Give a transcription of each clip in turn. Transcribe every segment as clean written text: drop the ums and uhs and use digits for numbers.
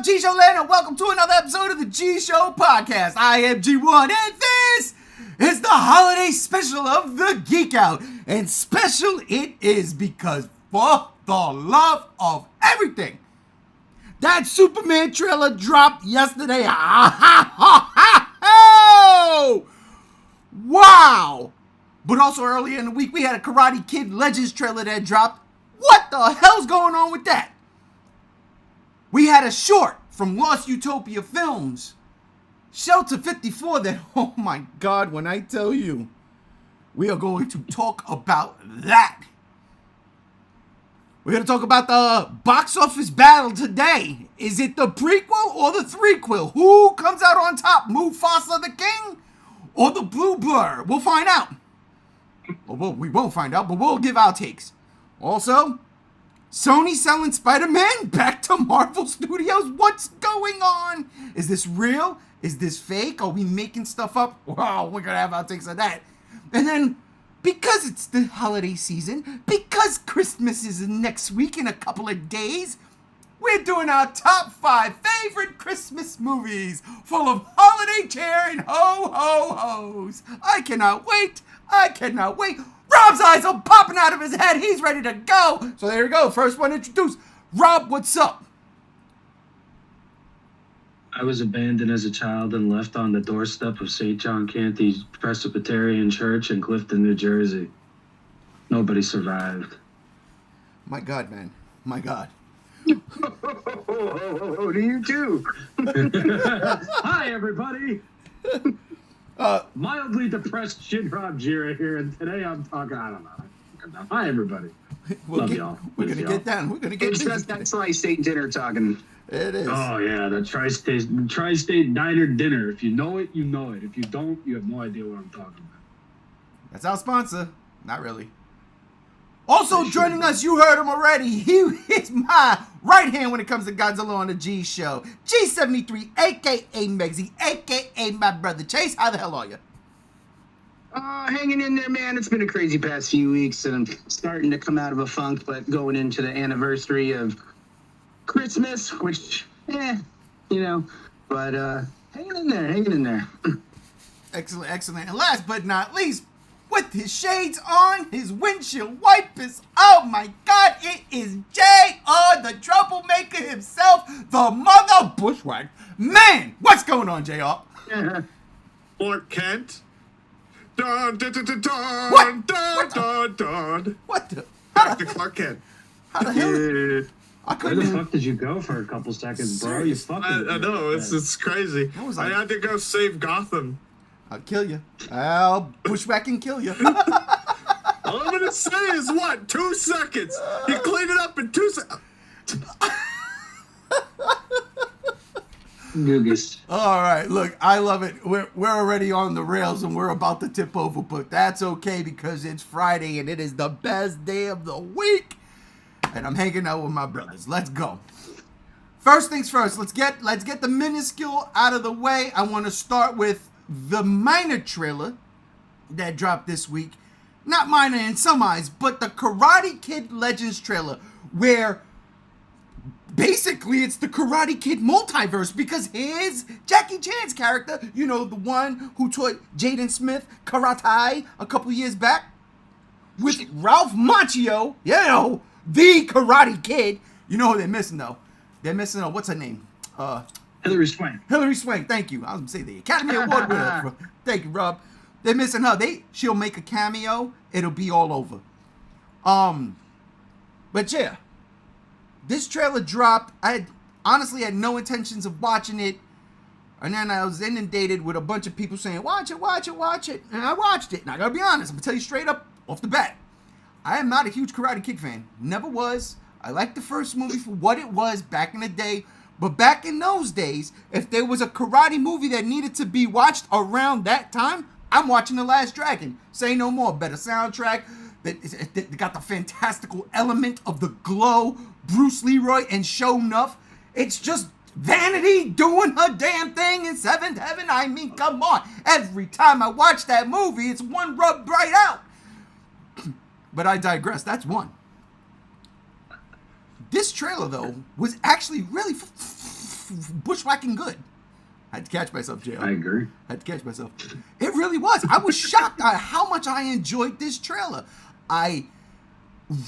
up, G Show Land, and welcome to another episode of the G Show Podcast. I am G1, and this is the holiday special of the Geek Out. And special it is because, for the love of everything, that Superman trailer dropped yesterday. Wow! But also earlier in the week, we had a Karate Kid Legends trailer that dropped. What the hell's going on with that? We had a short from Lost Utopia Films, Shelter 54, that, oh my God, when I tell you, we are going to talk about that. We're going to talk about the box office battle today. Is it the prequel or the threequel? Who comes out on top, Mufasa the King or the Blue Blur? We'll find out. Well, we won't find out, but we'll give our takes. Also, Sony selling Spider-Man back to Marvel Studios. What's going on? Is this real? Is this fake? Are we making stuff up? Wow, we're going to have our takes on that. And then, because it's the holiday season, because Christmas is next week in a couple of days, we're doing our top 5 favorite Christmas movies full of holiday cheer and ho-ho-hos. I cannot wait. Rob's eyes are popping out of his head. He's ready to go. So there you go. First one introduced. Rob, what's up? I was abandoned as a child and left on the doorstep of St. John Canty Presbyterian Church in Clifton, New Jersey. Nobody survived. My God, man. My God. Oh, do you too? Hi, everybody. Mildly depressed shit Rob Gira here, and today I'm talking, I don't know. Hi, everybody. Love y'all. We're going to get down. We're going to get It's just that tri-state dinner talking. It is. Oh, yeah, the tri-state diner dinner. If you know it, you know it. If you don't, you have no idea what I'm talking about. That's our sponsor. Not really. Also joining us, you heard him already. He is my right hand when it comes to Godzilla on the G Show. G73, a.k.a. Megzy, a.k.a. my brother Chase. How the hell are you? Hanging in there, man. It's been a crazy past few weeks, and I'm starting to come out of a funk, but going into the anniversary of Christmas, which, but hanging in there. Excellent. And last but not least, with his shades on, his windshield wipers, oh my God, it is J.R., the troublemaker himself, the mother bushwhack. Man, what's going on, J.R.? Clark Kent. Dun, dun, dun, dun, dun, What? dun, dun. What the? Back to Clark Kent. How the hell? I Where the couldn't. fuck did you go for a couple seconds, bro? You fucking... I know, it's crazy. I was I like- had to go save Gotham. I'll kill you. I'll bushwhack and kill you. All I'm gonna say is what? 2 seconds. He cleaned it up in 2 seconds. Googus. All right, look, I love it. We're already on the rails and we're about to tip over, but that's okay because it's Friday and it is the best day of the week. And I'm hanging out with my brothers. Let's go. First things first, let's get the minuscule out of the way. I want to start with the minor trailer that dropped this week. Not minor in some eyes, but the Karate Kid Legends trailer, where basically it's the Karate Kid multiverse, because his Jackie Chan's character, the one who taught Jaden Smith karate a couple years back, with Ralph Macchio, the Karate Kid. You know who they're missing though? They're missing, what's her name? Hilary Swank. Hilary Swank, thank you. I was going to say the Academy Award winner. Thank you, Rob. They're missing her. She'll make a cameo. It'll be all over. But yeah, this trailer dropped. I honestly had no intentions of watching it. And then I was inundated with a bunch of people saying, watch it. And I watched it. And I got to be honest, I'm going to tell you straight up off the bat. I am not a huge Karate Kid fan. Never was. I liked the first movie for what it was back in the day. But back in those days, if there was a karate movie that needed to be watched around that time, I'm watching The Last Dragon. Say no more. Better soundtrack. They got the fantastical element of the glow, Bruce Leroy and Show Nuff. It's just Vanity doing her damn thing in Seventh Heaven. I mean, come on. Every time I watch that movie, it's one rub right out. But I digress. That's one. This trailer, though, was actually really bushwhacking good. I had to catch myself, JR. I agree. I had to catch myself. It really was. I was shocked at how much I enjoyed this trailer. I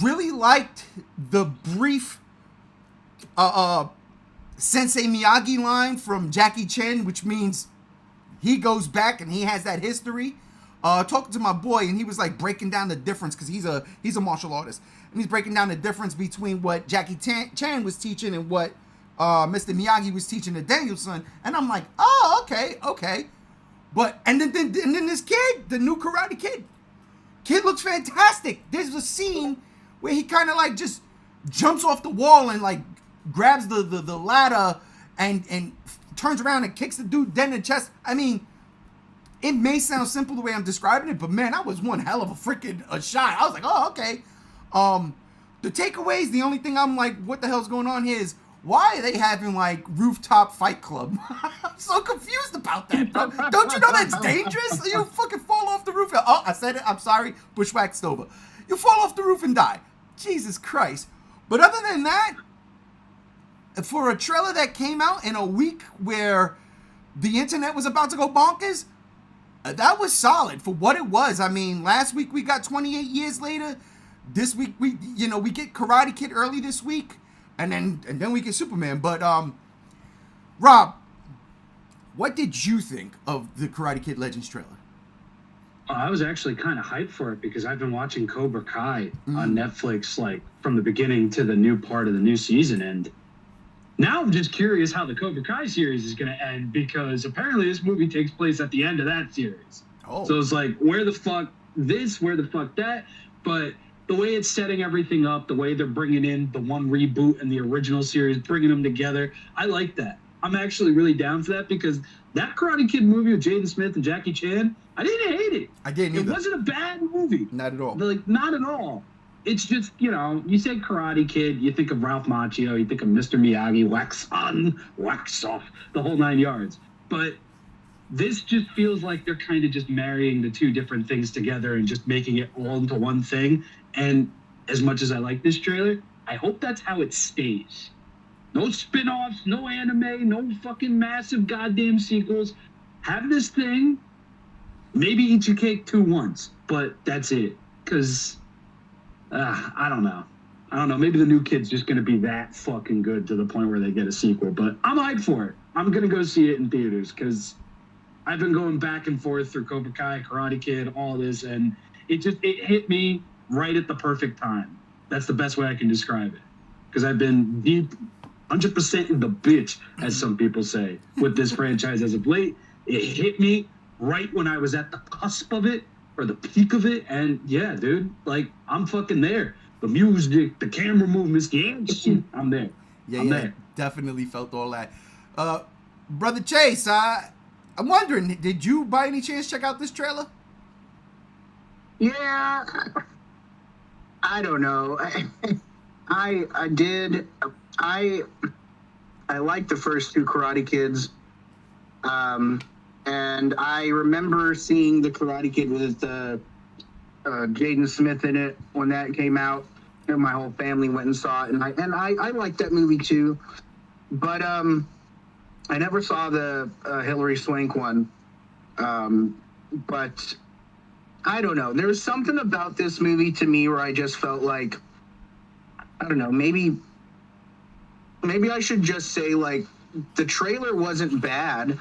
really liked the brief Sensei Miyagi line from Jackie Chan, which means he goes back and he has that history. Talking to my boy, and he was like breaking down the difference because he's a martial artist, and he's breaking down the difference between what Jackie Chan was teaching and what Mr. Miyagi was teaching to Danielson. And I'm like, oh, okay. But and then this kid, the new Karate Kid looks fantastic. There's a scene where he kind of like just jumps off the wall and like grabs the ladder and turns around and kicks the dude dead in the chest. I mean, it may sound simple the way I'm describing it, but man, that was one hell of a shot. I was like, oh, okay. The takeaways, the only thing I'm like, what the hell's going on here is, why are they having like rooftop fight club? I'm so confused about that, bro. Don't you know that's dangerous? You fucking fall off the roof. Oh, I said it. I'm sorry. Bushwhacked over. You fall off the roof and die. Jesus Christ. But other than that, for a trailer that came out in a week where the internet was about to go bonkers, that was solid for what it was. I mean, last week we got 28 years later. This week we get Karate Kid early this week, and then we get Superman. But Rob, what did you think of the Karate Kid Legends trailer? I was actually kind of hyped for it because I've been watching Cobra Kai on Netflix like from the beginning to the new part of the new season, and now I'm just curious how the Cobra Kai series is going to end, because apparently this movie takes place at the end of that series. Oh. So it's like, where the fuck this, where the fuck that? But the way it's setting everything up, the way they're bringing in the one reboot and the original series, bringing them together, I like that. I'm actually really down for that, because that Karate Kid movie with Jaden Smith and Jackie Chan, I didn't hate it. I didn't either. It wasn't a bad movie. Not at all. Like, not at all. It's just, you say Karate Kid, you think of Ralph Macchio, you think of Mr. Miyagi, wax on, wax off, the whole 9 yards. But this just feels like they're kind of just marrying the two different things together and just making it all into one thing. And as much as I like this trailer, I hope that's how it stays. No spin-offs, no anime, no fucking massive goddamn sequels. Have this thing, maybe eat your cake too once, but that's it. Because I don't know. Maybe the new kid's just going to be that fucking good to the point where they get a sequel. But I'm hyped for it. I'm going to go see it in theaters because I've been going back and forth through Cobra Kai, Karate Kid, all this, and it hit me right at the perfect time. That's the best way I can describe it. Because I've been deep, 100% in the bitch, as some people say, with this franchise as of late. It hit me right when I was at the cusp of it, or the peak of it, and yeah, dude, like, I'm fucking there. The music, the camera movements, the action, I'm there. I'm there. Definitely felt all that. Brother Chase, I'm wondering, did you by any chance check out this trailer? Yeah, I don't know. I did. I liked the first two Karate Kids. And I remember seeing the Karate Kid with Jaden Smith in it when that came out. And my whole family went and saw it, and I liked that movie too. But I never saw the Hilary Swank one. But I don't know. There was something about this movie to me where I just felt like, I don't know, maybe I should just say, like, the trailer wasn't bad.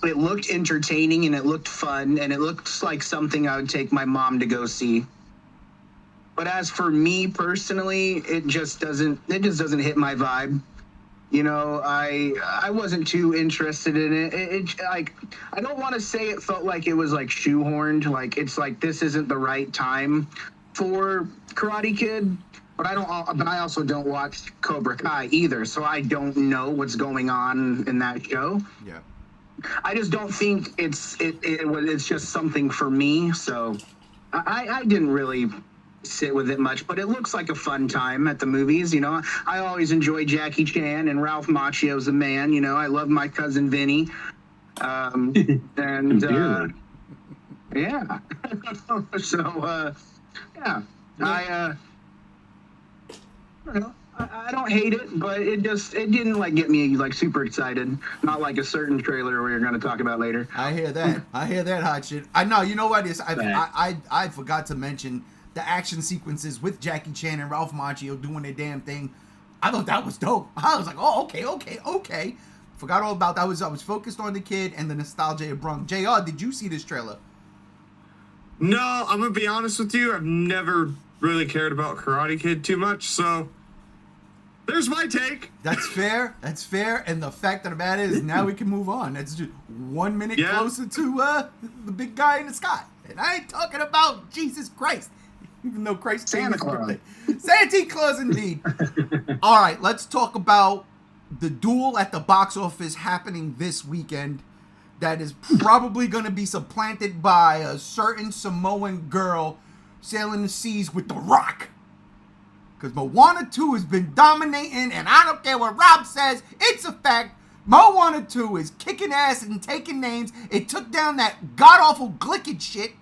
It looked entertaining and it looked fun and it looked like something I would take my mom to go see. But as for me personally, it just doesn't hit my vibe. You know, I wasn't too interested in it. It like, I don't want to say it felt like it was like shoehorned. Like, it's like, this isn't the right time for Karate Kid. But I also don't watch Cobra Kai either, so I don't know what's going on in that show. Yeah. I just don't think it's just something for me. So I didn't really sit with it much, but it looks like a fun time at the movies. You know, I always enjoy Jackie Chan, and Ralph Macchio's a man. You know, I love my cousin Vinny. And yeah. So yeah, I don't know. I don't hate it, but it didn't like get me like super excited. Not like a certain trailer we're gonna talk about later. I hear that. I hear that hot shit. I know. You know what is? I forgot to mention the action sequences with Jackie Chan and Ralph Macchio doing their damn thing. I thought that was dope. I was like, oh, okay. Forgot all about that. I was focused on the kid and the nostalgia it brought. JR, did you see this trailer? No, I'm gonna be honest with you. I've never really cared about Karate Kid too much, so there's my take. That's fair. That's fair. And the fact of the matter is, now we can move on. That's just 1 minute closer to the big guy in the sky. And I ain't talking about Jesus Christ, even though Christ Santa Claus. Santa Claus, indeed. All right, let's talk about the duel at the box office happening this weekend. That is probably going to be supplanted by a certain Samoan girl sailing the seas with The Rock. Because Moana 2 has been dominating, and I don't care what Rob says, it's a fact. Moana 2 is kicking ass and taking names. It took down that god-awful Glicked shit.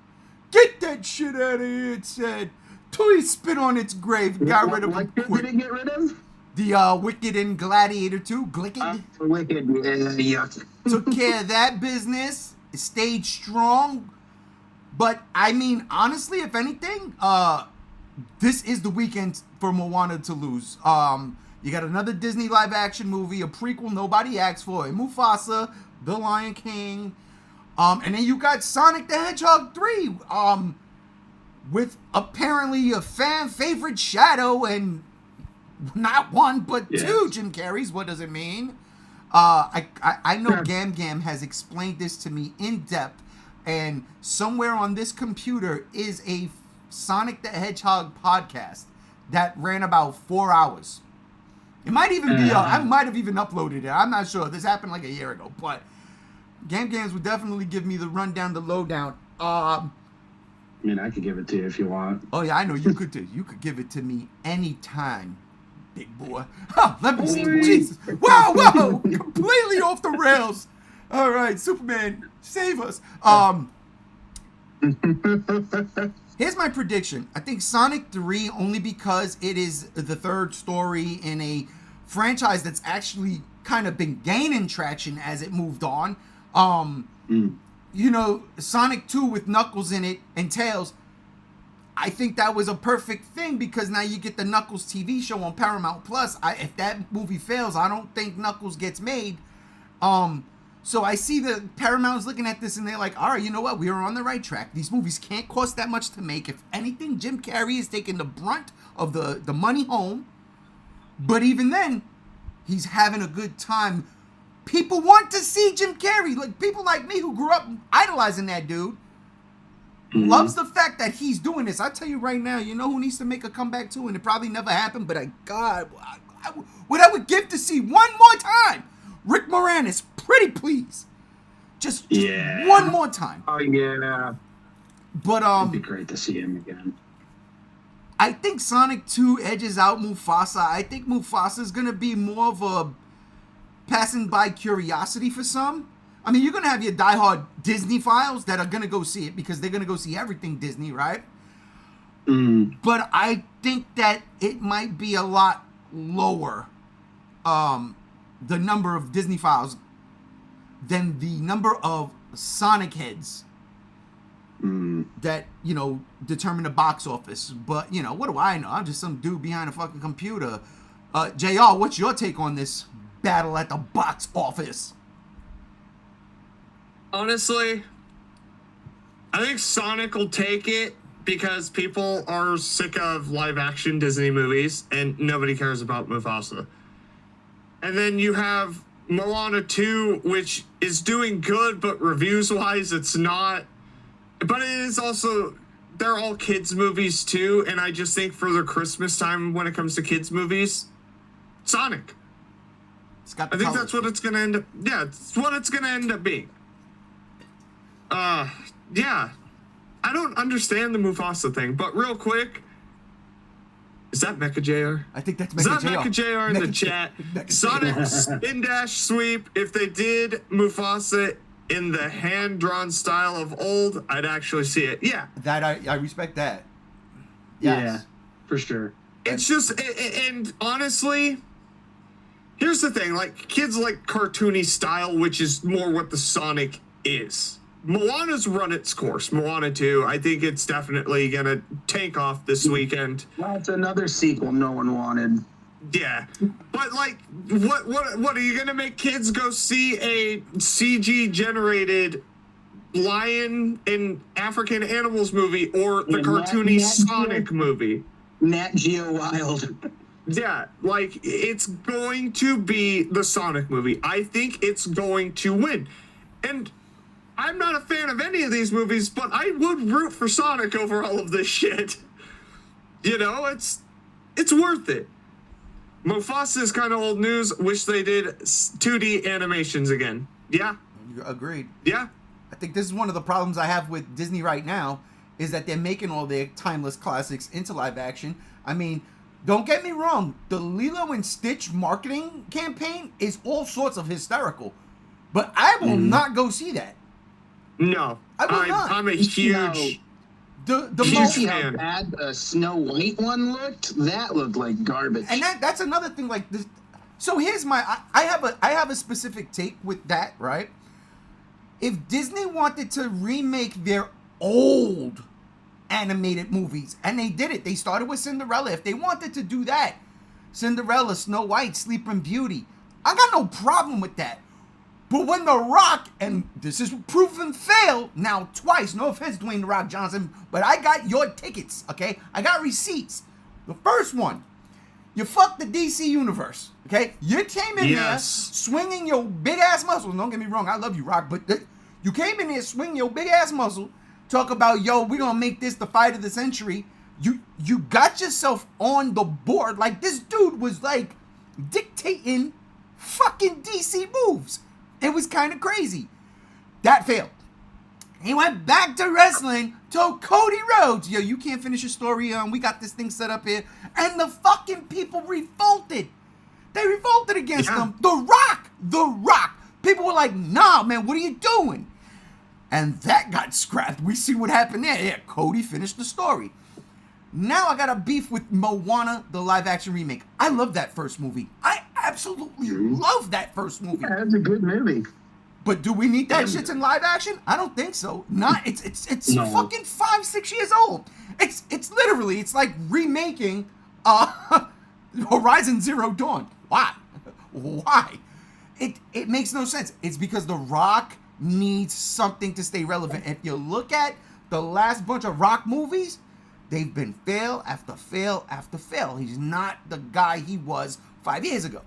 Get that shit out of here, it said. Tui spit on its grave and got rid of it quick. What did it get rid of? The Wicked and Gladiator 2, Glicked. Wicked. Yeah. Took care of that business. It stayed strong. But, I mean, honestly, if anything, this is the weekend for Moana to lose. You got another Disney live-action movie, a prequel nobody asked for, and Mufasa, The Lion King. And then you got Sonic the Hedgehog 3, with apparently a fan favorite Shadow and not one but two Jim Carreys. What does it mean? I know Gam Gam has explained this to me in depth, and somewhere on this computer is a Sonic the Hedgehog podcast that ran about 4 hours. It might even be, I might have even uploaded it. I'm not sure. This happened like a year ago, but Gam Gams would definitely give me the rundown, the lowdown. I mean, I could give it to you if you want. Oh yeah, I know you could do. You could give it to me anytime, big boy. Huh, let me see. Jesus. Whoa, completely off the rails. All right, Superman, save us. Here's my prediction. I think Sonic 3, only because it is the third story in a franchise that's actually kind of been gaining traction as it moved on. You know, Sonic 2 with Knuckles in it and Tails, I think that was a perfect thing because now you get the Knuckles TV show on Paramount Plus. If that movie fails, I don't think Knuckles gets made. So I see the Paramount's looking at this and they're like, all right, you know what? We are on the right track. These movies can't cost that much to make. If anything, Jim Carrey is taking the brunt of the money home. But even then, he's having a good time. People want to see Jim Carrey. Like people like me who grew up idolizing that dude. Loves the fact that he's doing this. I tell you right now, you know who needs to make a comeback too, and it probably never happened, but what I would give to see one more time, Rick Moranis, pretty please. Just one more time. Oh yeah. But It'd be great to see him again. I think Sonic 2 edges out Mufasa. I think Mufasa is gonna be more of a passing by curiosity for some. I mean, you're going to have your diehard Disney files that are going to go see it because they're going to go see everything Disney, right? But I think that it might be a lot lower, the number of Disney files than the number of Sonic heads that, you know, determine the box office. But, you know, what do I know? I'm just some dude behind a fucking computer. JR, what's your take on this battle at the box office? Honestly, I think Sonic will take it because people are sick of live-action Disney movies and nobody cares about Mufasa. And then you have Moana 2, which is doing good, but reviews-wise, it's not. But it is also, they're all kids' movies too, and I just think for the Christmas time when it comes to kids' movies, Sonic. I think that's what it's going to end up. Yeah, it's what it's going to end up being. Yeah. I don't understand the Mufasa thing, but real quick, is that Mecha JR? I think that's Mecha Is that JR. Mecha JR in the chat? Sonic spin dash sweep. If they did Mufasa in the hand-drawn style of old, I'd actually see it. Yeah. That I respect that. Yes. Yeah, for sure. It's just, and honestly, here's the thing, like, kids like cartoony style, which is more what the Sonic is. Moana's run its course. Moana 2, I think it's definitely gonna take off this weekend. Well, it's another sequel no one wanted. Yeah, but like, what are you gonna make kids go see a CG generated lion and African animals movie or the cartoony Sonic movie? Nat Geo Wild. Yeah, like, it's going to be the Sonic movie. I think it's going to win. And I'm not a fan of any of these movies, but I would root for Sonic over all of this shit. You know, it's worth it. Mufasa is kind of old news. Wish they did 2D animations again. Yeah. Agreed. Yeah. I think this is one of the problems I have with Disney right now, is that they're making all their timeless classics into live action. I mean, don't get me wrong, the Lilo and Stitch marketing campaign is all sorts of hysterical, but I will not go see that. No, I will not. I'm a huge. The Did you most, see how bad the Snow White one looked? That looked like garbage. and that's another thing. Like this, so here's my. I have a specific take with that. Right, if Disney wanted to remake their old animated movies, and they did it. They started with Cinderella. If they wanted to do that, Cinderella, Snow White, Sleeping Beauty, I got no problem with that. But when The Rock, and this is proven fail now twice, no offense, Dwayne The Rock Johnson, but I got your tickets, okay? I got receipts. The first one, you fucked the DC universe, okay? You came in there swinging your big ass muscles. Don't get me wrong, I love you, Rock, but you came in there swinging your big ass muscle. Talk about, yo, we're gonna make this the fight of the century. You got yourself on the board. Like, this dude was like dictating fucking DC moves. It was kind of crazy. That failed. He went back to wrestling, told Cody Rhodes, yo, you can't finish your story. We got this thing set up here. And the fucking people revolted. They revolted against him. The Rock. People were like, nah, man, what are you doing? And that got scrapped. We see what happened there. Yeah, Cody finished the story. Now I got a beef with Moana, the live action remake. I love that first movie. I absolutely love that first movie. Yeah, that's a good movie. But do we need that shit in live action? I don't think so. Not it's No. fucking 5-6 years old. It's literally, it's like remaking Horizon Zero Dawn. Why? Why? It makes no sense. It's because The Rock needs something to stay relevant. If you look at the last bunch of Rock movies, they've been fail after fail after fail. He's not the guy he was 5 years ago.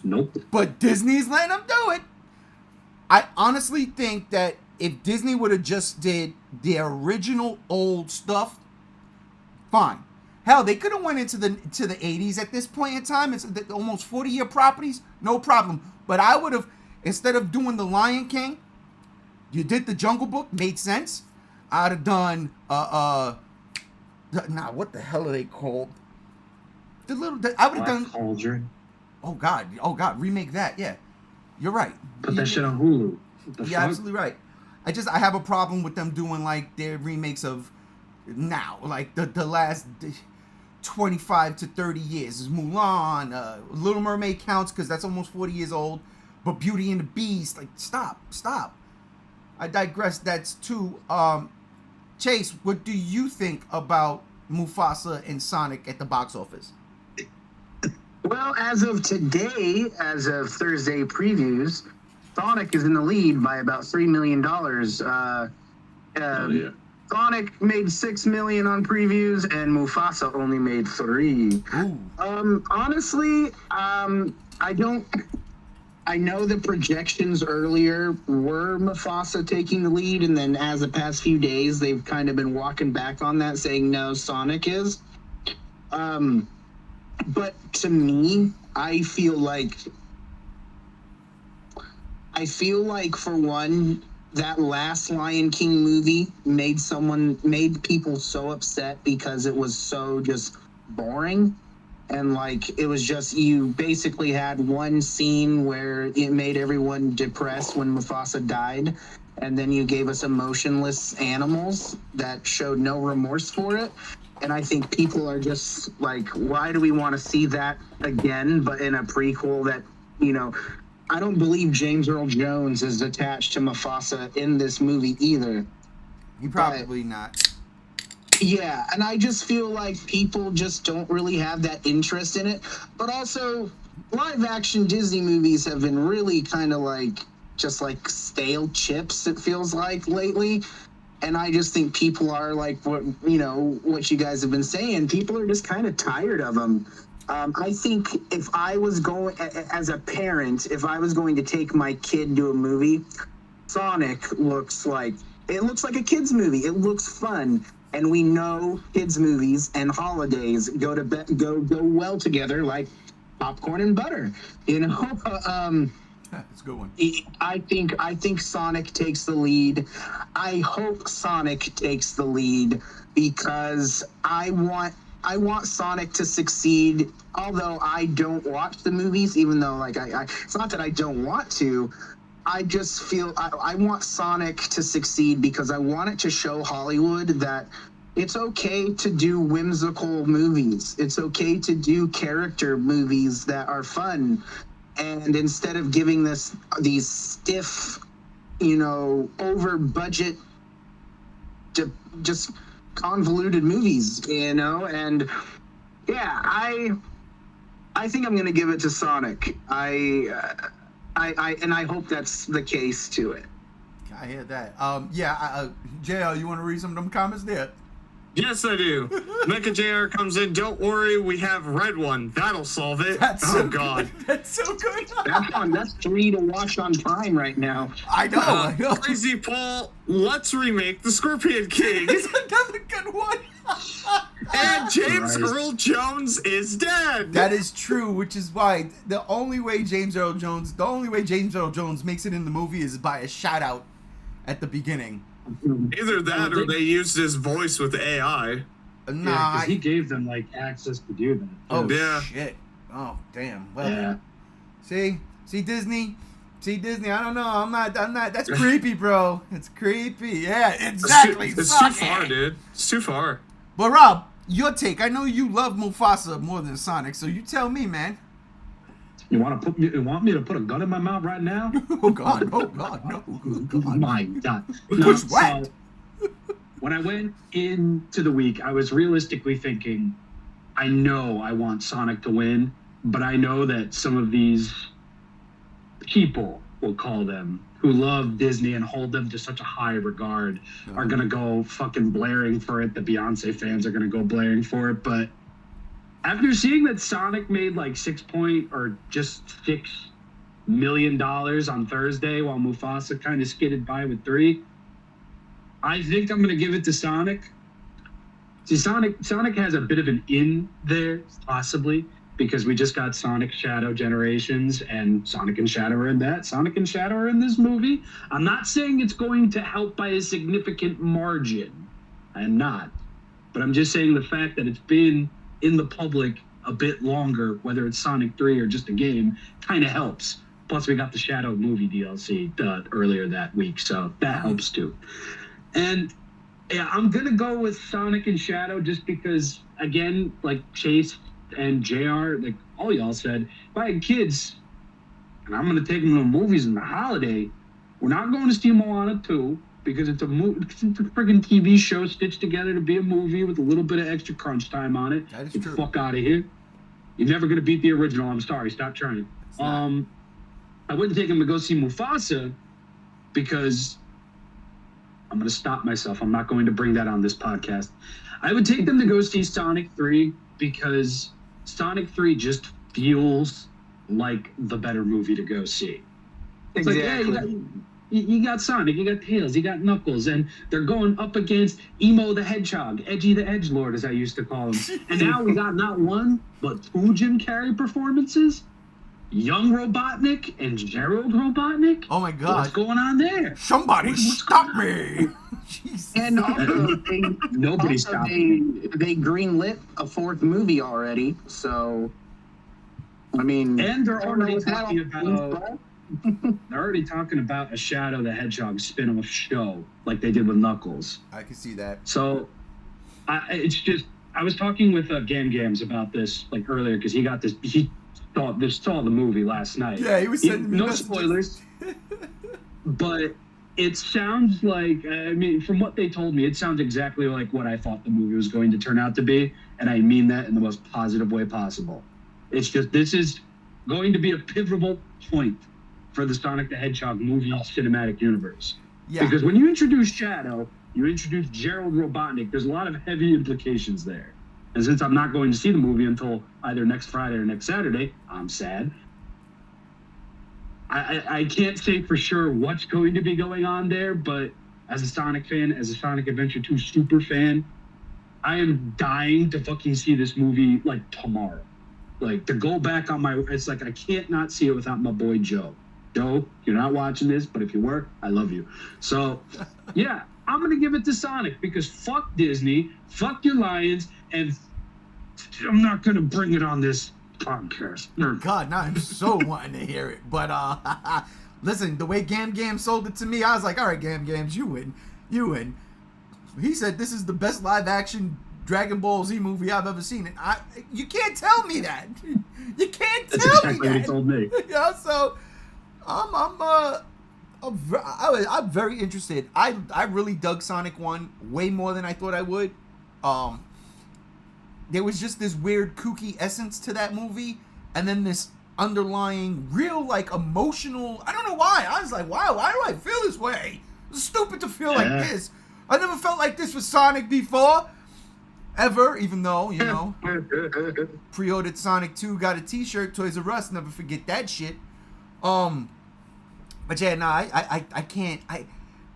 Nope. But Disney's letting him do it. I honestly think that if Disney would have just did the original old stuff, fine. Hell, they could have went into the 80s at this point in time. It's almost 40-year properties, no problem. But I would have, instead of doing The Lion King, you did The Jungle Book, made sense. I'd have done what the hell are they called? I would have done Cauldron. Oh God, remake that. Yeah. You're right. Put that shit on Hulu. You're absolutely right. I have a problem with them doing like their remakes of now, like the last 25 to 30 years. Is Mulan, Little Mermaid counts because that's almost 40 years old, but Beauty and the Beast, like stop. I digress. That's too. Chase, what do you think about Mufasa and Sonic at the box office? Well, as of today, as of Thursday previews, Sonic is in the lead by about $3 million. Yeah. Sonic made $6 million on previews, and Mufasa only made $3 million. Honestly, I know the projections earlier were Mufasa taking the lead, and then as the past few days, they've kind of been walking back on that, saying no, Sonic is. But to me, I feel like for one, that last Lion King movie made people so upset because it was so just boring. And like, it was just, you basically had one scene where it made everyone depressed when Mufasa died. And then you gave us emotionless animals that showed no remorse for it. And I think people are just like, why do we want to see that again, but in a prequel that, I don't believe James Earl Jones is attached to Mufasa in this movie either. He probably not. Yeah, and I just feel like people just don't really have that interest in it. But also, live action Disney movies have been really kind of like just like stale chips, it feels like lately. And I just think people are like what you guys have been saying. People are just kind of tired of them. I think if I was going as a parent, if I was going to take my kid to a movie, Sonic looks like a kid's movie. It looks fun. And we know kids' movies and holidays go well together, like popcorn and butter. That's a good one. I think Sonic takes the lead. I hope Sonic takes the lead because I want Sonic to succeed. Although I don't watch the movies, even though it's not that I don't want to. I just feel I want Sonic to succeed because I want it to show Hollywood that it's okay to do whimsical movies. It's okay to do character movies that are fun. And instead of giving these stiff, over budget, just convoluted movies, and yeah, I think I'm gonna give it to Sonic. I hope that's the case to it. I hear that. JL, you want to read some of them comments there? Yes, I do. Mecha JR comes in. Don't worry, we have Red One. That'll solve it. God. That's so good. That's 3 to watch on Prime right now. I know. Crazy Paul, let's remake the Scorpion King. It's another good one. And James Earl Jones is dead. That is true, which is why the only way James Earl Jones makes it in the movie is by a shout out at the beginning. Either that or they used his voice with AI. Nah, he gave them access to do that. Oh yeah. Shit. Oh damn. Well, yeah. See Disney. I don't know. I'm not. That's creepy, bro. It's creepy. Yeah, exactly. It's too far, dude. It's too far. But Rob, your take. I know you love Mufasa more than Sonic, so you tell me, man. You want me to put a gun in my mouth right now? Oh God! No! God. My God! Push what? So, when I went into the week, I was realistically thinking, I know I want Sonic to win, but I know that some of these people, we'll call them, who love Disney and hold them to such a high regard, are gonna go fucking blaring for it. The Beyonce fans are gonna go blaring for it, but after seeing that Sonic made $6 million on Thursday while Mufasa kind of skidded by with 3, I think I'm going to give it to Sonic. See, Sonic has a bit of an in there, possibly, because we just got Sonic Shadow Generations, and Sonic and Shadow are in that. Sonic and Shadow are in this movie. I'm not saying it's going to help by a significant margin. I am not. But I'm just saying the fact that it's been in the public a bit longer, whether it's Sonic 3 or just a game, kind of helps. Plus, we got the Shadow movie DLC earlier that week, so that helps too. And yeah, I'm going to go with Sonic and Shadow just because, again, like Chase and JR, like all y'all said, if I had kids and I'm going to take them to the movies in the holiday, we're not going to see Moana 2 because it's a friggin' TV show stitched together to be a movie with a little bit of extra crunch time on it. That is Get true. the fuck out of here. You're never going to beat the original. I'm sorry. Stop trying. I wouldn't take him to go see Mufasa because I'm going to stop myself. I'm not going to bring that on this podcast. I would take them to go see Sonic 3 because Sonic 3 just feels like the better movie to go see. It's Exactly. like, yeah, you got Sonic, you got Tails, you got Knuckles, and they're going up against Emo the Hedgehog, Edgy the Edgelord, as I used to call him. And now we got not one, but 2 Jim Carrey performances. Young Robotnik and Gerald Robotnik. Oh my God. What's going on there? Somebody stop me. Jesus. And also, Nobody stopped me. they greenlit a 4th movie already, so I mean, And they're I don't know already what that talking means, about but- they're already talking about a Shadow the Hedgehog spin-off show like they did with Knuckles. I can see that. So it's just I was talking with Gam Gams about this like earlier because he got this. He saw the movie last night. Yeah, he was sending me no messages. spoilers, but it sounds like, I mean, from what they told me, it sounds exactly like what I thought the movie was going to turn out to be, and I mean that in the most positive way possible. It's just, this is going to be a pivotal point for the Sonic the Hedgehog movie cinematic universe. Yeah. Because when you introduce Shadow, you introduce Gerald Robotnik, there's a lot of heavy implications there. And since I'm not going to see the movie until either next Friday or next Saturday, I'm sad. I can't say for sure what's going to be going on there, but as a Sonic fan, as a Sonic Adventure 2 super fan, I am dying to fucking see this movie like tomorrow. Like to go back on it's like I can't not see it without my boy Joe. Joe, you're not watching this, but if you were, I love you. So yeah, I'm gonna give it to Sonic because fuck Disney, fuck your Lions, and I'm not gonna bring it on this podcast. God, now I'm so wanting to hear it. But listen, the way Gam Gam sold it to me, I was like, all right, Gam Gams, you win. He said this is the best live action Dragon Ball Z movie I've ever seen. And you can't tell me that. You can't That's tell exactly me what he that. told me. You know, so I'm very interested. I really dug Sonic 1 way more than I thought I would. There was just this weird kooky essence to that movie, and then this underlying real like emotional, I don't know why. I was like, wow, why do I feel this way? It's stupid to feel like this. I never felt like this with Sonic before. Ever, even though, you know, pre-ordered Sonic 2, got a t-shirt, Toys R Us, never forget that shit. But yeah, no, I can't,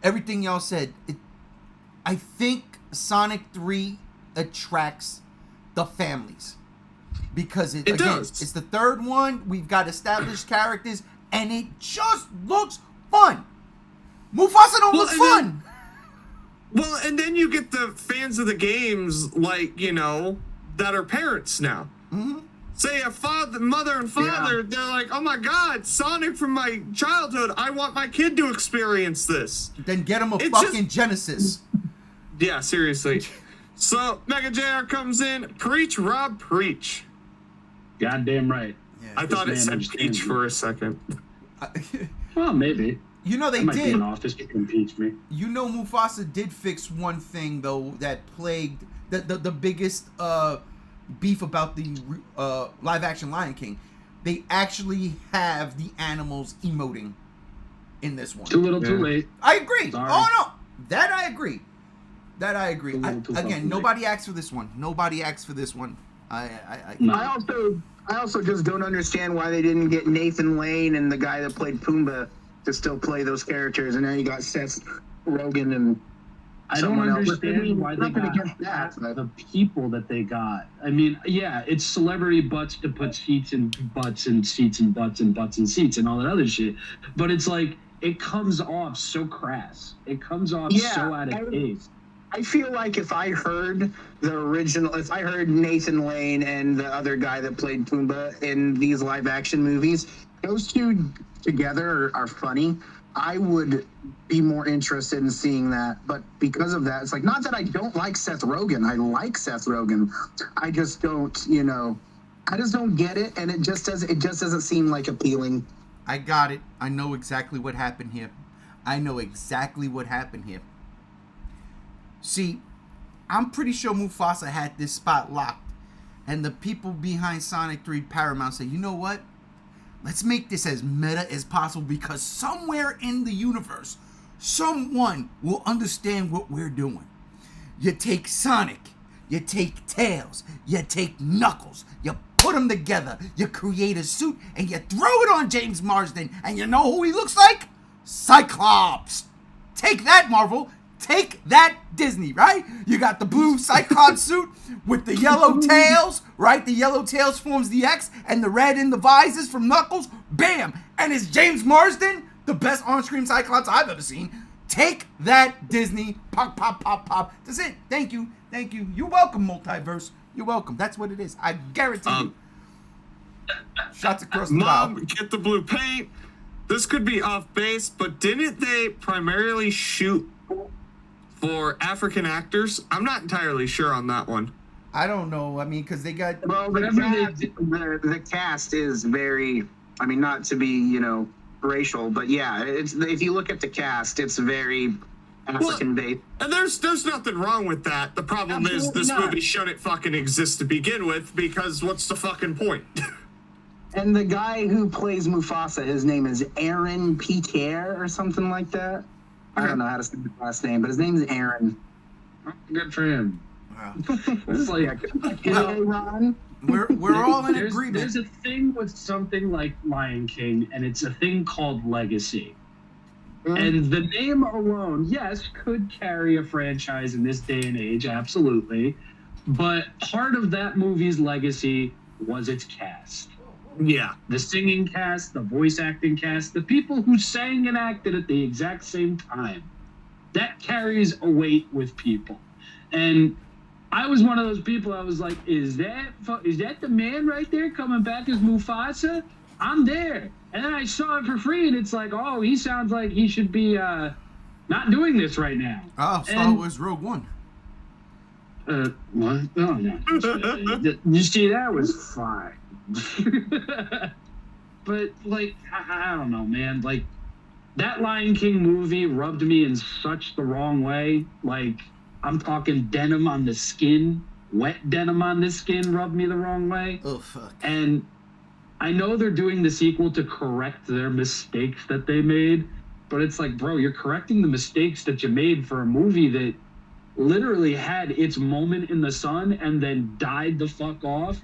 everything y'all said, I think Sonic 3 attracts the families. Because it again, does. It's the third one, we've got established characters, and it just looks fun. Mufasa don't look fun. Well, and then you get the fans of the games, like, you know, that are parents now. Mm-hmm. Say a mother and father, they're like, oh my God, Sonic from my childhood. I want my kid to experience this. Then get him a fucking Genesis. Yeah, seriously. So, Mega JR comes in. Preach, Rob, preach. Goddamn right. Yeah, I thought it said understands peach me. for a second. Well, maybe. You know they That might be did. an office to impeach me. You know Mufasa did fix one thing though that plagued the biggest beef about the live action Lion King. They actually have the animals emoting in this one. Too little, too late. I agree. Sorry. Oh no, that I agree. Too little, too Again, fucking nobody asked for this one. Nobody asked for this one. No. I also just don't understand why they didn't get Nathan Lane and the guy that played Pumbaa to still play those characters, and now you got Seth Rogen and I don't someone else. understand why they Nothing got against that, but- the people that they got. I mean, yeah, it's celebrity butts to put seats and butts and seats and butts and butts and seats and all that other shit. But it's like, it comes off so crass. It comes off so out of taste. I feel like if I heard if I heard Nathan Lane and the other guy that played Pumbaa in these live action movies, those two together are funny, I would be more interested in seeing that. But because of that, it's like, not that I don't like Seth Rogen. I like Seth Rogen. I just don't, I just don't get it, and it just doesn't seem like appealing. I got it. I know exactly what happened here. See, I'm pretty sure Mufasa had this spot locked. And the people behind Sonic 3 Paramount said, you know what? Let's make this as meta as possible because somewhere in the universe, someone will understand what we're doing. You take Sonic, you take Tails, you take Knuckles, you put them together, you create a suit, and you throw it on James Marsden, and you know who he looks like? Cyclops. Take that, Marvel. Take that, Disney, right? You got the blue Cyclops suit with the yellow tails, right? The yellow tails forms the X, and the red in the visors from Knuckles. Bam! And it's James Marsden, the best on-screen Cyclops I've ever seen. Take that, Disney. Pop, pop, pop, pop. That's it. Thank you. You're welcome, multiverse. You're welcome. That's what it is. I guarantee you. Shots across the bow. Mom, get the blue paint. This could be off base, but didn't they primarily shoot for African actors? I'm not entirely sure on that one. I don't know. I mean, because they got Well, the cast is very. I mean, not to be racial, but yeah, it's if you look at the cast, it's very African based. And there's nothing wrong with that. The problem is Absolutely this not. movie shouldn't fucking exist to begin with, because what's the fucking point? And the guy who plays Mufasa, his name is Aaron Pierre or something like that. I don't know how to say his last name, but his name's Aaron. Good for him. wow. It's like, Hey, Ron. We're all in agreement. There's a thing with something like Lion King, and it's a thing called legacy. And the name alone, yes, could carry a franchise in this day and age, absolutely. But part of that movie's legacy was its cast. Yeah. The singing cast, the voice acting cast, the people who sang and acted at the exact same time. That carries a weight with people. And I was one of those people, I was like, is that the man right there coming back as Mufasa? I'm there. And then I saw it for free, and it's like, oh, he sounds like he should be not doing this right now. Oh, Star Wars Rogue One. What? Oh, no. You see, that was fine. But, like, I don't know, man. Like, that Lion King movie rubbed me in such the wrong way. Like, I'm talking denim on the skin. Wet denim on the skin rubbed me the wrong way. Oh, fuck. And I know they're doing the sequel to correct their mistakes that they made, but it's like, bro, you're correcting the mistakes that you made for a movie that literally had its moment in the sun and then died the fuck off,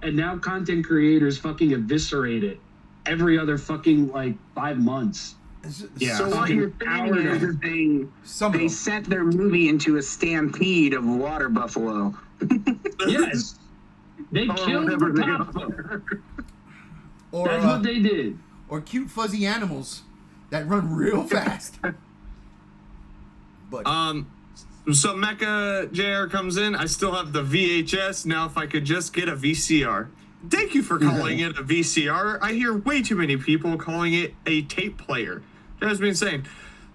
and now content creators fucking eviscerate it every other fucking, like, 5 months. Yeah. So what you're saying is that they sent their movie into a stampede of water buffalo. Yes. They killed whatever the they top are. fucker. Or, That's what they did. or cute fuzzy animals that run real fast. But So Mecha JR comes in. I still have the VHS. Now, if I could just get a VCR. Thank you for calling it a VCR. I hear way too many people calling it a tape player. Drives me insane.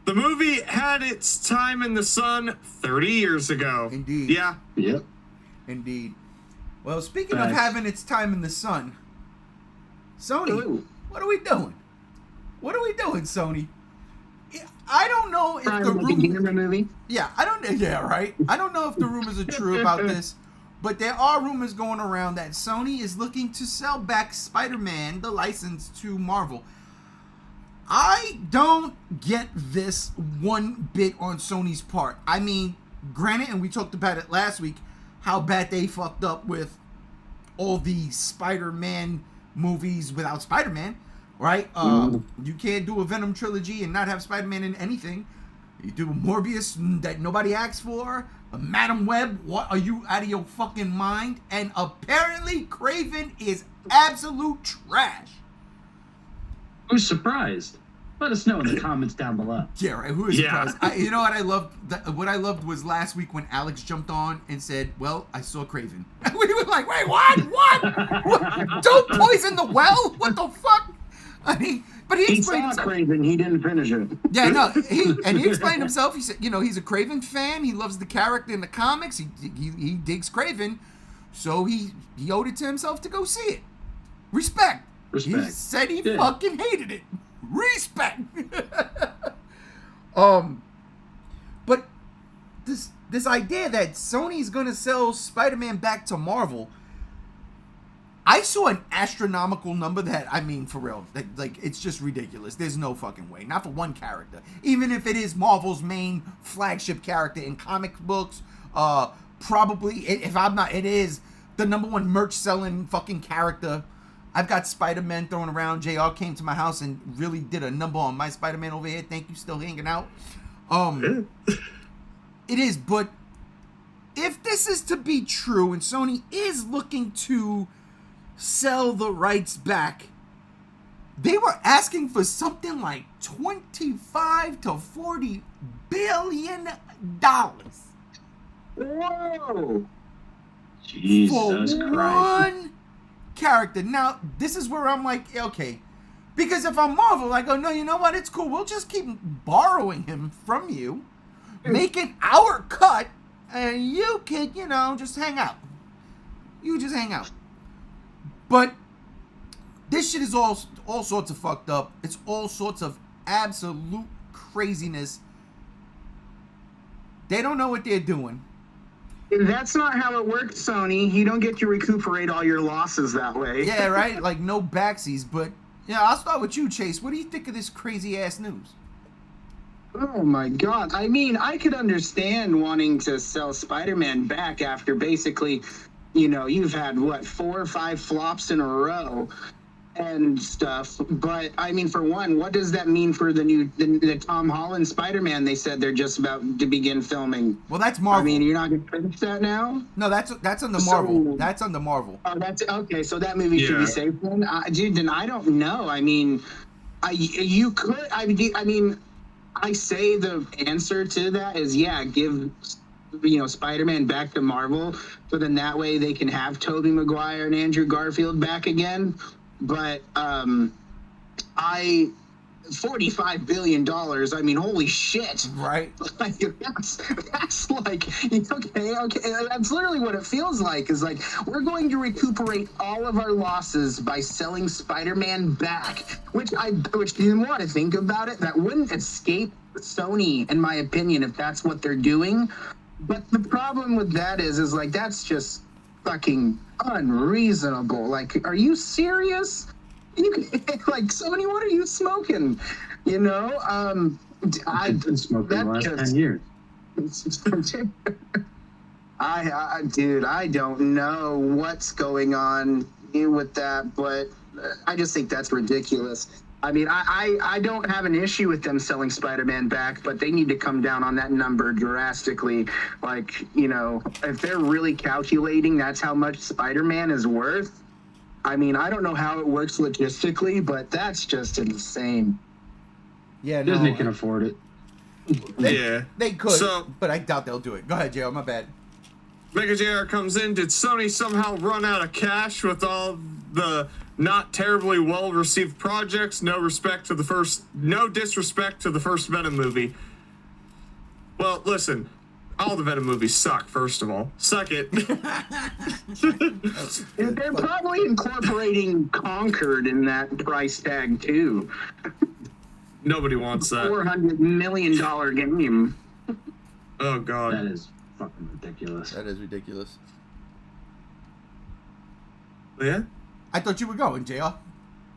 The movie had its time in the sun 30 years ago. Indeed. Yeah. Yep. Indeed. Well, speaking of Facts. having its time in the sun, Sony, Ooh. what are we doing? What are we doing, Sony? I don't know if Trying the to make a gamer rumor. movie. Yeah, I don't. Yeah, right. I don't know if the rumors are true about this, but there are rumors going around that Sony is looking to sell back Spider-Man, the license, to Marvel. I don't get this one bit on Sony's part. I mean, granted, and we talked about it last week, how bad they fucked up with all the Spider-Man movies without Spider-Man, right? You can't do a Venom trilogy and not have Spider-Man in anything. You do Morbius that nobody asked for, a Madam Web. What, are you out of your fucking mind? And apparently Craven is absolute trash. Who's surprised? Let us know in the comments down below. Yeah, right. Who is Yeah. surprised? You know what I loved? What I loved was last week when Alex jumped on and said, "Well, I saw Craven." We were like, "Wait, what? What? Don't poison the well? What the fuck?" I mean, but he He explained saw himself. Craven. He didn't finish it. Yeah, no, he explained himself. He said, he's a Craven fan. He loves the character in the comics. He digs Craven, so he owed it to himself to go see it. Respect. He Respect. said he Yeah. fucking hated it. Respect. But this idea that Sony's gonna sell Spider-Man back to Marvel, I saw an astronomical number that, I mean, for real, like it's just ridiculous. There's no fucking way. Not for one character. Even if it is Marvel's main flagship character in comic books, probably, if I'm not, it is the number one merch selling fucking character. I've got Spider-Man thrown around. JR came to my house and really did a number on my Spider-Man over here. Thank you, still hanging out. It is, but if this is to be true and Sony is looking to sell the rights back, they were asking for something like $25 to $40 billion. Whoa! Jesus for Christ. one character. Now, this is where I'm like, okay. Because if I'm Marvel, I go, no, you know what? It's cool. We'll just keep borrowing him from you, make it our cut, and you can, just hang out. You just hang out. But this shit is all sorts of fucked up. It's all sorts of absolute craziness. They don't know what they're doing. That's not how it works, Sony. You don't get to recuperate all your losses that way. Yeah, right? Like, no backsies. But, yeah, I'll start with you, Chase. What do you think of this crazy-ass news? Oh, my God. I mean, I could understand wanting to sell Spider-Man back after basically, you know, you've had, 4 or 5 flops in a row and stuff. But, I mean, for one, what does that mean for the Tom Holland Spider-Man they said they're just about to begin filming? Well, that's Marvel. I mean, you're not going to finish that now? No, that's on the Marvel. That's on the Marvel. Oh, that's okay. So that movie should be safe then, dude. Then I don't know. I mean, you could. I mean, I say the answer to that is give Spider-Man back to Marvel, so then that way they can have Tobey Maguire and Andrew Garfield back again. But $45 billion. I mean, holy shit! Right? Like, that's like okay. That's literally what it feels like. Is like we're going to recuperate all of our losses by selling Spider-Man back. Which you want to think about it, that wouldn't escape Sony, in my opinion, if that's what they're doing. But the problem with that is like that's just fucking unreasonable. Like, are you serious? Like, Sony, what are you smoking? You know, I've been smoking the last 10 years. Dude, I don't know what's going on with that, but I just think that's ridiculous. I mean, I don't have an issue with them selling Spider-Man back, but they need to come down on that number drastically. Like, you know, if they're really calculating that's how much Spider-Man is worth, I mean, I don't know how it works logistically, but that's just insane. Yeah, Disney can afford it. They could, So, but I doubt they'll do it. Go ahead, JR, my bad. Mega JR comes in. Did Sony somehow run out of cash with all the not terribly well received projects? No disrespect to the first Venom movie. Well, listen, all the Venom movies suck, first of all. Second, they're probably incorporating Concord in that price tag too. nobody wants that. $400 million game. Oh, God. That is fucking ridiculous. That is ridiculous. Yeah? I thought you were going, JR.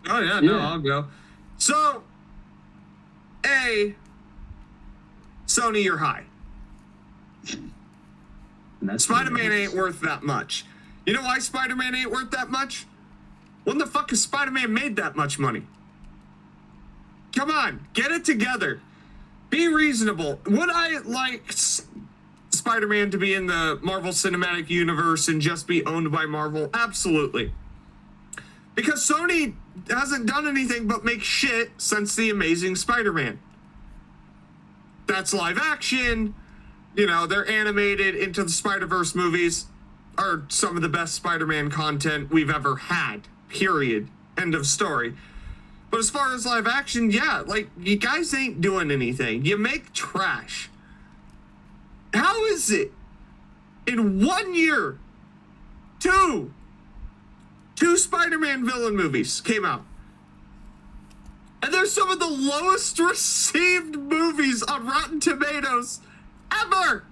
Oh, yeah, no, I'll go. So, Sony, you're high. Spider-Man ain't worth that much. You know why Spider-Man ain't worth that much? When the fuck has Spider-Man made that much money? Come on, get it together. Be reasonable. Would I like Spider-Man to be in the Marvel Cinematic Universe and just be owned by Marvel? Absolutely. Because Sony hasn't done anything but make shit since The Amazing Spider-Man. That's live action. You know, they're animated. Into the Spider-Verse movies are some of the best Spider-Man content we've ever had. Period. End of story. But as far as live action, yeah, like, you guys ain't doing anything. You make trash. How is it in 1 year, two Spider-Man villain movies came out? And they're some of the lowest received movies on Rotten Tomatoes ever.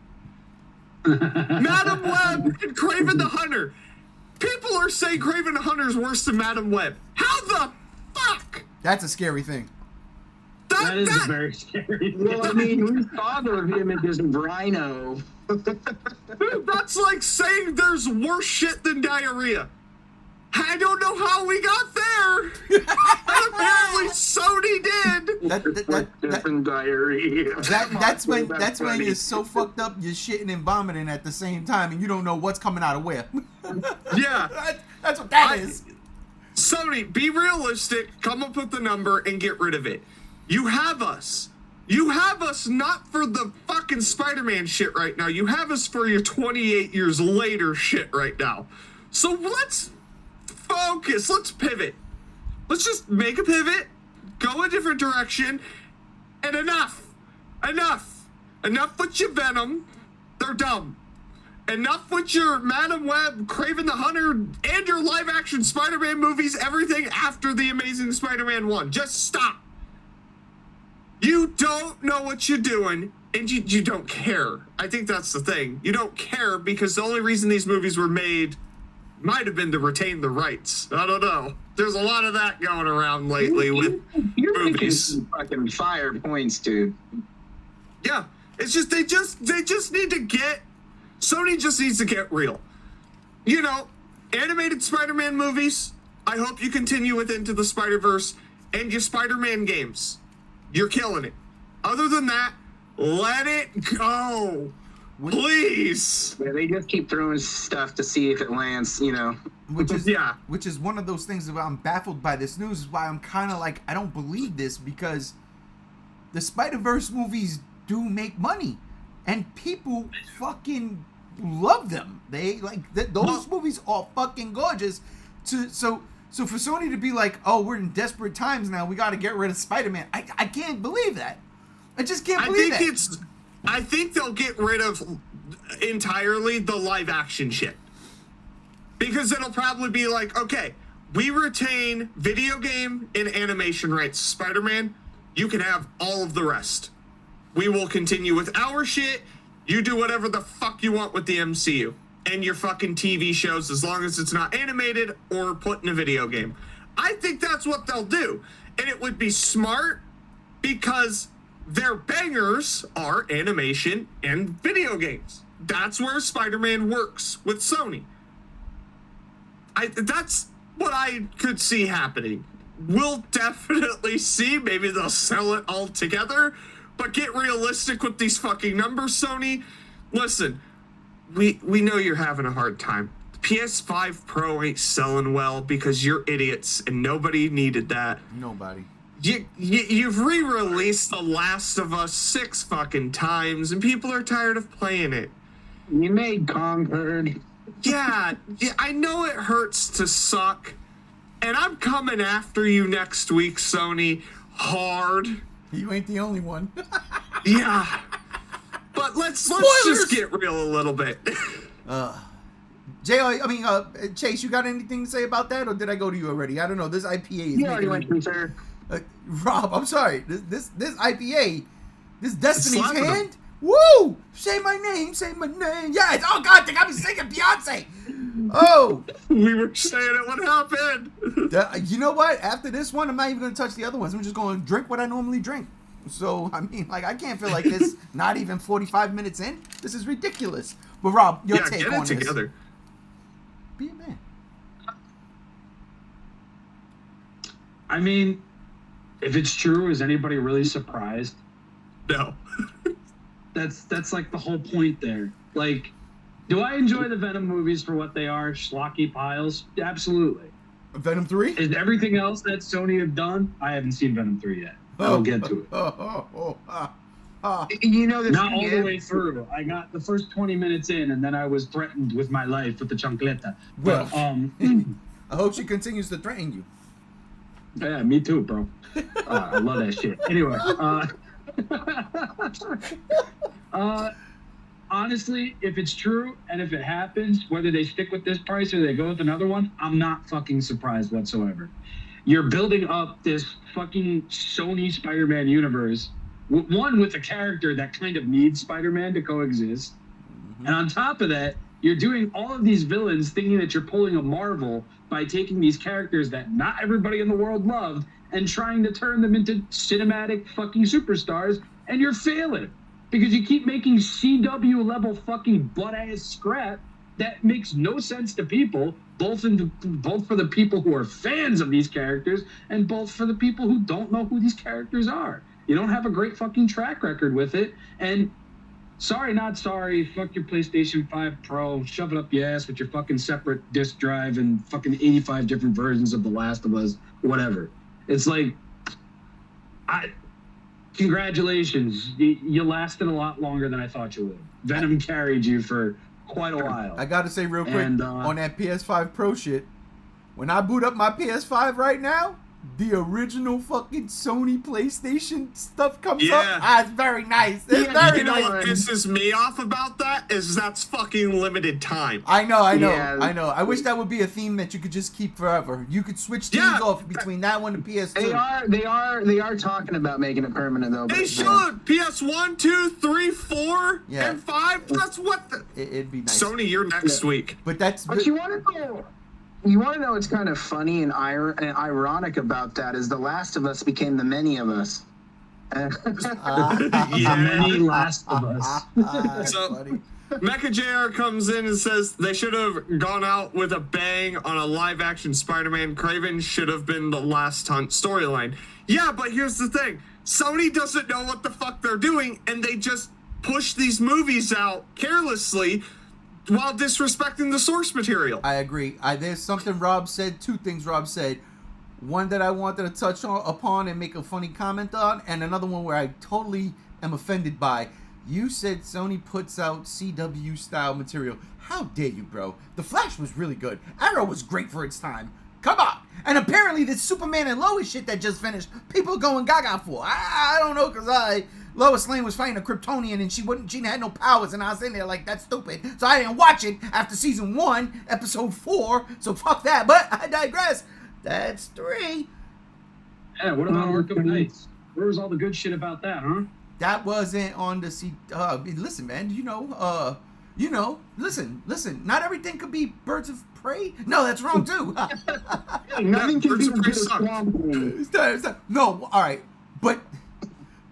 Madam Web and Kraven the Hunter. People are saying Kraven the Hunter is worse than Madam Web. How the fuck? That's a scary thing. That is very scary. Well, I mean, we thought of him as Rhino. Dude, that's like saying there's worse shit than diarrhea. I don't know how we got there. And apparently Sony did. Different diarrhea. That's when you're so fucked up you're shitting and vomiting at the same time and you don't know what's coming out of where. Yeah. That's what that is. Sony, be realistic, come up with the number and get rid of it. You have us. You have us not for the fucking Spider-Man shit right now. You have us for your 28 years later shit right now. So let's focus. Let's pivot. Let's just make a pivot, go a different direction, and enough with your Venom. They're dumb. Enough with your Madam Web, Kraven the Hunter, and your live-action Spider-Man movies, everything after The Amazing Spider-Man 1. Just stop. You don't know what you're doing, and you don't care. I think that's the thing. You don't care because the only reason these movies were made might have been to retain the rights. I don't know. There's a lot of that going around lately with You're making movies. some fucking fire points, dude. Yeah, it's just they just need to get. Sony just needs to get real. You know, animated Spider-Man movies. I hope you continue with Into the Spider-Verse and your Spider-Man games. You're killing it. Other than that, let it go. Please. Yeah, they just keep throwing stuff to see if it lands, you know. Which is Yeah. which is one of those things that I'm baffled by this news. Is why I'm kind of like I don't believe this because the Spider-Verse movies do make money, and people fucking love them. They like those movies are fucking gorgeous. So for Sony to be like, oh, we're in desperate times now, we got to get rid of Spider-Man. I can't believe that. I just can't believe that. I think they'll get rid of entirely the live action shit. Because it'll probably be like, okay, we retain video game and animation rights. Spider-Man, you can have all of the rest. We will continue with our shit. You do whatever the fuck you want with the MCU and your fucking TV shows as long as it's not animated or put in a video game. I think that's what they'll do. And it would be smart because their bangers are animation and video games. That's where Spider-Man works with Sony. That's what I could see happening. We'll definitely see. Maybe they'll sell it all together. But get realistic with these fucking numbers, Sony. Listen, we know you're having a hard time. The PS5 Pro ain't selling well because you're idiots and nobody needed that. Nobody. You've re-released The Last of Us 6 fucking times and people are tired of playing it. You made Concord. Yeah, I know it hurts to suck. And I'm coming after you next week, Sony, hard. You ain't the only one. Yeah. But let's just get real a little bit. Chase, you got anything to say about that, or did I go to you already? I don't know. This IPA is You already making went through, sir. Rob, I'm sorry. This IPA, this Destiny's slapping Hand. Woo! Say my name. Say my name. Yes. Oh God, they got me singing Beyonce. Oh. We were saying it. What happened? You know what? After this one, I'm not even gonna touch the other ones. I'm just gonna drink what I normally drink. So I mean, like, I can't feel like this. Not even 45 minutes in. This is ridiculous. But Rob, your take get on it this? together. Be a man. I mean, if it's true, is anybody really surprised? No. That's like the whole point there. Like, do I enjoy the Venom movies for what they are? Schlocky piles? Absolutely. Venom 3? Is everything else that Sony have done? I haven't seen Venom 3 yet. I'll get to it. You know this. Not all the way through. I got the first 20 minutes in, and then I was threatened with my life with the chancleta. Well, But, I hope she continues to threaten you. yeah, me too, bro. I love that shit. Anyway, honestly, if it's true and if it happens, whether they stick with this price or they go with another one, I'm not fucking surprised whatsoever. You're building up this fucking Sony Spider-Man universe, one with a character that kind of needs Spider-Man to coexist. And on top of that, you're doing all of these villains thinking that you're pulling a Marvel by taking these characters that not everybody in the world loved and trying to turn them into cinematic fucking superstars, and you're failing because you keep making CW level fucking butt-ass scrap that makes no sense to people, both for the people who are fans of these characters and both for the people who don't know who these characters are. You don't have a great fucking track record with it, and sorry, not sorry. Fuck your PlayStation 5 Pro. Shove it up your ass with your fucking separate disc drive and fucking 85 different versions of The Last of Us, whatever. It's like, congratulations. You lasted a lot longer than I thought you would. Venom carried you for quite a while. I gotta say real quick And, on that PS5 Pro shit. When I boot up my PS5 right now, the original fucking Sony PlayStation stuff comes Yeah. up. It's very nice. It's Yeah, very You know nice. what pisses me off about that is that's fucking limited time. I know. Yeah. I know. I wish that would be a theme that you could just keep forever. You could switch teams Yeah. off between that one and PS2. They are talking about making it permanent though. They but, should. PS1, 2, 3, 4, Yeah. and 5. That's what the... It'd be nice. Sony, you're next week. But that's. But you want to know? You want to know what's kind of funny and ironic about that is The Last of Us became The Many of Us. Many Last of Us. So- funny. Mecha JR comes in and says they should have gone out with a bang on a live-action Spider-Man. Kraven should have been the last hunt storyline. Yeah, but here's the thing. Sony doesn't know what the fuck they're doing, and they just push these movies out carelessly while disrespecting the source material. I agree. There's something Rob said. Two things Rob said. One that I wanted to touch upon and make a funny comment on, and another one where I totally am offended by. You said Sony puts out CW style material. How dare you, bro? The Flash was really good. Arrow was great for its time. Come on. And apparently this Superman and Lois shit that just finished, people going gaga for. I don't know, because Lois Lane was fighting a Kryptonian and she had no powers, and I was in there like, that's stupid. So I didn't watch it after season 1, episode 4. So fuck that. But I digress. That's 3. Yeah, what about Arkham Knights? Where was all the good shit about that, huh? That wasn't on the listen, man. Listen. Not everything could be Birds of Prey. No, that's wrong too. Nothing can Birds be of Prey as good as sucks. Swamp Thing. No, all right. But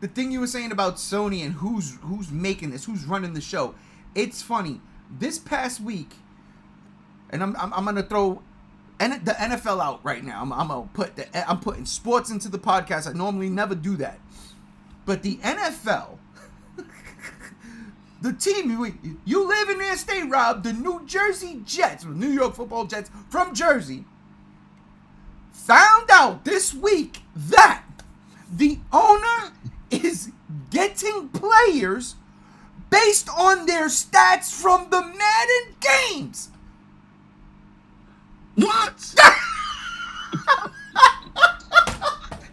the thing you were saying about Sony and who's making this, who's running the show, it's funny. This past week, and I'm gonna throw the NFL out right now. I'm putting sports into the podcast. I normally never do that. But the NFL, the team, you live in their state, Rob, the New Jersey Jets, New York Football Jets from Jersey, found out this week that the owner is getting players based on their stats from the Madden games. What?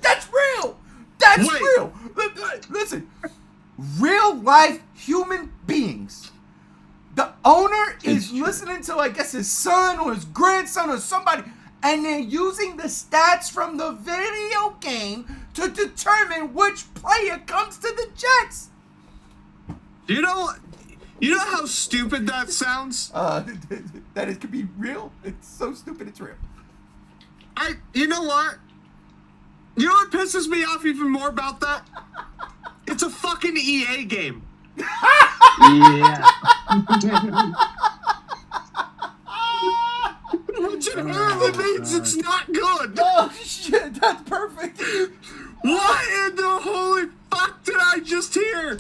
That's real. That's Wait. real. Listen, real life human beings. The owner is listening to, I guess, his son or his grandson or somebody, and they're using the stats from the video game to determine which player comes to the Jets. You know how stupid that sounds? That it could be real. It's so stupid. It's real. You know what? You know what pisses me off even more about that? It's a fucking EA game. Yeah. Which inherently means it's not good. Oh shit! That's perfect. What in the holy fuck did I just hear?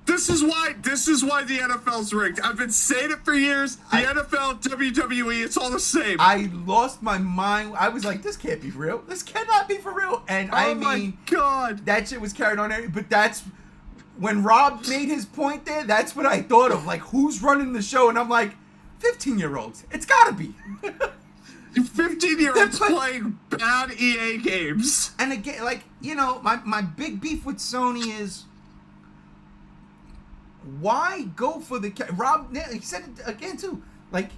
This is why the NFL's rigged. I've been saying it for years. The NFL, WWE, it's all the same. I lost my mind. I was like, this can't be real. This cannot be for real. And Oh my god. that shit was carried on there. But that's when Rob made his point there. That's what I thought of. Like, who's running the show? And I'm like, 15-year-olds. It's gotta be. 15-year-olds playing bad EA games. And again, like, my big beef with Sony is, why go for the Rob? He said it again too. Like,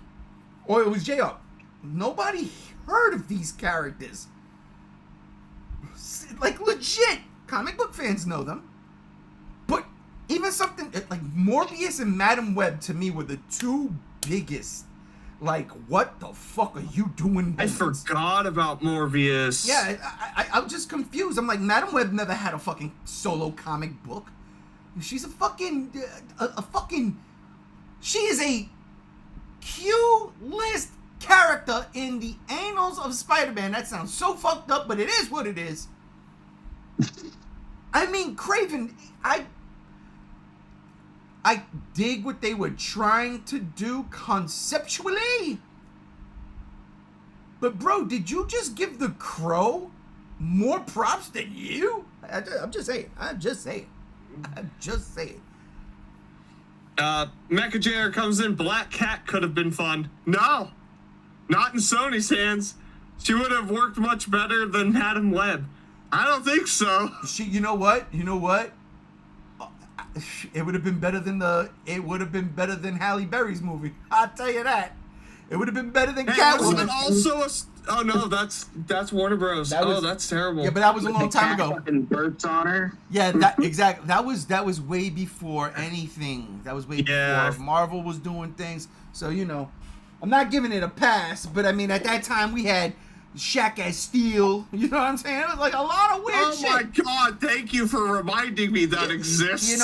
or it was JR. Nobody heard of these characters. Like, legit, comic book fans know them. But even something like Morbius and Madam Web to me were the two biggest. Like, what the fuck are you doing? I forgot about Morbius. Yeah, I'm just confused. I'm like, Madam Web never had a fucking solo comic book. She's a fucking, she is a Q-list character in the annals of Spider-Man. That sounds so fucked up, but it is what it is. I mean, Kraven, I dig what they were trying to do conceptually. But bro, did you just give the Crow more props than you? I'm just saying. Mecha JR comes in. Black Cat could have been fun. No, not in Sony's hands. she would have worked much better than Madam Web. I don't think so. You know what? It would have been better than Halle Berry's movie. I'll tell you that. It would have been better than Wasn't Catwoman. it also a? Oh no, that's Warner Bros. That's terrible. Yeah, but that was a long time ago. And burps on her. Yeah, that exactly. That was way before anything. That was way before Marvel was doing things. So I'm not giving it a pass. But I mean, at that time we had Shaq as Steel. You know what I'm saying? It was like a lot of weird shit. Oh my God! Thank you for reminding me that exists.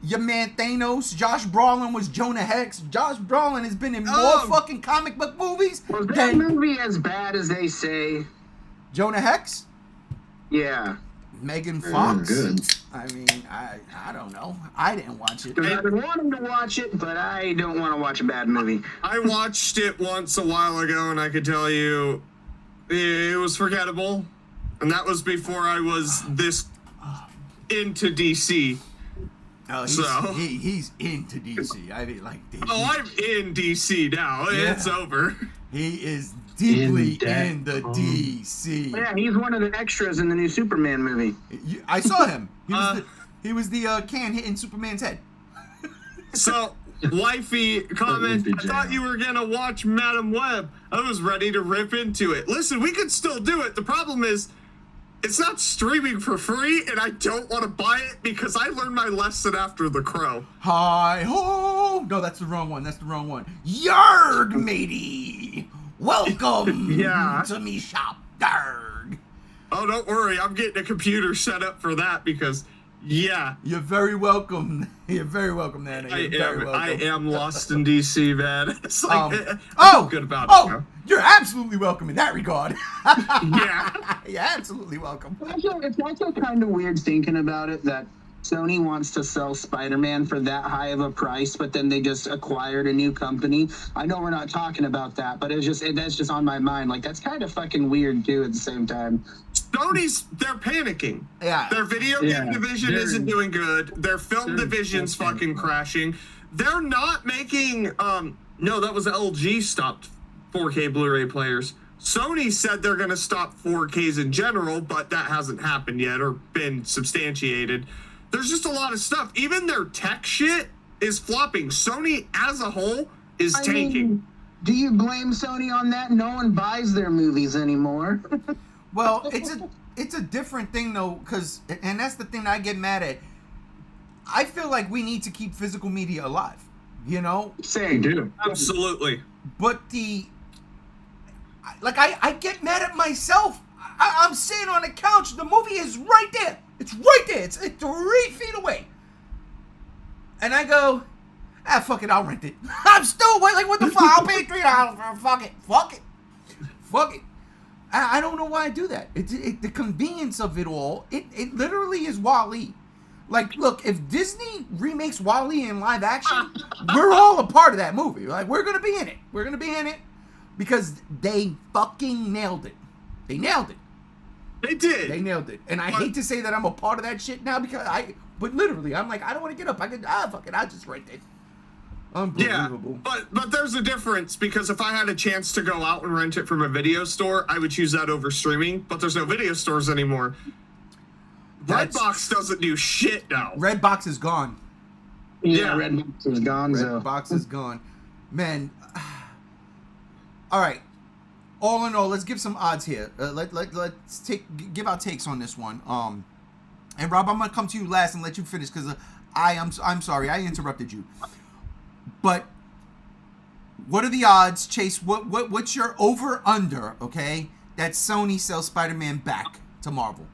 Your man Thanos, Josh Brolin was Jonah Hex. Josh Brolin has been in more fucking comic book movies Was that than movie as bad as they say? Jonah Hex. Yeah. Megan Fox. Good. I mean, I don't know. I didn't watch it. I've been wanting to watch it, but I don't want to watch a bad movie. I watched it once a while ago, and I could tell you, it was forgettable, and that was before I was this into DC. Oh, he's into DC. I mean, like DC. Oh, I'm in DC now. Yeah. It's over. He is deeply in the DC. Yeah, he's one of the extras in the new Superman movie. I saw him. He was the can hitting Superman's head. So, wifey comment, I thought you were going to watch Madam Web. I was ready to rip into it. Listen, we could still do it. The problem is, it's not streaming for free, and I don't want to buy it because I learned my lesson after The Crow. Hi ho! No, that's the wrong one. Yarg, matey! Welcome to me shop, Yarg. Oh, don't worry. I'm getting a computer set up for that because, you're very welcome. You're very welcome, Nana. I am lost in DC, man. It's like, good about it. Oh, you're absolutely welcome in that regard. Yeah. You're absolutely welcome. It's also kind of weird thinking about it that Sony wants to sell Spider-Man for that high of a price, but then they just acquired a new company. I know we're not talking about that, but that's just on my mind. Like, that's kind of fucking weird, too, at the same time. They're panicking. Yeah. Their video game division isn't doing good. Their film division's fucking crashing. They're not making, no, that was LG stopped 4K Blu-ray players. Sony said they're going to stop 4Ks in general, but that hasn't happened yet or been substantiated. There's just a lot of stuff. Even their tech shit is flopping. Sony as a whole is tanking. Do you blame Sony on that? No one buys their movies anymore. Well, it's a different thing though, and that's the thing that I get mad at. I feel like we need to keep physical media alive. Same, dude. Absolutely. But I get mad at myself. I'm sitting on the couch. The movie is right there. It's right there. It's 3 feet away. And I go, fuck it, I'll rent it. I'm still waiting. Like, what the fuck? I'll pay $3 for it. Fuck it. I don't know why I do that. The convenience of it all. It literally is WALL-E. Like, look, if Disney remakes WALL-E in live action, we're all a part of that movie. Like, we're gonna be in it. Because they fucking nailed it. They nailed it. They did. They nailed it. And I hate to say that I'm a part of that shit now but literally, I'm like, I don't want to get up. Fuck it, I'll just rent it. Unbelievable. Yeah, but there's a difference because if I had a chance to go out and rent it from a video store, I would choose that over streaming, but there's no video stores anymore. Redbox doesn't do shit now. Redbox is gone. Yeah, Redbox is gone. Redbox is gone. Man. All right. All in all, let's give some odds here. Let's give our takes on this one. And Rob, I'm gonna come to you last and let you finish because I'm sorry I interrupted you. But what are the odds, Chase? What's your over under? Okay, that Sony sells Spider-Man back to Marvel.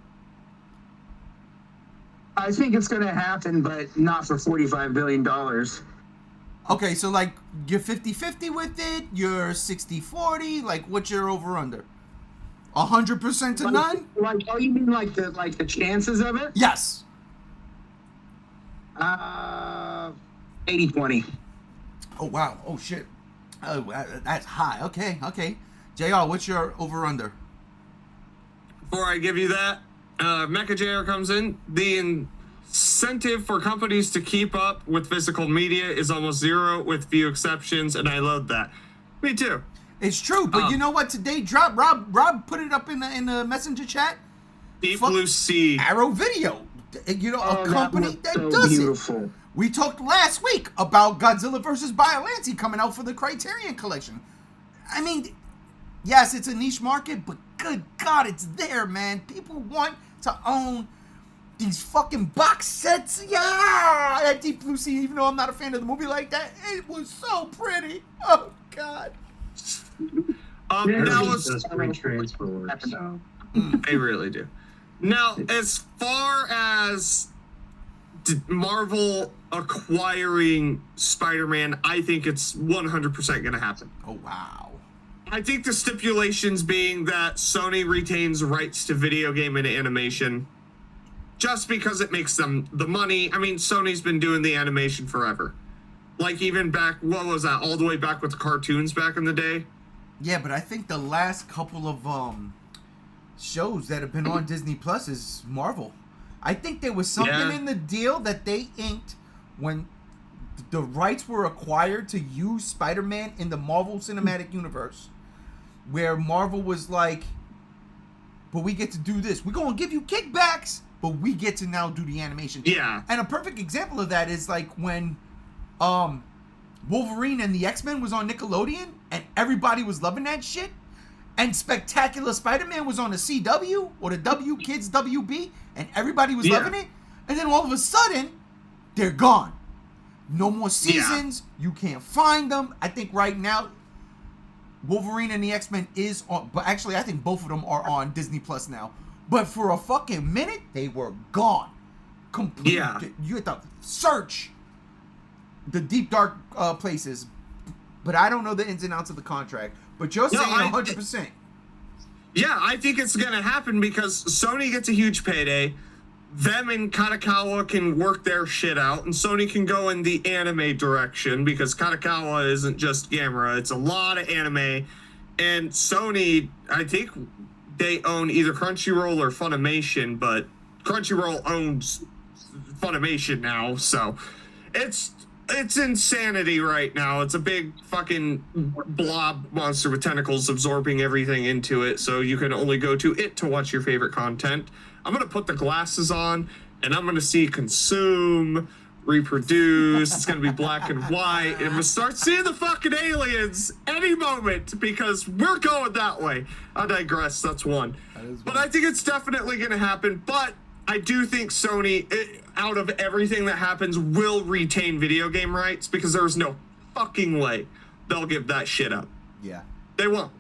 I think it's gonna happen, but not for $45 billion. Okay, so like you're 50-50 with it, you're 60-40, like what's your over under? 100% to none? Like, oh, you mean like the chances of it? Yes. 80-20. Oh wow. Oh shit. Oh, that's high. Okay. JR, what's your over under? Before I give you that, Mecha JR comes in. The incentive for companies to keep up with physical media is almost zero with few exceptions, and I love that. Me too. It's true, but you know what? Today dropped. Rob put it up in the messenger chat. Deep Blue Sea. Arrow Video. You know, a company that so does beautiful. it. We talked last week about Godzilla vs. Biollante coming out for the Criterion Collection. I mean, yes, it's a niche market, but good God, it's there, man. People want to own these fucking box sets. Yeah, that Deep Blue Sea, even though I'm not a fan of the movie like that, it was so pretty. Oh, God. Now it's... does free transfer work, so. They really do. Now, as far as Marvel acquiring Spider-Man, I think it's 100% going to happen. Oh, wow. I think the stipulations being that Sony retains rights to video game and animation just because it makes them the money. I mean, Sony's been doing the animation forever. Like, even back, what was that, all the way back with the cartoons back in the day? Yeah, but I think the last couple of shows that have been on Disney Plus is Marvel. I think there was something in the deal that they inked when the rights were acquired to use Spider-Man in the Marvel Cinematic Universe, where Marvel was like, but we get to do this. We're going to give you kickbacks, but we get to now do the animation. Yeah. And a perfect example of that is like when Wolverine and the X-Men was on Nickelodeon and everybody was loving that shit, and Spectacular Spider-Man was on the CW or the W Kids WB and everybody was loving it, and then all of a sudden they're gone. No more seasons. You can't find them. I think right now Wolverine and the X-Men is on, but actually I think both of them are on Disney Plus now. But for a fucking minute they were gone. Completely. Yeah. You had to search the deep dark places, but I don't know the ins and outs of the contract. But you're saying 100%. Yeah, I think it's going to happen because Sony gets a huge payday. Them and Katakawa can work their shit out, and Sony can go in the anime direction because Katakawa isn't just Gamera. It's a lot of anime. And Sony, I think they own either Crunchyroll or Funimation, but Crunchyroll owns Funimation now, so it's insanity right now. It's a big fucking blob monster with tentacles absorbing everything into it, so you can only go to it to watch your favorite content. I'm going to put the glasses on, and I'm going to see consume, reproduce. It's going to be black and white, and I'm going to start seeing the fucking aliens any moment, because we're going that way. I digress. That's one. But I think it's definitely going to happen, but I do think Sony, out of everything that happens, will retain video game rights because there's no fucking way they'll give that shit up. Yeah. They won't.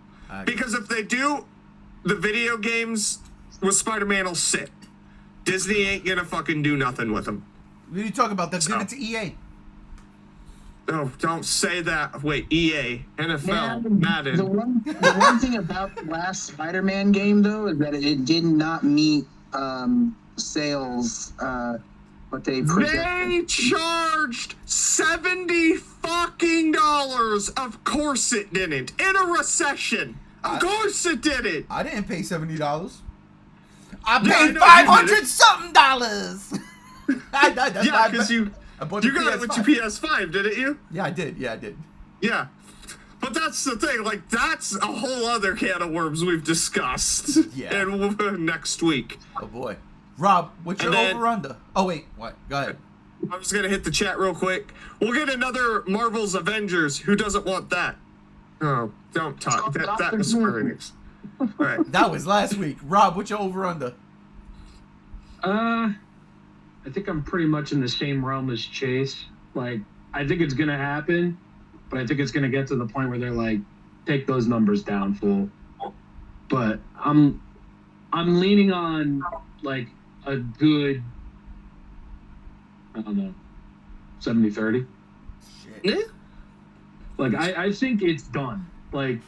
Because if they do, the video games with Spider-Man will sit. Disney ain't gonna fucking do nothing with them. What are you talking about? Give it to EA. Oh, don't say that. Wait, EA, NFL, Madden. The one thing about the last Spider-Man game, though, is that it did not meet sales, what they projected. They charged $70 fucking dollars. Of course it didn't. In a recession. Of course it didn't. I didn't pay $70. I paid $500 something dollars. Yeah, because you got it with your PS5, didn't you? Yeah, I did. Yeah. But that's the thing, like, that's a whole other can of worms we've discussed. Yeah. And next week. Oh, boy. Rob, what's your over-under? Oh, wait, what? Go ahead. I was going to hit the chat real quick. We'll get another Marvel's Avengers. Who doesn't want that? Oh, don't talk. That was Square Enix. All right. That was last week. Rob, what's your over-under? I think I'm pretty much in the same realm as Chase. Like, I think it's going to happen, but I think it's going to get to the point where they're like, take those numbers down, fool. But I'm leaning on, like, a good, I don't know, 70-30. Yeah. Like, I think it's done. Like,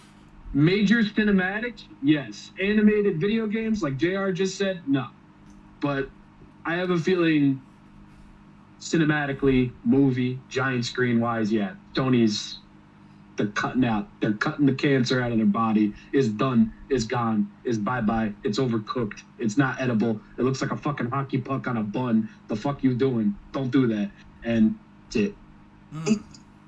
major cinematics, yes. Animated video games, like JR just said, no. But I have a feeling cinematically, movie, giant screen wise, yeah, Sony's, they're cutting the cancer out of their body. It's done. It's gone. It's bye-bye. It's overcooked. It's not edible. It looks like a fucking hockey puck on a bun. The fuck you doing? Don't do that. And that's it.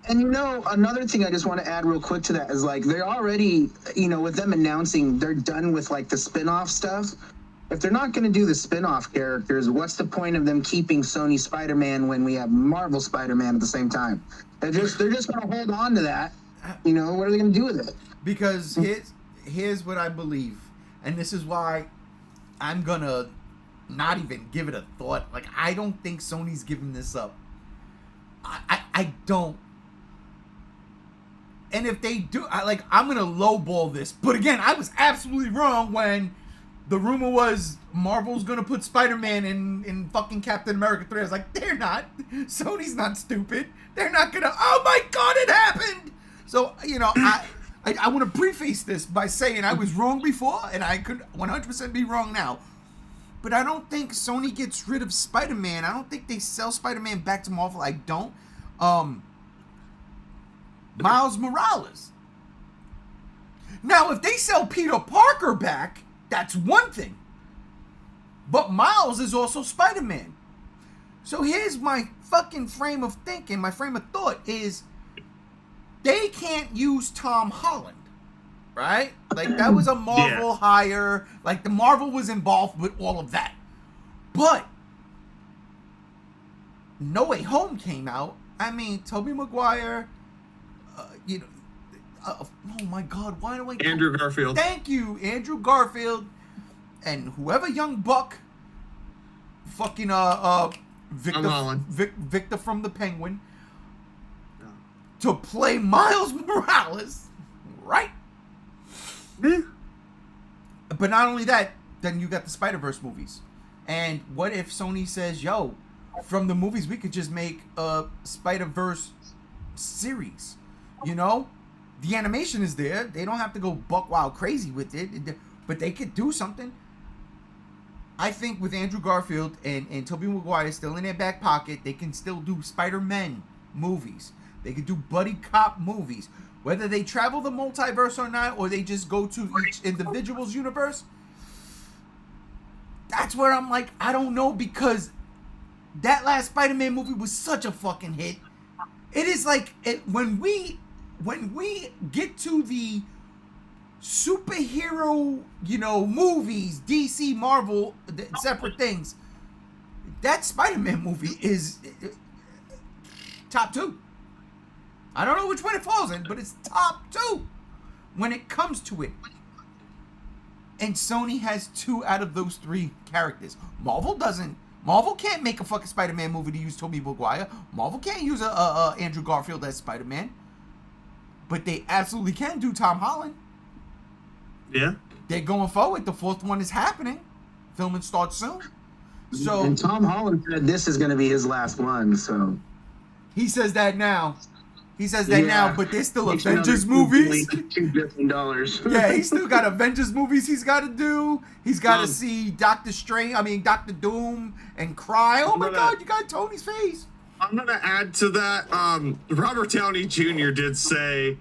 And another thing I just want to add real quick to that is like they're already, with them announcing they're done with like the spin-off stuff. If they're not going to do the spin-off characters, what's the point of them keeping Sony Spider-Man when we have Marvel Spider-Man at the same time? They're just going to hold on to that. What are they going to do with it? Because here's what I believe, and this is why I'm gonna not even give it a thought. Like, I don't think Sony's giving this up. I don't. And if they do, I'm gonna lowball this. But again, I was absolutely wrong when the rumor was Marvel's gonna put Spider-Man in fucking Captain America 3. I was like, they're not. Sony's not stupid. They're not gonna. Oh my God, it happened. So I want to preface this by saying I was wrong before, and I could 100% be wrong now. But I don't think Sony gets rid of Spider-Man. I don't think they sell Spider-Man back to Marvel. I don't. Miles Morales. Now, if they sell Peter Parker back, that's one thing. But Miles is also Spider-Man. So here's my fucking frame of thinking, my frame of thought is they can't use Tom Holland, right? Like, that was a Marvel hire. Like, the Marvel was involved with all of that. But No Way Home came out. I mean, Tobey Maguire, oh my God, why do I... Andrew Garfield. Thank you, Andrew Garfield, and whoever young buck, fucking Victor from the Penguin, to play Miles Morales, right? Yeah. But not only that, then you got the Spider-Verse movies. And what if Sony says, yo, from the movies we could just make a Spider-Verse series, The animation is there. They don't have to go buck wild crazy with it, but they could do something. I think with Andrew Garfield and Tobey Maguire still in their back pocket, they can still do Spider-Man movies. They could do buddy cop movies. Whether they travel the multiverse or not, or they just go to each individual's universe, that's where I'm like, I don't know, because that last Spider-Man movie was such a fucking hit. It is like, when we get to the superhero, movies, DC, Marvel, separate things, that Spider-Man movie is top 2. I don't know which one it falls in, but it's top 2 when it comes to it. And Sony has 2 out of those 3 characters. Marvel doesn't. Marvel can't make a fucking Spider-Man movie to use Tobey Maguire. Marvel can't use Andrew Garfield as Spider-Man. But they absolutely can do Tom Holland. Yeah. They're going forward. The 4th one is happening. Filming starts soon. So, and Tom Holland said this is going to be his last one, so. He says that now. But there's still Avengers movies. $2 billion. Yeah, he's still got Avengers movies he's got to do. He's got to see Doctor Doom and cry. Oh my God, you got Tony's face. I'm going to add to that. Robert Downey Jr. did say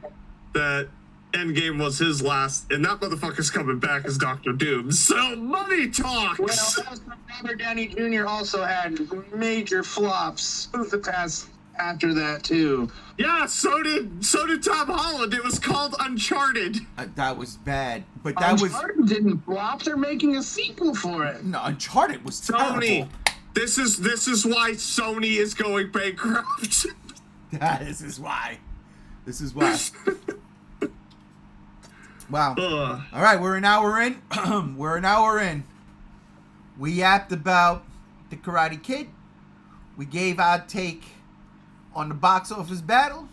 that Endgame was his last, and that motherfucker's coming back as Dr. Doom. So money talks. Well, also, Robert Downey Jr. also had major flops the past after that too. Yeah, so did Tom Holland. It was called Uncharted. That was bad, but Uncharted didn't flop. They're making a sequel for it. No, Uncharted was terrible. Sony. This is why Sony is going bankrupt. This is why. Wow. All right, we're an hour in. We yapped about The Karate Kid. We gave our take on the box office battle.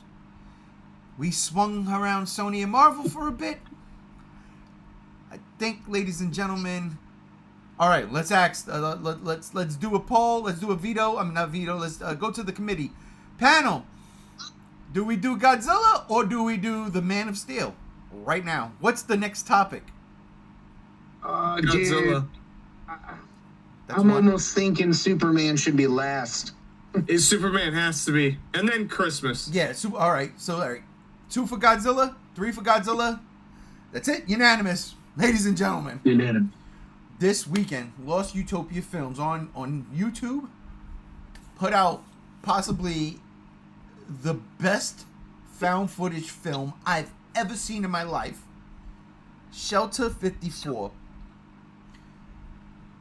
We swung around Sony and Marvel for a bit. I think, ladies and gentlemen. All right, let's ask. Let's do a poll. Let's do a veto. I mean, not veto. Let's go to the committee panel. Do we do Godzilla or do we do the Man of Steel right now? What's the next topic? Godzilla. I'm almost thinking Superman should be last. Superman has to be, and then Christmas. Yeah. All right. 2 for Godzilla, 3 for Godzilla. That's it. Unanimous, ladies and gentlemen. Unanimous. This weekend, Lost Utopia Films on YouTube put out possibly the best found footage film I've ever seen in my life. Shelter 54.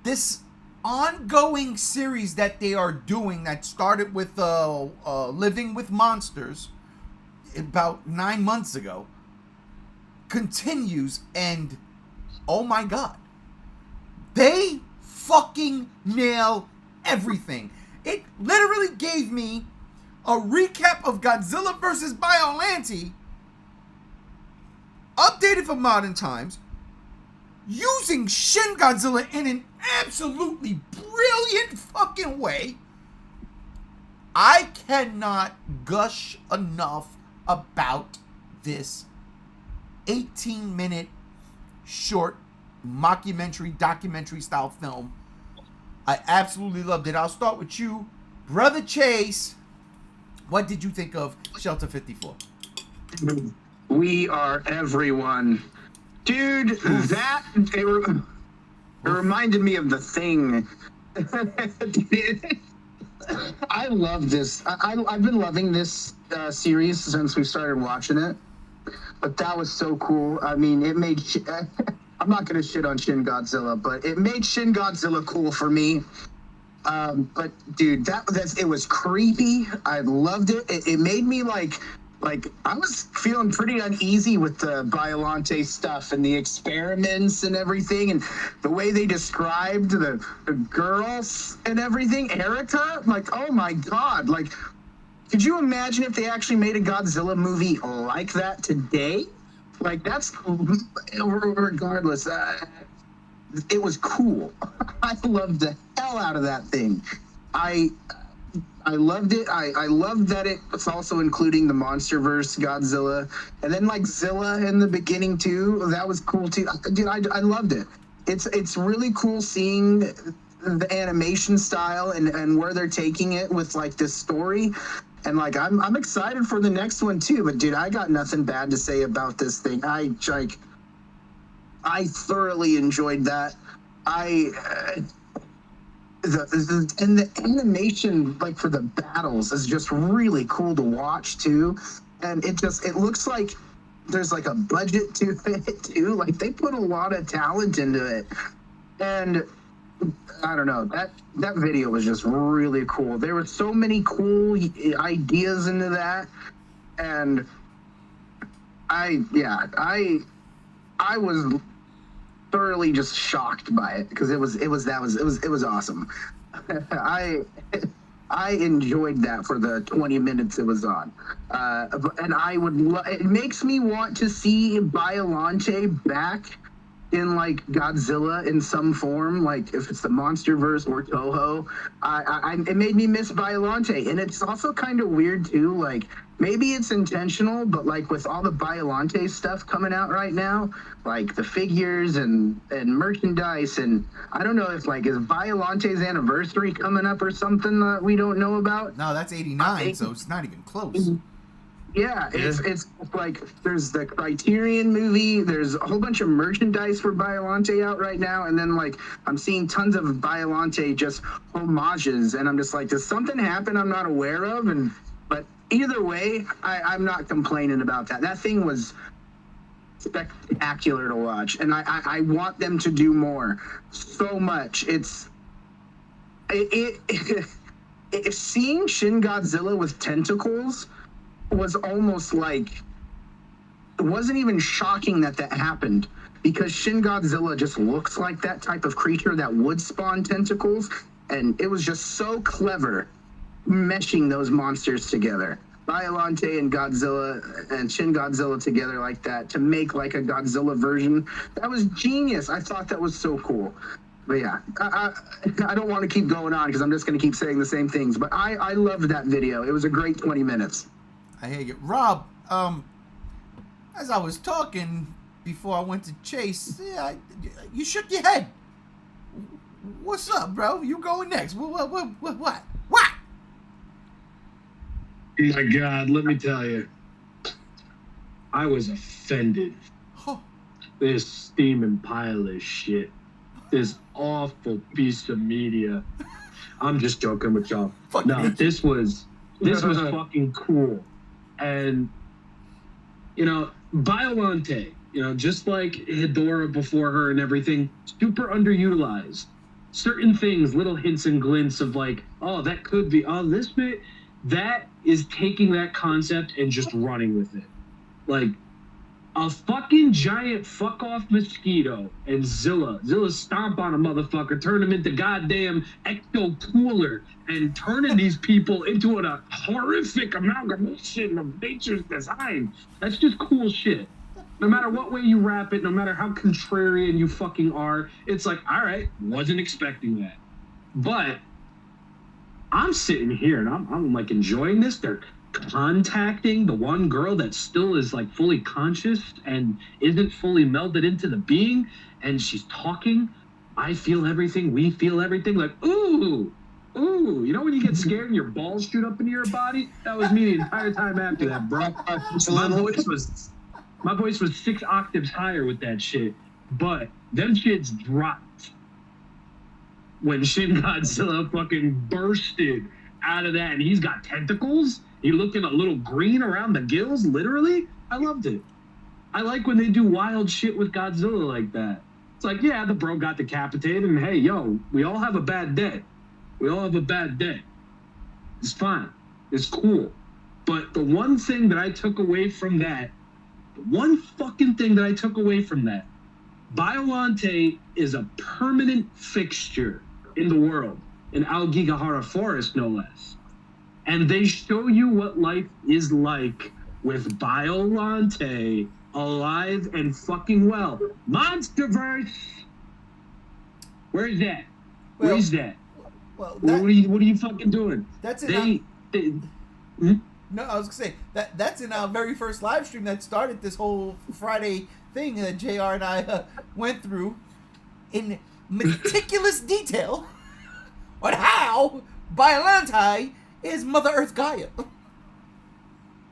This ongoing series that they are doing that started with Living with Monsters about 9 months ago continues, and oh my god, they fucking nail everything. It literally gave me a recap of Godzilla vs. Biollante updated for modern times using Shin Godzilla in an absolutely brilliant fucking way. I cannot gush enough about this 18-minute short mockumentary, documentary style film. I absolutely loved it. I'll start with you, Brother Chase. What did you think of Shelter 54? We Are Everyone. Dude, it reminded me of The Thing. I love this. I've been loving this series since we started watching it. But that was so cool. I mean, it made... I'm not going to shit on Shin Godzilla, but it made Shin Godzilla cool for me. But, dude, it was creepy. I loved it. It made me, like, I was feeling pretty uneasy with the Biollante stuff and the experiments and everything, and the way they described the girls and everything. Erica, like, oh my god, like, could you imagine if they actually made a Godzilla movie like that today? Like, that's, regardless, it was cool. I loved the hell out of that thing. I loved it. I loved that it's also including the MonsterVerse Godzilla. And then, like, Zilla in the beginning, too. That was cool, too. Dude, I loved it. It's really cool seeing the animation style and where they're taking it with, like, this story. And, like, I'm excited for the next one, too. But, dude, I got nothing bad to say about this thing. I thoroughly enjoyed that. The animation, like, for the battles is just really cool to watch too, and it looks like there's like a budget to it too. Like, they put a lot of talent into it, and I don't know, that video was just really cool. There were so many cool ideas into that, and I was thoroughly just shocked by it because it was awesome. I enjoyed that for the 20 minutes it was on, and it makes me want to see Biollante back in, like, Godzilla in some form, like if it's the MonsterVerse or Toho. It made me miss Biollante, and it's also kind of weird too. Like, maybe it's intentional, but, like, with all the Biollante stuff coming out right now, like the figures and merchandise, and I don't know if, like, is Biollante's anniversary coming up or something that we don't know about? No, that's 89, so it's not even close. Yeah, it's like there's the Criterion movie, there's a whole bunch of merchandise for Biollante out right now, and then, like, I'm seeing tons of Biollante just homages, and I'm just like, does something happen I'm not aware of? But either way, I'm not complaining about that. That thing was spectacular to watch, and I want them to do more so much. Seeing Shin Godzilla with tentacles was almost like, it wasn't even shocking that happened, because Shin Godzilla just looks like that type of creature that would spawn tentacles, and it was just so clever meshing those monsters together, Biollante and Godzilla and Shin Godzilla together like that to make, like, a Godzilla version. That was genius. I thought that was so cool. But yeah, I don't want to keep going on because I'm just going to keep saying the same things, but I loved that video. It was a great 20 minutes. I hear you. Rob, as I was talking before I went to Chase, you shook your head. What's up, bro? You going next? What? My God, let me tell you, I was offended. This steaming pile of shit, this awful piece of media. I'm just joking with y'all. No, this was fucking cool. And You know, Biolante, just like Hedora before her and everything, super underutilized. Certain things, little hints and glints of like, oh, that could be, oh, this bit, that is taking that concept and just running with it. Like, a fucking giant fuck-off mosquito and Zilla stomp on a motherfucker, turn him into goddamn ecto-cooler, and turning these people into a horrific amalgamation of nature's design. That's just cool shit. No matter what way you wrap it, no matter how contrarian you fucking are, it's like, all right, wasn't expecting that. But I'm sitting here and I'm like enjoying this. They're contacting the one girl that still is like fully conscious and isn't fully melded into the being, and she's talking. I feel everything, we feel everything. Like, ooh, you know when you get scared and your balls shoot up into your body? That was me the entire time after that, bro. My voice was 6 octaves higher with that shit. But them shits dropped when Shin Godzilla fucking bursted out of that, and he's got tentacles. He looking a little green around the gills, literally. I loved it. I like when they do wild shit with Godzilla like that. It's like, yeah, the bro got decapitated, and hey, yo, we all have a bad day. It's fine. It's cool. But the one thing that I took away from that, Biolante is a permanent fixture in the world, in Aogigahara Forest, no less. And they show you what life is like with Biolante alive and fucking well. Monsterverse! Where's that? Where's that? Well, What are you fucking doing? That's it. Hmm? No, I was gonna say that's in our very first live stream that started this whole Friday thing that JR and I went through in meticulous detail on how Biolante is Mother Earth Gaia.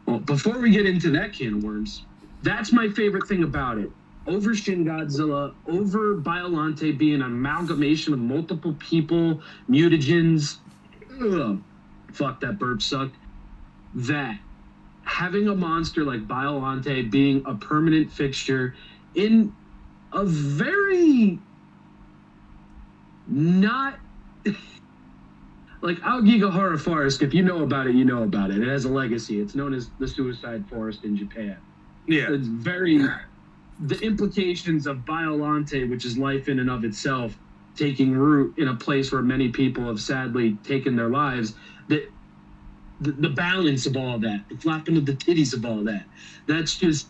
Well, before we get into that can of worms, that's my favorite thing about it. Over Shin Godzilla, over Biolante being an amalgamation of multiple people, mutagens. Ugh, fuck, that burp sucked. That having a monster like Biolante being a permanent fixture in a very not like Aogigahara Forest, if you know about it, you know about it. It has a legacy. It's known as the Suicide Forest in Japan. Yeah. It's very the implications of Biolante, which is life in and of itself, taking root in a place where many people have sadly taken their lives, that the balance of all that, the flapping of the titties of all that, that's just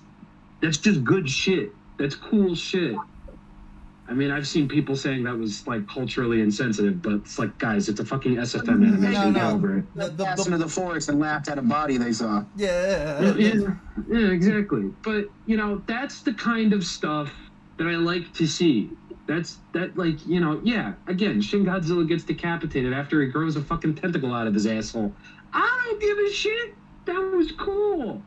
good shit. That's cool shit. I mean, I've seen people saying that was like culturally insensitive, but it's like, guys, it's a fucking SFM animation. Get over it. They passed into the forest and laughed at a body they saw. Yeah, exactly. But that's the kind of stuff that I like to see. Again, Shin Godzilla gets decapitated after he grows a fucking tentacle out of his asshole. I don't give a shit. That was cool.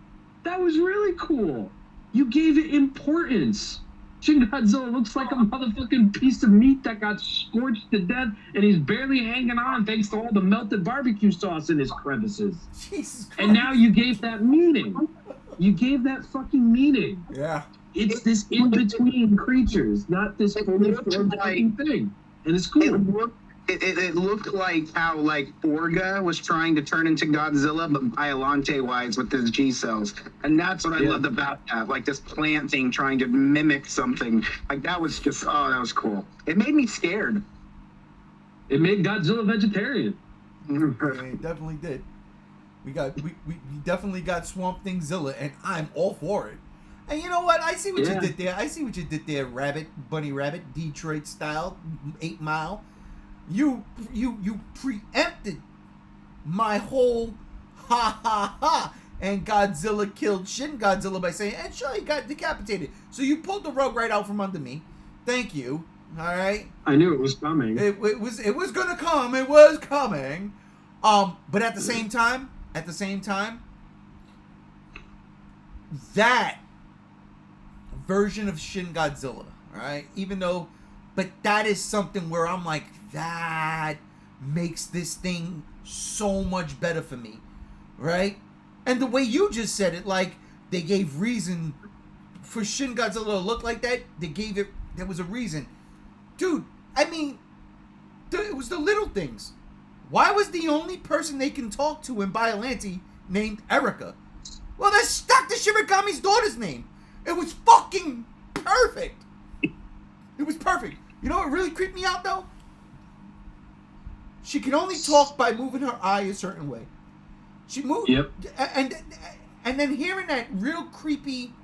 That was really cool. You gave it importance. Shin Godzilla looks like a motherfucking piece of meat that got scorched to death, and he's barely hanging on thanks to all the melted barbecue sauce in his crevices. Jesus Christ. And now you gave that meaning. You gave that fucking meaning. Yeah. It's this in-between creatures, not this fully formed thing. And it's cool. It looked like how Orga was trying to turn into Godzilla, but Biolante-wise with his G cells. And that's what I loved about that. Like this plant thing trying to mimic something. Like that was just, that was cool. It made me scared. It made Godzilla vegetarian. Yeah, it definitely did. We definitely got Swamp Thing Zilla, and I'm all for it. And you know what? I see what you did there. Bunny Rabbit, Detroit style, 8 Mile. You preempted my whole ha, and Godzilla killed Shin Godzilla by saying, and sure, he got decapitated. So you pulled the rug right out from under me. Thank you. All right. I knew it was coming. It was gonna come. It was coming. But at the same time, that version of Shin Godzilla, all right, but that is something where I'm like, that makes this thing so much better for me, right? And the way you just said it, like, they gave reason for Shin Godzilla to look like that. There was a reason. Dude, I mean, it was the little things. Why was the only person they can talk to in Biollante named Erica? Well, that's Dr. Shiragami's daughter's name. It was fucking perfect. It was perfect. You know what really creeped me out, though? She could only talk by moving her eye a certain way. She moved. Yep. And then hearing that real creepy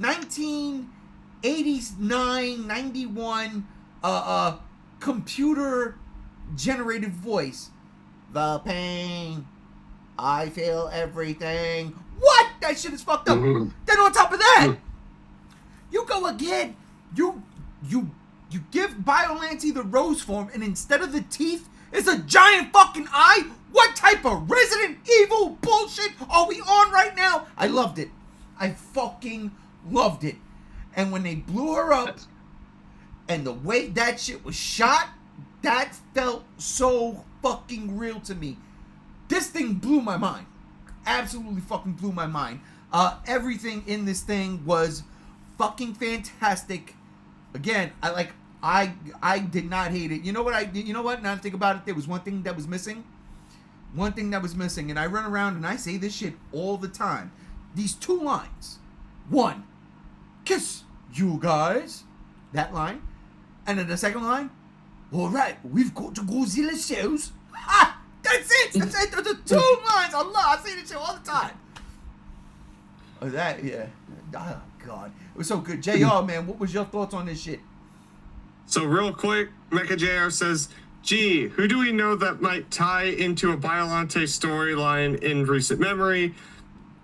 1989, 91 computer generated voice. The pain. I feel everything. What? That shit is fucked up. Mm-hmm. Then on top of that, you go again. You give Biollante the rose form, and instead of the teeth, it's a giant fucking eye. What type of Resident Evil bullshit are we on right now? I loved it. I fucking loved it. And when they blew her up, and the way that shit was shot, that felt so fucking real to me. This thing blew my mind. Absolutely fucking blew my mind. Everything in this thing was fucking fantastic. Again, I did not hate it. You know what? Now I think about it, there was one thing that was missing. One thing that was missing, and I run around and I say this shit all the time. These two lines. One, kiss you guys. That line. And then the second line, all right, we've got to Godzilla shows. Ha! That's it. That's it. Those are two lines. I say this shit all the time. Oh, that, yeah. Oh, God. It was so good. JR, man, what was your thoughts on this shit? So real quick, Mecha JR says, gee, who do we know that might tie into a Biollante storyline in recent memory?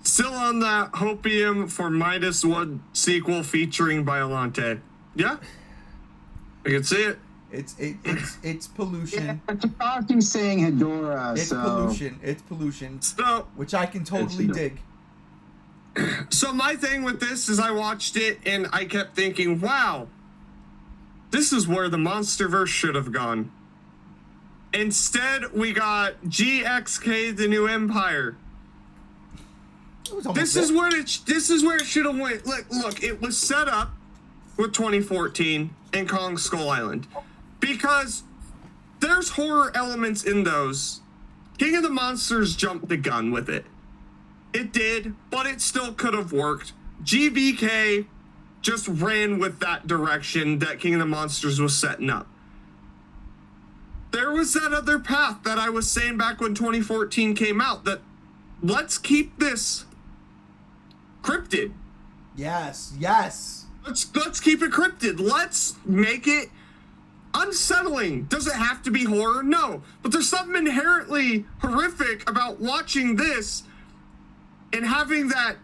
Still on that Hopium for Midas One sequel featuring Biollante. Yeah? I can see it. It's pollution. Yeah, Takaki's saying Hedora, It's pollution. It's pollution. So, which I can totally dig. So my thing with this is I watched it and I kept thinking, wow, this is where the Monsterverse should have gone. Instead, we got GXK, the New Empire. This is where it should have went. Look, it was set up with 2014 and Kong Skull Island because there's horror elements in those. King of the Monsters jumped the gun with it. It did, but it still could have worked. GBK just ran with that direction that King of the Monsters was setting up. There was that other path that I was saying back when 2014 came out that let's keep this cryptid. Yes. Let's keep it cryptid. Let's make it unsettling. Does it have to be horror? No. But there's something inherently horrific about watching this and having that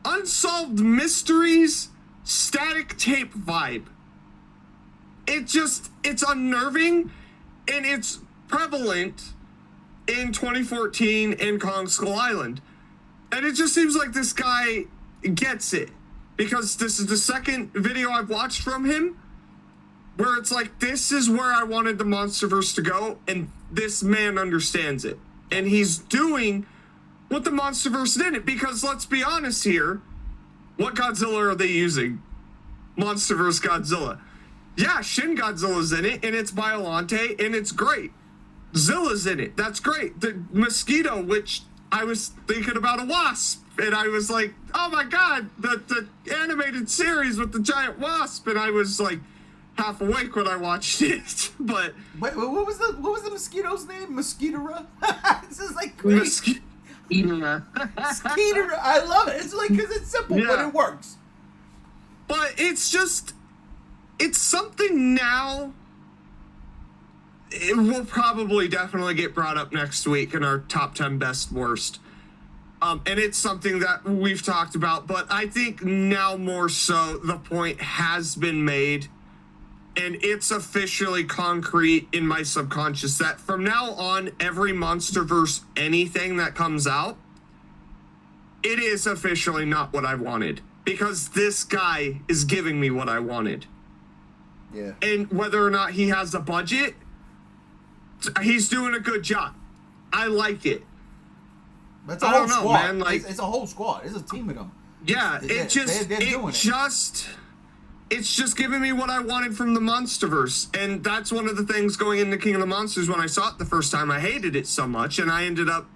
unsolved mysteries static tape vibe. It's unnerving and it's prevalent in 2014 in Kong Skull Island. And it just seems like this guy gets it. Because this is the second video I've watched from him where it's like, this is where I wanted the Monsterverse to go, and this man understands it. And he's doing what the Monsterverse did it, because let's be honest here, what Godzilla are they using? Monsterverse Godzilla. Yeah, Shin Godzilla's in it, and it's Biollante, and it's great. Zilla's in it, that's great. The mosquito, which I was thinking about a wasp, and I was like, oh my god, the animated series with the giant wasp, and I was like half awake when I watched it. But wait, what was the mosquito's name? Mosquitera? This is like crazy. Mosquitera. I love it. It's like, because it's simple, but it works. But it's something now. It will probably definitely get brought up next week in our top 10 best worst. And it's something that we've talked about, but I think now more so the point has been made, and it's officially concrete in my subconscious that from now on, every Monsterverse anything that comes out, it is officially not what I wanted, because this guy is giving me what I wanted. Yeah. And whether or not he has a budget, he's doing a good job. I like it. That's a I whole don't know, squad. man. Like, it's a whole squad. It's a team of them. Yeah, it just they're doing it's just giving me what I wanted from the Monsterverse. And that's one of the things going into King of the Monsters. When I saw it the first time, I hated it so much, and I ended up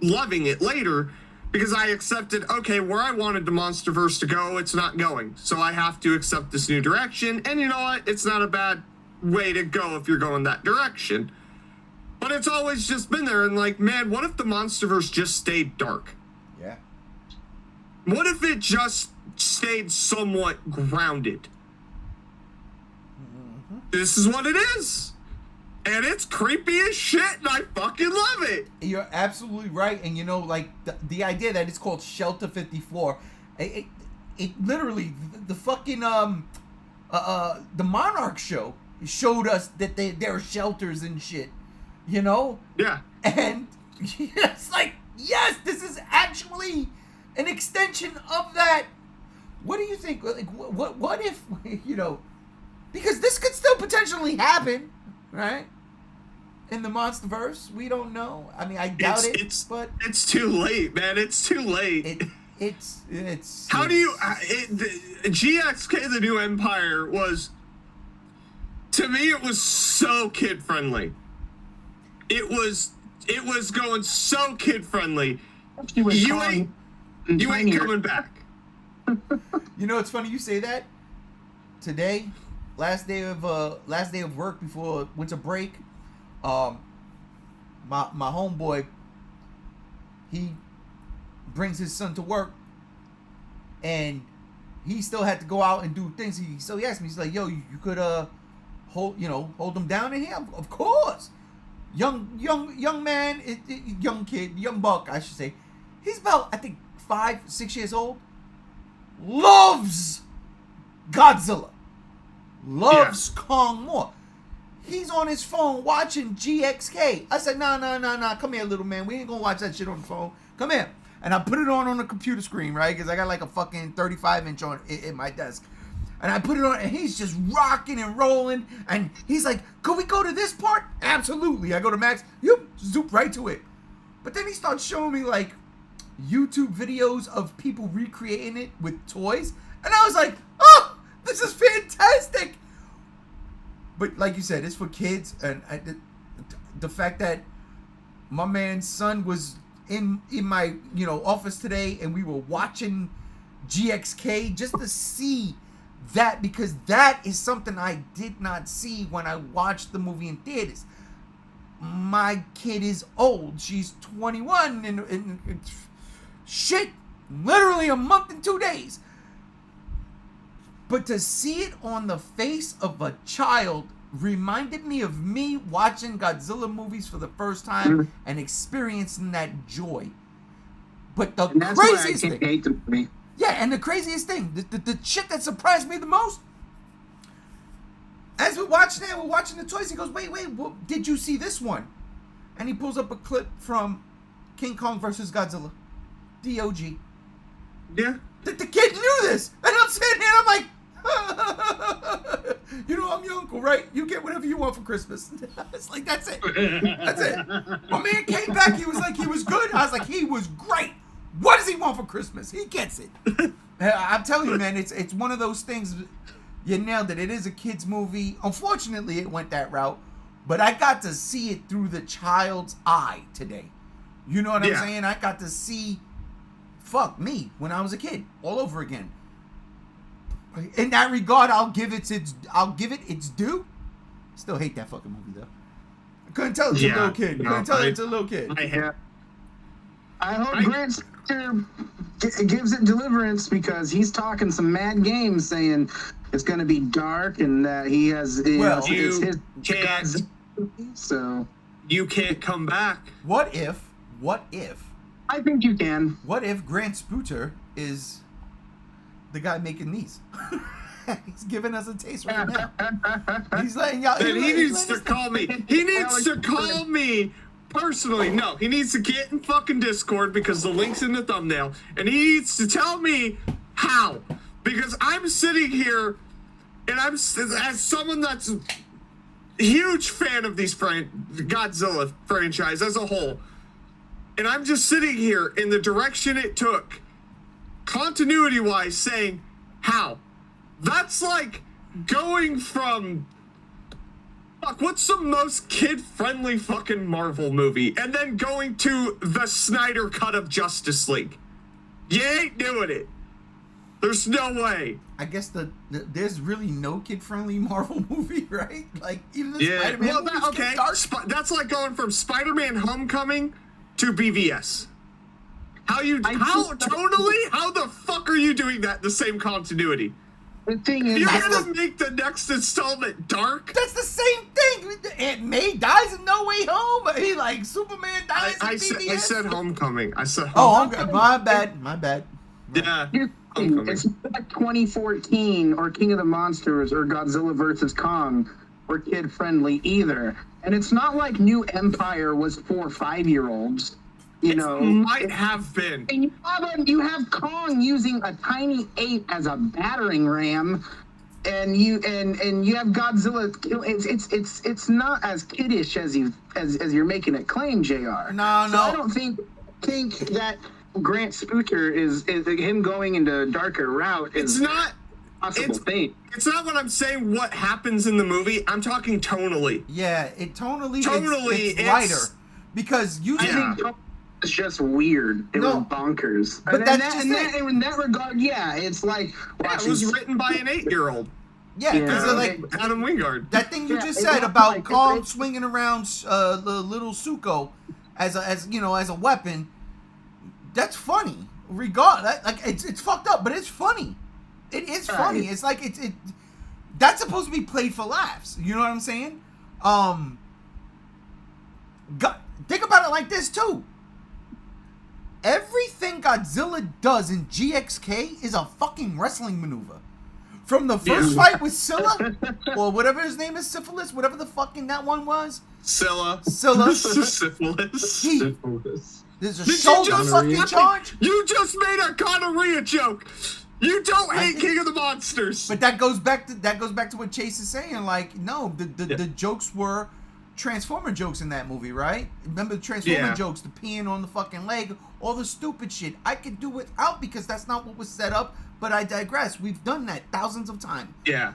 loving it later because I accepted, okay, where I wanted the Monsterverse to go, it's not going. So I have to accept this new direction. And you know what? It's not a bad way to go if you're going that direction. But it's always just been there. And like, man, what if the Monsterverse just stayed dark? Yeah. What if it just stayed somewhat grounded? Mm-hmm. This is what it is. And it's creepy as shit, and I fucking love it. You're absolutely right. And you know, like the idea that it's called Shelter 54, it literally the fucking the Monarch show showed us that there are shelters and shit. You know? Yeah. And it's like, yes, this is actually an extension of that. What do you think? Like, what if, you know, because this could still potentially happen, right? In the Monsterverse, we don't know. I mean, I doubt but it's too late, man. It's too late. It's. How do you? GXK, the New Empire, was, to me, it was so kid friendly. It was going so kid friendly. You ain't coming back. You know, it's funny you say that. Today, last day of work before winter break. My homeboy, he brings his son to work, and he still had to go out and do things. So he asked me, he's like, "Yo, you could hold them down in here?" Of course. Young man, young kid, young buck, I should say. He's about, I think, 5-6 years old. Loves Godzilla. Loves Kong more. He's on his phone watching GXK. I said, nah. Come here, little man. We ain't gonna watch that shit on the phone. Come here. And I put it on the computer screen, right? Because I got like a fucking 35-inch on in my desk. And I put it on, and he's just rocking and rolling. And he's like, could we go to this part? Absolutely. I go to Max. You zoop right to it. But then he starts showing me like YouTube videos of people recreating it with toys. And I was like, oh, this is fantastic. But like you said, it's for kids. And the fact that my man's son was in my office today, and we were watching GXK just to see that, because that is something I did not see when I watched the movie in theaters. My kid is old. She's 21 and shit, literally a month and 2 days. But to see it on the face of a child reminded me of me watching Godzilla movies for the first time and experiencing that joy. But the craziest thing, hate the movie. Yeah, and the craziest thing, the shit that surprised me the most, as we're watching the toys, he goes, wait, well, did you see this one? And he pulls up a clip from King Kong versus Godzilla, DOG. Yeah. The kid knew this, and I'm sitting here, and I'm like, I'm your uncle, right? You get whatever you want for Christmas. It's like, that's it. That's it. My man came back, he was like, he was good. I was like, he was great. What does he want for Christmas? He gets it. I'm telling you, man, it's one of those things. You nailed it. It is a kid's movie. Unfortunately, it went that route. But I got to see it through the child's eye today. You know what I'm saying? I got to see, fuck me, when I was a kid, all over again. In that regard, I'll give it its due. Still hate that fucking movie though. I couldn't tell it's a little kid. It's a little kid. I hope Grant gives it deliverance, because he's talking some mad games saying it's going to be dark and that he has his so you can't come back. What if I think you can. What if Grant Spooter is the guy making these? He's giving us a taste right now. He's letting y'all. Then he needs to call me. He needs to call me personally. No, he needs to get in fucking Discord, because the link's in the thumbnail, and he needs to tell me how. Because I'm sitting here, and I'm, as someone that's a huge fan of these Godzilla franchise as a whole, and I'm just sitting here in the direction it took. continuity-wise, saying, how? That's like going from... Fuck, what's the most kid-friendly fucking Marvel movie? And then going to the Snyder cut of Justice League. You ain't doing it. There's no way. I guess there's really no kid-friendly Marvel movie, right? Like, even the Spider-Man well, movies okay. get dark. That's like going from Spider-Man Homecoming to BVS. How tonally? How the fuck are you doing that in the same continuity? The thing is, You're gonna make the next installment dark? That's the same thing. Aunt May dies in No Way Home. He like Superman dies in BVS. I said Homecoming. I said Oh, Homecoming. my bad. Yeah. Homecoming. It's not like 2014 or King of the Monsters or Godzilla vs. Kong were kid friendly either. And it's not like New Empire was 4 or 5-year-olds. You know, might have been. And you have Kong using a tiny ape as a battering ram, and you have Godzilla. It's not as kiddish as you're making it claim, Jr. No. I don't think that Grant Spooter is him going into a darker route. It's not possible thing. It's not what I'm saying. What happens in the movie? I'm talking tonally. Yeah, tonally it's lighter because usually. It's just weird. It was bonkers. But in that regard, yeah, it's like it was written by an 8-year-old. Yeah, because like Adam Wingard. That thing you just said about Kong swinging around the little Suko as a weapon. That's funny. It's fucked up, but it's funny. It is funny. It's like it. That's supposed to be played for laughs. You know what I'm saying? Think about it like this too. Everything Godzilla does in GXK is a fucking wrestling maneuver. From the first fight with Scylla, or whatever his name is, Syphilis, whatever the fucking that one was. Scylla. Syphilis. There's a shoulder fucking charge. You just made a gonorrhea joke. You don't hate King of the Monsters. But that goes back to what Chase is saying. Like, no, the jokes were Transformer jokes in that movie, right? Remember the Transformer jokes, the peeing on the fucking leg, all the stupid shit. I could do without because that's not what was set up, but I digress. We've done that thousands of times. Yeah.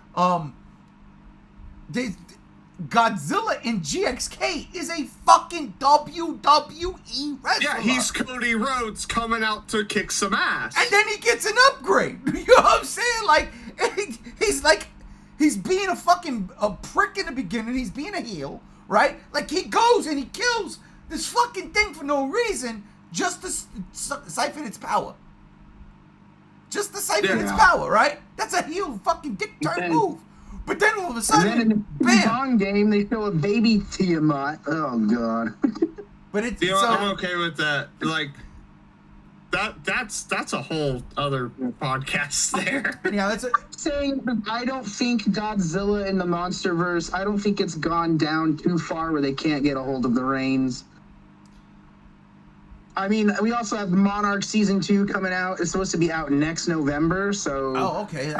Godzilla in GXK is a fucking WWE wrestler. Yeah, he's Cody Rhodes coming out to kick some ass. And then he gets an upgrade. You know what I'm saying? Like, he's being a prick in the beginning. He's being a heel. Right? Like, he goes and he kills this fucking thing for no reason just to siphon its power. Just to siphon its power, right? That's a heel fucking dick turn move. But then all of a sudden, and then in the bam! Kong game, they show a baby Tiamat. Oh, God. But it's... I'm okay with that. Like... That's a whole other podcast there. Yeah, that's saying I don't think Godzilla in the Monsterverse, I don't think it's gone down too far where they can't get a hold of the reins. I mean, we also have Monarch Season 2 coming out. It's supposed to be out next November, so... Oh, okay.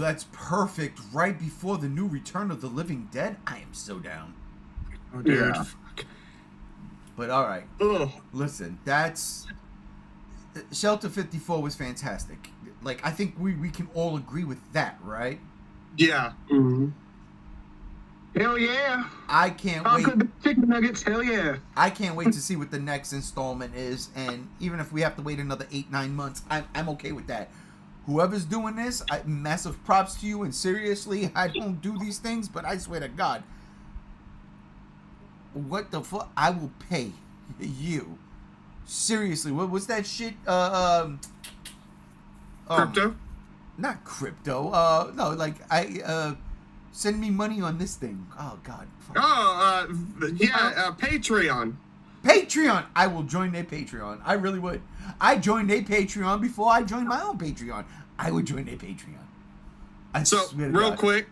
That's perfect. Right before the new Return of the Living Dead. I am so down. Oh, dude. Yeah. But, all right. Ugh. Listen, that's... Shelter 54 was fantastic. Like, I think we can all agree with that, right? Yeah. Mm-hmm. Hell yeah. I can't wait. Chicken nuggets, hell yeah. I can't wait to see what the next installment is, and even if we have to wait another 8-9 months, I'm okay with that. Whoever's doing this, massive props to you, and seriously, I don't do these things, but I swear to God, what the fuck? I will pay you. Seriously, what's that shit? Crypto? Not crypto. No, like send me money on this thing. Oh God. Patreon. Patreon. I will join their Patreon. I really would. I joined their Patreon before I joined my own Patreon. I would join their Patreon. So real quick,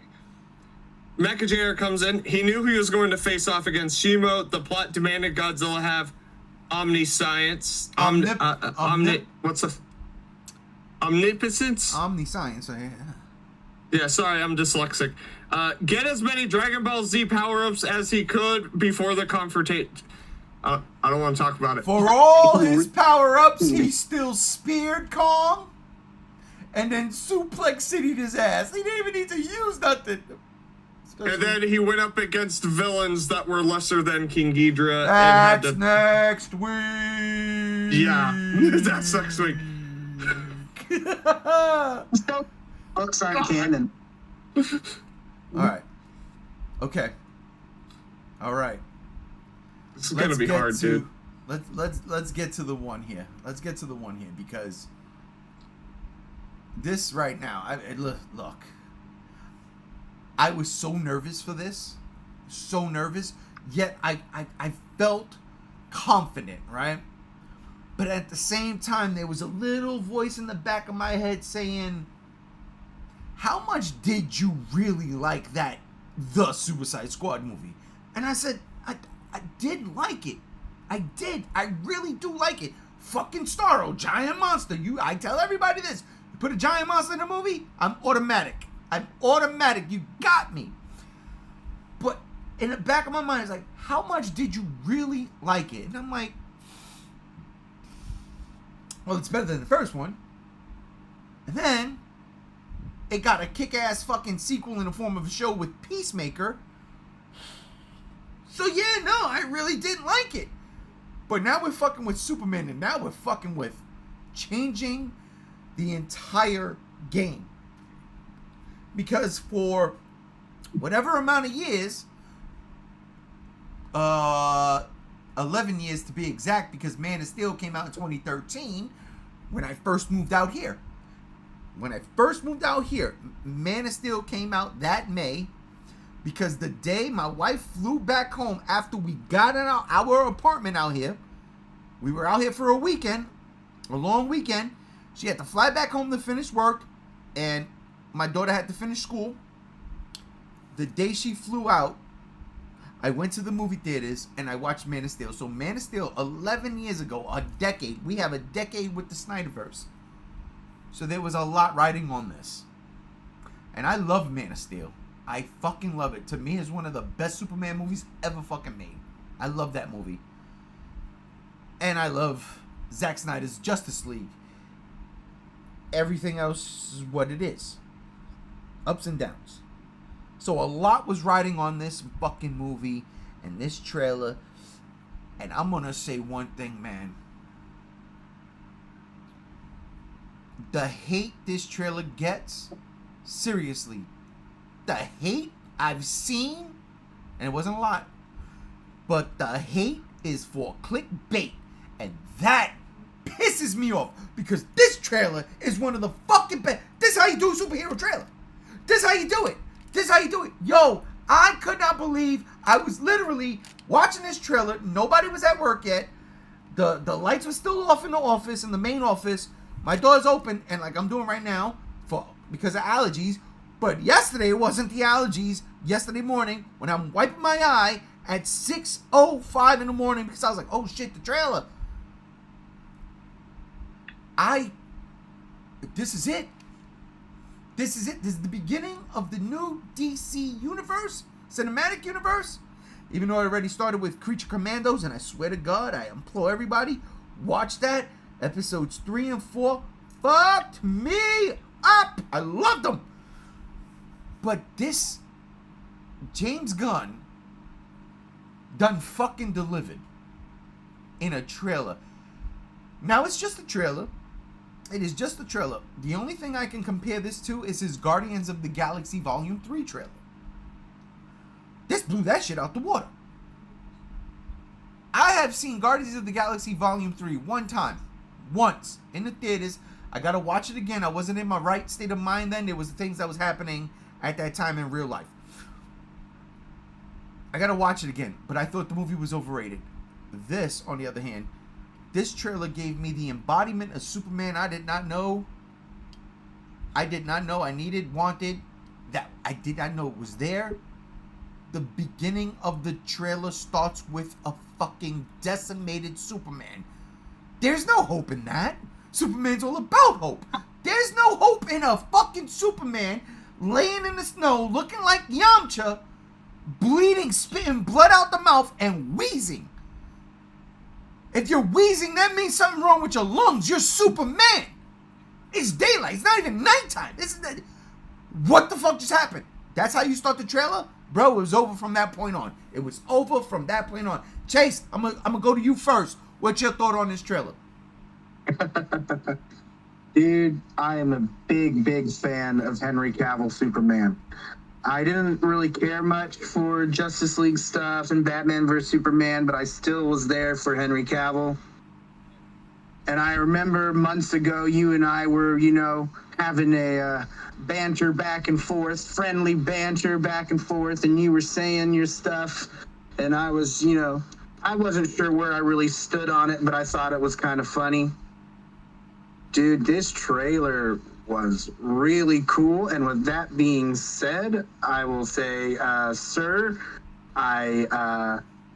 Mecha Jr. comes in. He knew he was going to face off against Shimo. The plot demanded Godzilla have omniscience. Omnipotence? Omniscience. Yeah. Yeah, sorry, I'm dyslexic. Get as many Dragon Ball Z power-ups as he could before the confrontation. I don't want to talk about it. For all his power-ups, he still speared Kong and then suplex city'd his ass. He didn't even need to use nothing. And then he went up against villains that were lesser than King Ghidorah. That's and next week. Yeah, that's next week. So, books aren't canon. All right. Okay. All right. It's gonna be hard, dude. Let's get to the one here. Let's get to the one here because this right now. Look. I was so nervous for this, so nervous. Yet I felt confident, right? But at the same time, there was a little voice in the back of my head saying, "How much did you really like the Suicide Squad movie?" And I said, I did like it. I did. I really do like it. Fucking Starro, giant monster. I tell everybody this. You put a giant monster in a movie, I'm automatic. You got me. But in the back of my mind, it's like, how much did you really like it? And I'm like, well, it's better than the first one. And then it got a kick-ass fucking sequel in the form of a show with Peacemaker. So yeah, no, I really didn't like it. But now we're fucking with Superman, and now we're fucking with changing the entire game. Because for whatever amount of years, 11 years to be exact, because Man of Steel came out in 2013 when I first moved out here. Man of Steel came out that May, because the day my wife flew back home after we got in our apartment out here, we were out here for a weekend, a long weekend. She had to fly back home to finish work, and my daughter had to finish school. The day she flew out, I went to the movie theaters and I watched Man of Steel. So Man of Steel, 11 years ago, a decade. We have a decade with the Snyderverse. So there was a lot riding on this. And I love Man of Steel. I fucking love it. To me, it's one of the best Superman movies ever fucking made. I love that movie. And I love Zack Snyder's Justice League. Everything else is what it is. Ups and downs. So a lot was riding on this fucking movie and this trailer. And I'm gonna say one thing, man. The hate this trailer gets, seriously, the hate I've seen, and it wasn't a lot, but the hate is for clickbait. And that pisses me off, because this trailer is one of the fucking best. This is how you do a superhero trailer. This is how you do it. Yo, I could not believe I was literally watching this trailer. Nobody was at work yet. The lights were still off in the office, in the main office. My door's open, and like I'm doing right now, because of allergies. But yesterday it wasn't the allergies. Yesterday morning, when I'm wiping my eye at 6:05 in the morning, because I was like, oh shit, the trailer. This is it. This is the beginning of the new DC universe, cinematic universe. Even though I already started with Creature Commandos, and I swear to God, I implore everybody, watch that. Episodes 3 and 4 fucked me up. I loved them. But this James Gunn done fucking delivered in a trailer. Now it's just a trailer. It is just a trailer. The only thing I can compare this to is his Guardians of the Galaxy Volume 3 trailer. This blew that shit out the water. I have seen Guardians of the Galaxy Volume 3 once, in the theaters. I gotta watch it again. I wasn't in my right state of mind then. There was things that was happening at that time in real life. I gotta watch it again, but I thought the movie was overrated. This, on the other hand, this trailer gave me the embodiment of Superman I did not know. I needed, wanted, that I did not know was there. The beginning of the trailer starts with a fucking decimated Superman. There's no hope in that. Superman's all about hope. There's no hope in a fucking Superman laying in the snow looking like Yamcha, bleeding, spitting blood out the mouth, and wheezing. If you're wheezing, that means something wrong with your lungs. You're Superman. It's daylight. It's not even nighttime. What the fuck just happened? That's how you start the trailer? Bro, it was over from that point on. It was over from that point on. Chase, I'm gonna go to you first. What's your thought on this trailer? Dude, I am a big fan of Henry Cavill Superman. I didn't really care much for Justice League stuff and Batman vs. Superman, but I still was there for Henry Cavill. And I remember months ago, you and I were, having a banter back and forth, friendly banter back and forth, and you were saying your stuff. And I was, I wasn't sure where I really stood on it, but I thought it was kind of funny. Dude, this trailer was really cool. And with that being said, I will say, sir,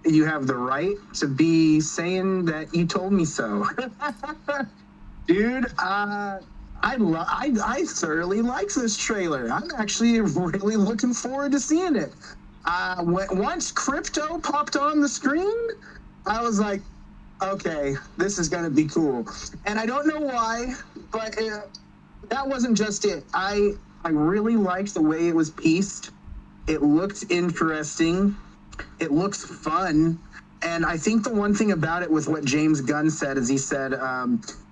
you have the right to be saying that you told me so. Dude, I thoroughly like this trailer. I'm actually really looking forward to seeing it. Once Crypto popped on the screen, I was like, okay, this is going to be cool. And I don't know why, but that wasn't just it. I really liked the way it was pieced. It looked interesting. It looks fun. And I think the one thing about it with what James Gunn said is he said,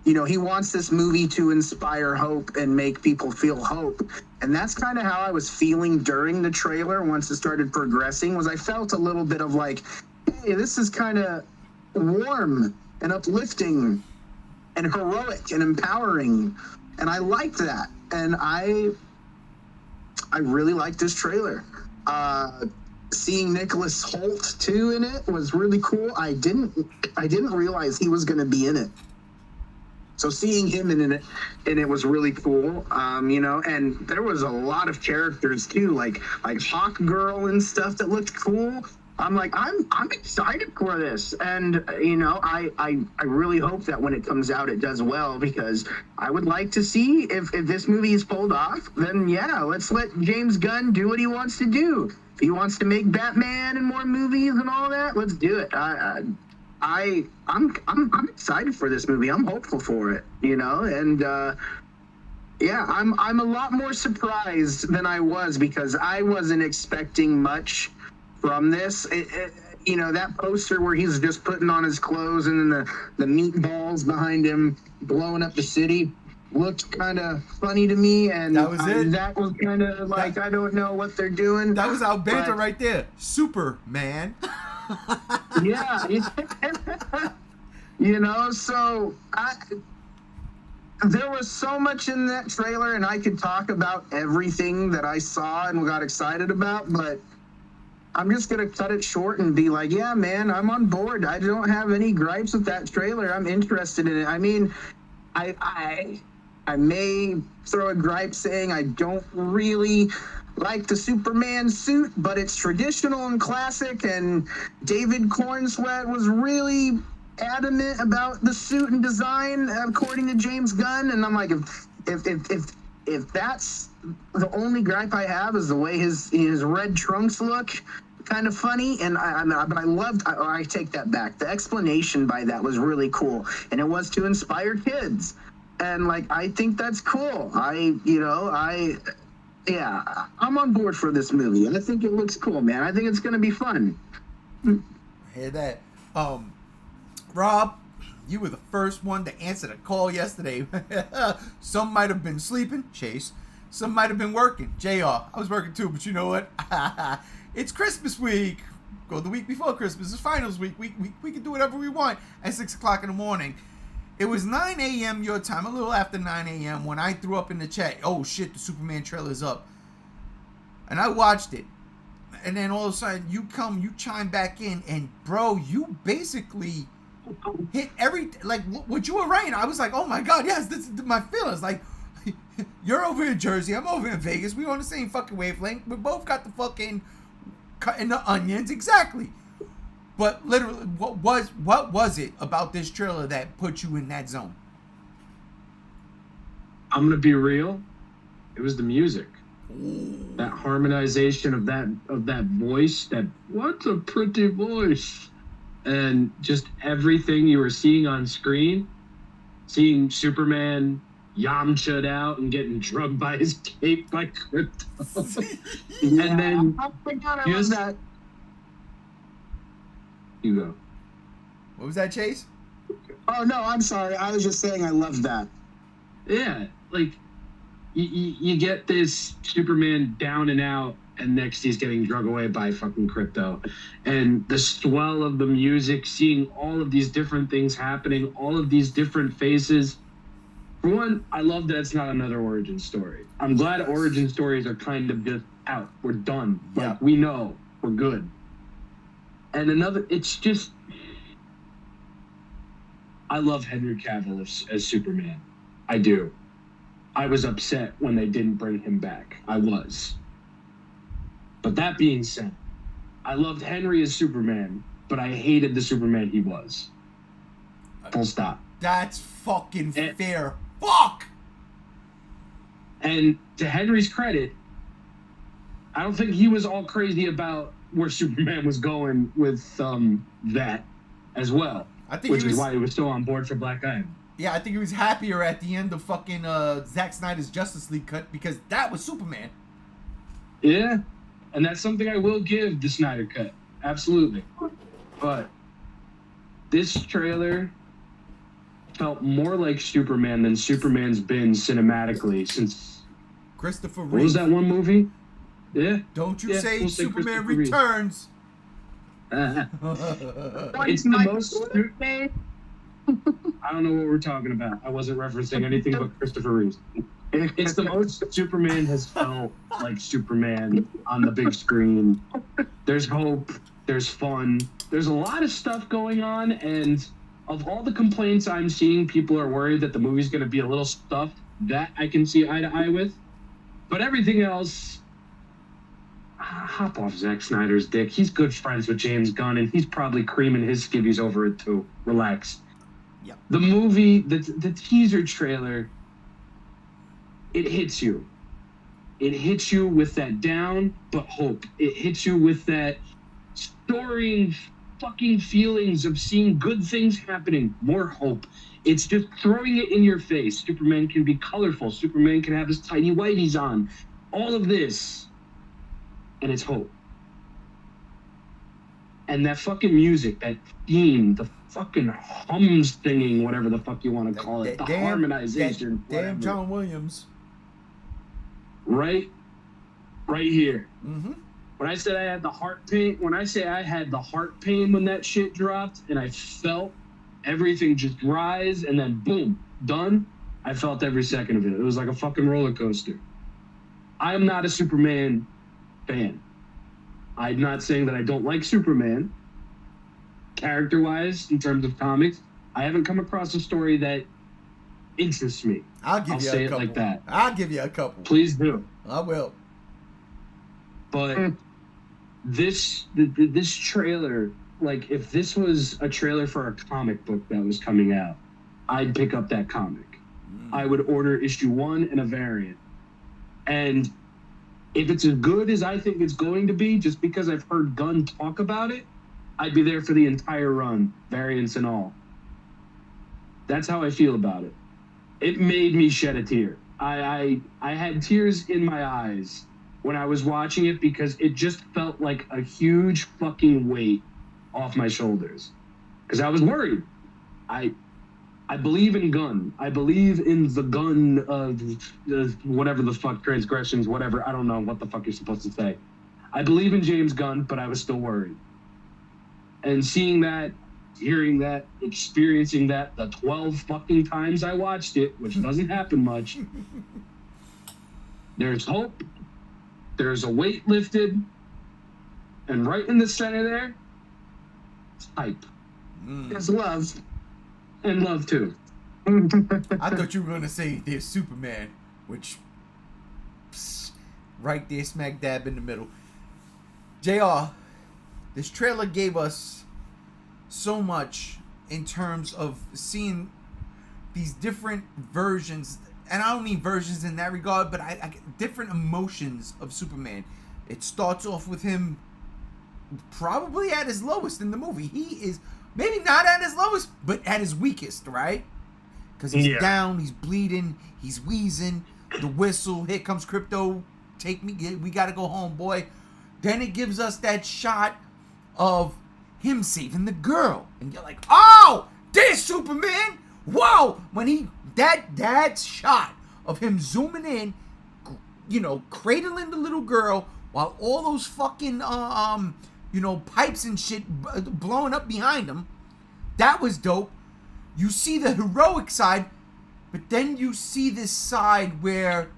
he wants this movie to inspire hope and make people feel hope. And that's kind of how I was feeling during the trailer once it started progressing, was I felt a little bit of like, hey, this is kind of warm and uplifting and heroic and empowering. And I liked that. And I really liked this trailer. Seeing Nicholas Hoult too in it was really cool. I didn't realize he was going to be in it. So seeing him in it was really cool. And there was a lot of characters too, like Hawk Girl and stuff that looked cool. I'm like, I'm excited for this. And, I really hope that when it comes out, it does well, because I would like to see if this movie is pulled off, then yeah, let's let James Gunn do what he wants to do. If he wants to make Batman and more movies and all that, let's do it. I'm excited for this movie. I'm hopeful for it, and, yeah, I'm a lot more surprised than I was, because I wasn't expecting much from this. That poster where he's just putting on his clothes and then the meatballs behind him blowing up the city looked kind of funny to me, and that was it. That was kind of like, I don't know what they're doing. That was our banter right there. Superman. Yeah. So there was so much in that trailer, and I could talk about everything that I saw and got excited about, but I'm just going to cut it short and be like, yeah, man, I'm on board. I don't have any gripes with that trailer. I'm interested in it. I mean, I may throw a gripe saying I don't really like the Superman suit, but it's traditional and classic, and David Cornsweet was really adamant about the suit and design, according to James Gunn. And I'm like, if that's the only gripe I have, is the way his red trunks look kind of funny. And I take that back. The explanation by that was really cool, and it was to inspire kids. And I think that's cool. I'm on board for this movie. I think it looks cool, man. I think it's going to be fun. Hear that? Rob, you were the first one to answer the call yesterday. Some might have been sleeping, Chase. Some might have been working, JR. I was working too, but you know what? It's Christmas week. Go the week before Christmas. It's finals week. We can do whatever we want at 6 o'clock in the morning. It was 9 a.m. your time, a little after 9 a.m. when I threw up in the chat, oh shit, the Superman trailer's up. And I watched it. And then all of a sudden you chime back in, and bro, you basically hit what you were writing. I was like, oh my God, yes, this is my feelings. Like, you're over in Jersey, I'm over in Vegas. We on the same fucking wavelength. We both got the fucking cutting the onions, exactly. But literally, what was it about this trailer that put you in that zone? I'm gonna be real. It was the music. Ooh. That harmonization of that voice. What a pretty voice. And just everything you were seeing on screen, seeing Superman Yamcha'd out and getting drugged by his cape by Krypto. And then oh my God, I love just- that. You go. What was that, Chase? Oh no, I'm sorry. I was just saying I love that. Yeah, like you get this Superman down and out, and next he's getting drugged away by fucking Krypto. And the swell of the music, seeing all of these different things happening, all of these different faces. For one, I love that it's not another origin story. I'm glad origin stories are kind of just out. We're done. Yeah. Like, we know. We're good. And another, it's just, I love Henry Cavill as Superman. I do. I was upset when they didn't bring him back. I was. But that being said, I loved Henry as Superman, but I hated the Superman he was. Full stop. That's fucking And- fair. Fuck! And to Henry's credit, I don't think he was all crazy about where Superman was going with that as well. I think Which he is was, why he was still on board for Black Adam. yeah, I think he was happier at the end of fucking Zack Snyder's Justice League cut because that was Superman. Yeah, and that's something I will give the Snyder Cut. Absolutely. But this trailer felt more like Superman than Superman's been cinematically since, Christopher what was Reeve. that one movie? Yeah. Don't you Yeah, say we'll say Superman Christopher Reeve. returns. It's the most. I don't know what we're talking about. I wasn't referencing anything but Christopher Reeve. It's the most Superman has felt like Superman on the big screen. There's hope. There's fun. There's a lot of stuff going on, and of all the complaints I'm seeing, people are worried that the movie's going to be a little stuffed. That I can see eye to eye with. But everything else, hop off Zack Snyder's dick. He's good friends with James Gunn, and he's probably creaming his skivvies over it too. Relax. Yep. The movie, the teaser trailer, it hits you. It hits you with that down, but hope. It hits you with that storying fucking feelings of seeing good things happening. More hope. It's just throwing it in your face. Superman can be colorful. Superman can have his tiny whiteys on. All of this. And it's hope. And that fucking music, that theme, the fucking hum singing, whatever the fuck you want to call it, the harmonization. Damn whatever. John Williams. Right here. Mm-hmm. When I said I had the heart pain, when I say I had the heart pain when that shit dropped and I felt everything just rise and then boom, done, I felt every second of it. It was like a fucking roller coaster. I'm not a Superman fan. I'm not saying that I don't like Superman. Character-wise, in terms of comics, I haven't come across a story that interests me. I'll give I'll you say a it couple. like that. I'll give you a couple. Please do. I will. But this trailer, like if this was a trailer for a comic book that was coming out, I'd pick up that comic. I would order issue 1 and a variant. And if it's as good as I think it's going to be, just because I've heard Gunn talk about it, I'd be there for the entire run, variants and all. That's how I feel about it. It made me shed a tear. I had tears in my eyes when I was watching it because it just felt like a huge fucking weight off my shoulders. Because I was worried. I believe in Gunn. I believe in the Gunn of whatever the fuck, transgressions, whatever. I don't know what the fuck you're supposed to say. I believe in James Gunn, but I was still worried. And seeing that, hearing that, experiencing that the 12 fucking times I watched it, which doesn't happen much, there's hope. There's a weight lifted. And right in the center there, it's hype. There's love. And love, too. I thought you were going to say there's Superman, which, right there, smack dab in the middle. JR, this trailer gave us so much in terms of seeing these different versions, and I don't mean versions in that regard, but I different emotions of Superman. It starts off with him probably at his lowest in the movie. He is maybe not at his lowest, but at his weakest, right? Because he's down, he's bleeding, he's wheezing, the whistle, here comes Crypto, take me, we gotta go home, boy. Then it gives us that shot of him saving the girl. And you're like, oh, there's Superman. Whoa. When that shot of him zooming in, you know, cradling the little girl while all those fucking, you know, pipes and shit blowing up behind him. That was dope. You see the heroic side, but then you see this side where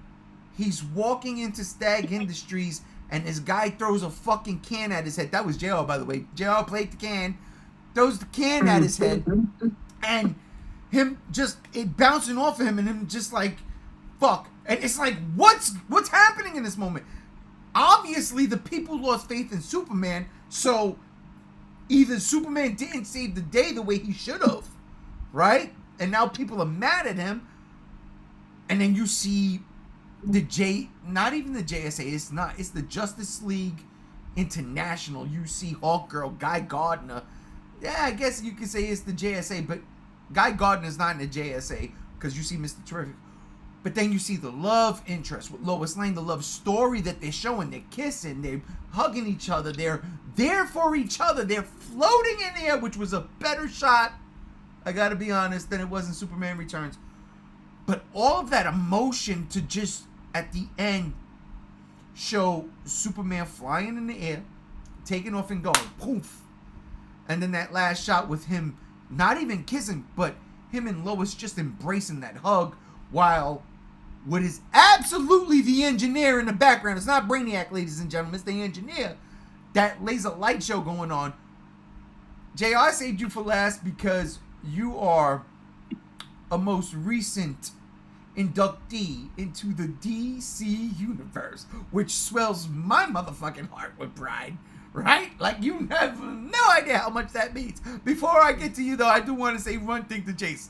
he's walking into Stag Industries and this guy throws a fucking can at his head. That was JR, by the way. JR played the can, throws the can at his head, and him just, it bouncing off of him, and him just like, fuck. And it's like, what's happening in this moment? Obviously, the people lost faith in Superman, so either Superman didn't save the day the way he should have, right? And now people are mad at him. And then you see not even the JSA, it's the Justice League International. You see Hawkgirl, Guy Gardner. Yeah, I guess you could say it's the JSA, but Guy Gardner's not in the JSA because you see Mr. Terrific. But then you see the love interest with Lois Lane, the love story that they're showing. They're kissing, they're hugging each other, they're there for each other, they're floating in the air, which was a better shot, I gotta be honest, than it was in Superman Returns. But all of that emotion to just, at the end, show Superman flying in the air, taking off and going, poof. And then that last shot with him not even kissing, but him and Lois just embracing that hug, while what is absolutely the engineer in the background, it's not Brainiac, ladies and gentlemen, it's the engineer, that laser light show going on. JR, I saved you for last because you are a most recent inductee into the DC universe, which swells my motherfucking heart with pride, right? Like, you have no idea how much that means. Before I get to you, though, I do want to say one thing to Chase.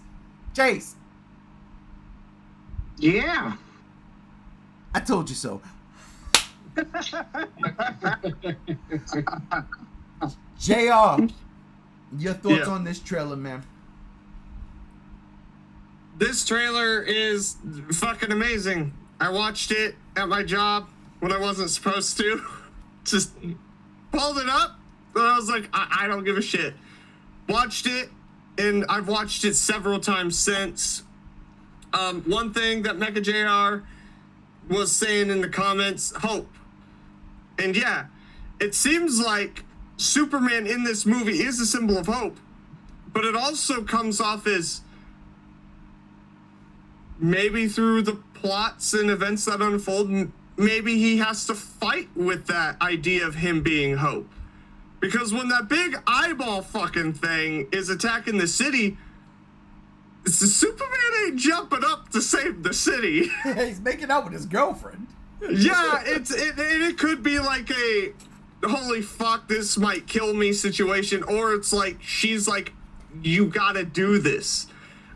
Chase. Yeah. I told you so. JR, your thoughts on this trailer, man? This trailer is fucking amazing. I watched it at my job when I wasn't supposed to. Just pulled it up, and I was like, I don't give a shit. Watched it, and I've watched it several times since. One thing that Mecha JR was saying in the comments, hope. And yeah, it seems like Superman in this movie is a symbol of hope, but it also comes off as maybe through the plots and events that unfold, maybe he has to fight with that idea of him being hope. Because when that big eyeball fucking thing is attacking the city, Superman ain't jumping up to save the city. He's making out with his girlfriend. Yeah, it could be like a holy fuck, this might kill me situation, or it's like she's like, you gotta do this.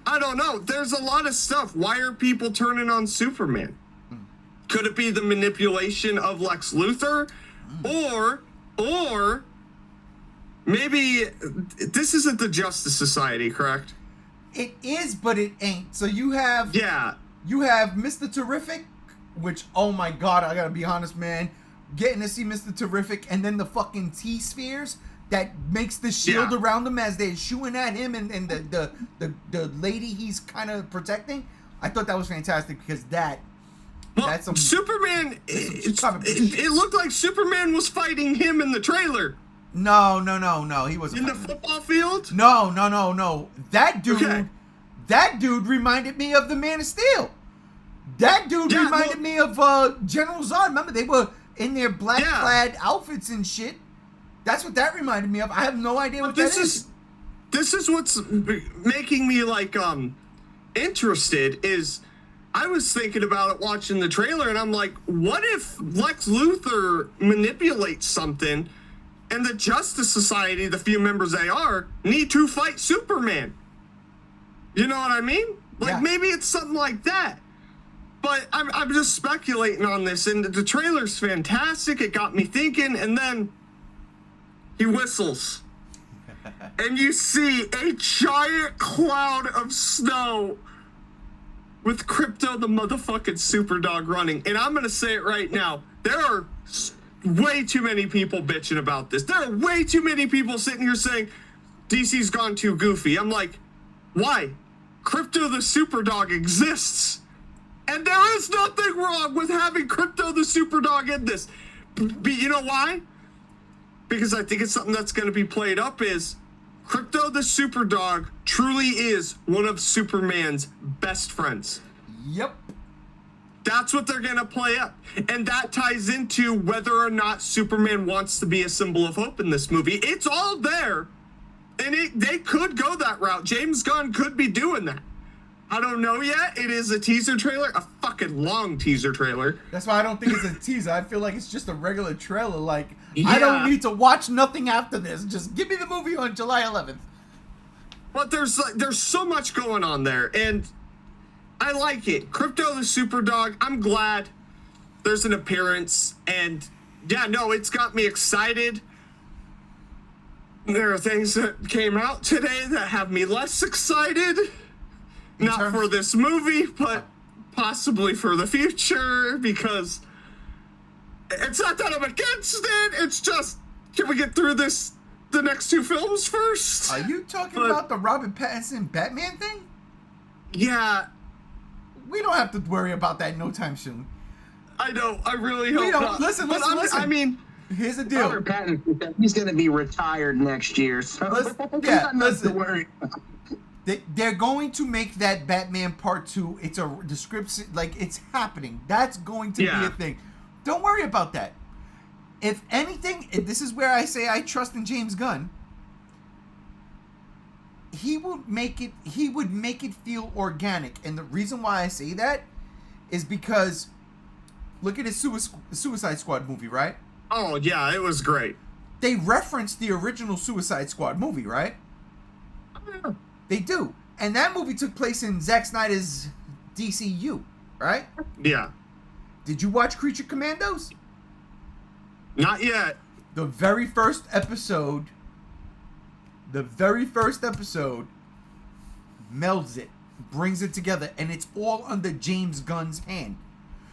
I don't know. There's a lot of stuff. Why are people turning on Superman? Could it be the manipulation of Lex Luthor? Or maybe this isn't the Justice Society, correct? It is, but it ain't. So you have Mr. Terrific, which, oh my god, I gotta be honest, man, getting to see Mr. Terrific, and then the fucking T-spheres that makes the shield around him as they're shooting at him, and the lady he's kind of protecting. I thought that was fantastic because that's some Superman. It looked like Superman was fighting him in the trailer. No, he wasn't in the football field. No. That dude reminded me of the Man of Steel. That dude reminded me of General Zod. Remember, they were in their black clad outfits and shit. That's what that reminded me of. I have no idea what that is. This is what's making me like interested. Is I was thinking about it watching the trailer, and I'm like, what if Lex Luthor manipulates something, and the Justice Society, the few members they are, need to fight Superman? You know what I mean? Like maybe it's something like that. But I'm just speculating on this, and the trailer's fantastic. It got me thinking, and then he whistles. And you see a giant cloud of snow with Crypto the motherfucking Superdog running. And I'm going to say it right now. There are way too many people bitching about this. There are way too many people sitting here saying DC's gone too goofy. I'm like, why? Crypto the Superdog exists. And there is nothing wrong with having Crypto the Superdog in this. But you know why? Because I think it's something that's going to be played up is Crypto the Superdog truly is one of Superman's best friends. Yep. That's what they're going to play up. And that ties into whether or not Superman wants to be a symbol of hope in this movie. It's all there. And they could go that route. James Gunn could be doing that. I don't know yet. It is a teaser trailer, a fucking long teaser trailer. That's why I don't think it's a teaser. I feel like it's just a regular trailer. Like, Yeah. I don't need to watch nothing after this. Just give me the movie on July 11th. But there's so much going on there, and I like it. Crypto the Superdog, I'm glad there's an appearance, and yeah, no, it's got me excited. There are things that came out today that have me less excited. Not for this movie, but possibly for the future, because it's not that I'm against it, it's just, can we get through the next two films first? Are you talking about the Robert Pattinson Batman thing? Yeah, We don't have to worry about that no time soon. I know, I really hope We don't. not. Listen. I mean, Here's the deal. Robert Pattinson said he's going to be retired next year, so we got nothing to worry about. They're going to make that Batman Part 2. It's a description, like, it's happening. That's going to be a thing. Don't worry about that. If anything, this is where I say I trust in James Gunn. He would make it feel organic. And the reason why I say that is because look at his Suicide Squad movie, right? oh yeah, it was great. They referenced the original Suicide Squad movie, right? They do. And that movie took place in Zack Snyder's DCU, right? Yeah. Did you watch Creature Commandos? Not yet. The very first episode melds it, brings it together, and it's all under James Gunn's hand.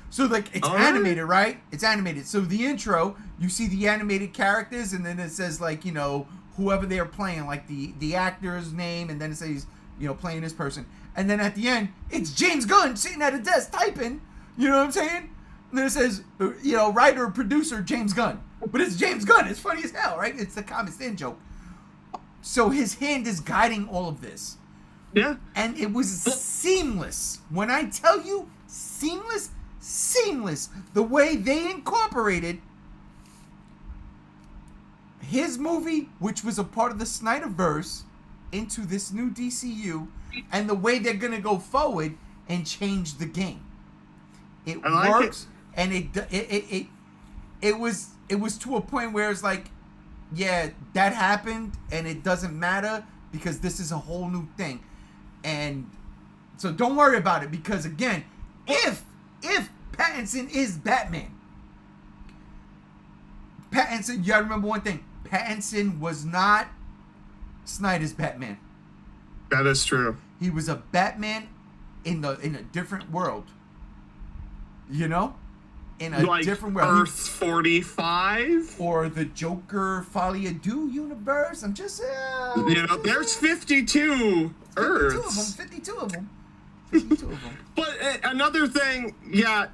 So, like, it's animated, right? It's animated. So the intro, you see the animated characters, and then it says, like, you know, whoever they're playing, like the actor's name, and then it says, you know, playing this person. And then at the end, it's James Gunn sitting at a desk typing, you know what I'm saying? And then it says, you know, writer, producer, James Gunn. But it's James Gunn. It's funny as hell, right? It's the comic stand joke. So his hand is guiding all of this. Yeah. And it was seamless. When I tell you seamless, the way they incorporated his movie, which was a part of the Snyderverse, into this new DCU, and the way they're gonna go forward and change the game. It works, and it was to a point where it's like, yeah, that happened, and it doesn't matter because this is a whole new thing, and so don't worry about it, because again, if Pattinson is Batman, you gotta remember one thing: Pattinson was not Snyder's Batman. That is true. He was a Batman in a different world. You know? In a like different world. Earth 45? Or the Joker Folie à Deux universe. I'm just You know, there's 52 Earths. 52 of them. But another thing, yeah,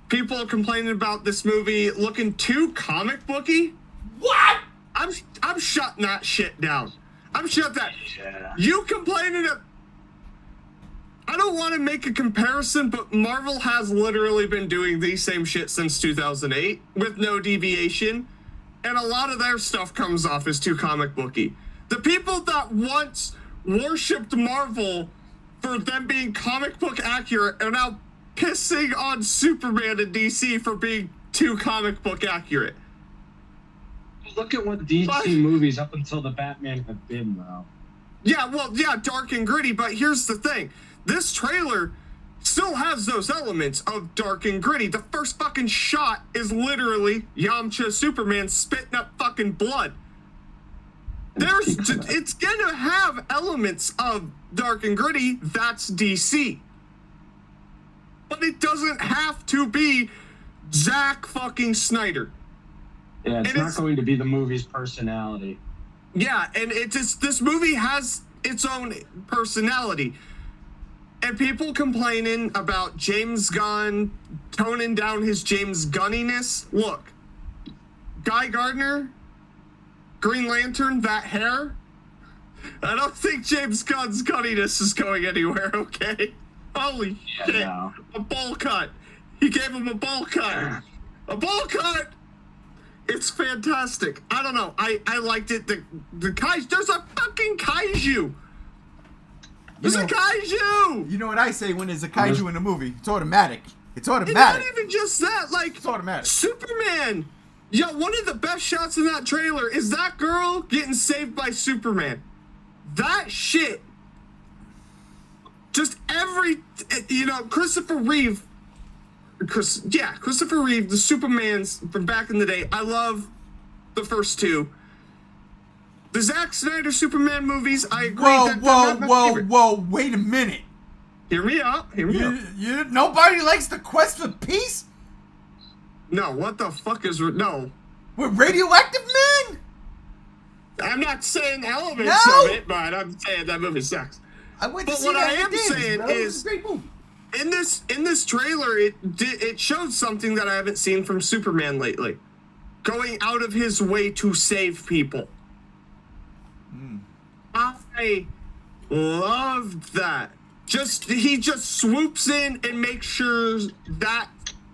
people complaining about this movie looking too comic booky. What? I'm shutting that shit down. I'm shut that. Yeah. You complaining that. I don't want to make a comparison, but Marvel has literally been doing the same shit since 2008 with no deviation, and a lot of their stuff comes off as too comic booky. The people that once worshipped Marvel for them being comic book accurate are now pissing on Superman and DC for being too comic book accurate. Look at what DC movies up until the Batman have been, though. Yeah, well, yeah, dark and gritty, but here's the thing. This trailer still has those elements of dark and gritty. The first fucking shot is literally Yamcha Superman spitting up fucking blood. It's gonna have elements of dark and gritty. That's DC, but it doesn't have to be Zack fucking Snyder. Yeah, it's not going to be the movie's personality. Yeah, and this movie has its own personality. And people complaining about James Gunn toning down his James Gunniness. Look, Guy Gardner, Green Lantern, that hair. I don't think James Gunn's gunniness is going anywhere, okay? Holy shit. No. A bowl cut. He gave him a bowl cut. A bowl cut! It's fantastic. I don't know. I liked it. The kaiju. There's a fucking kaiju. There's a kaiju. You know what I say when there's a kaiju in a movie? It's automatic. It's automatic. It's not even just that. Like, it's automatic. Superman. Yeah, one of the best shots in that trailer is that girl getting saved by Superman. That shit. Just Christopher Reeve. Christopher Reeve, the Supermans from back in the day. I love the first two. The Zack Snyder Superman movies, I agree. Whoa, wait a minute. Hear me out. Nobody likes the quest for peace? No, what the fuck is... No. With radioactive men? I'm not saying elements of it, but I'm saying that movie sucks. But what I am saying is... In this trailer, it showed something that I haven't seen from Superman lately. Going out of his way to save people. I loved that. He just swoops in and makes sure that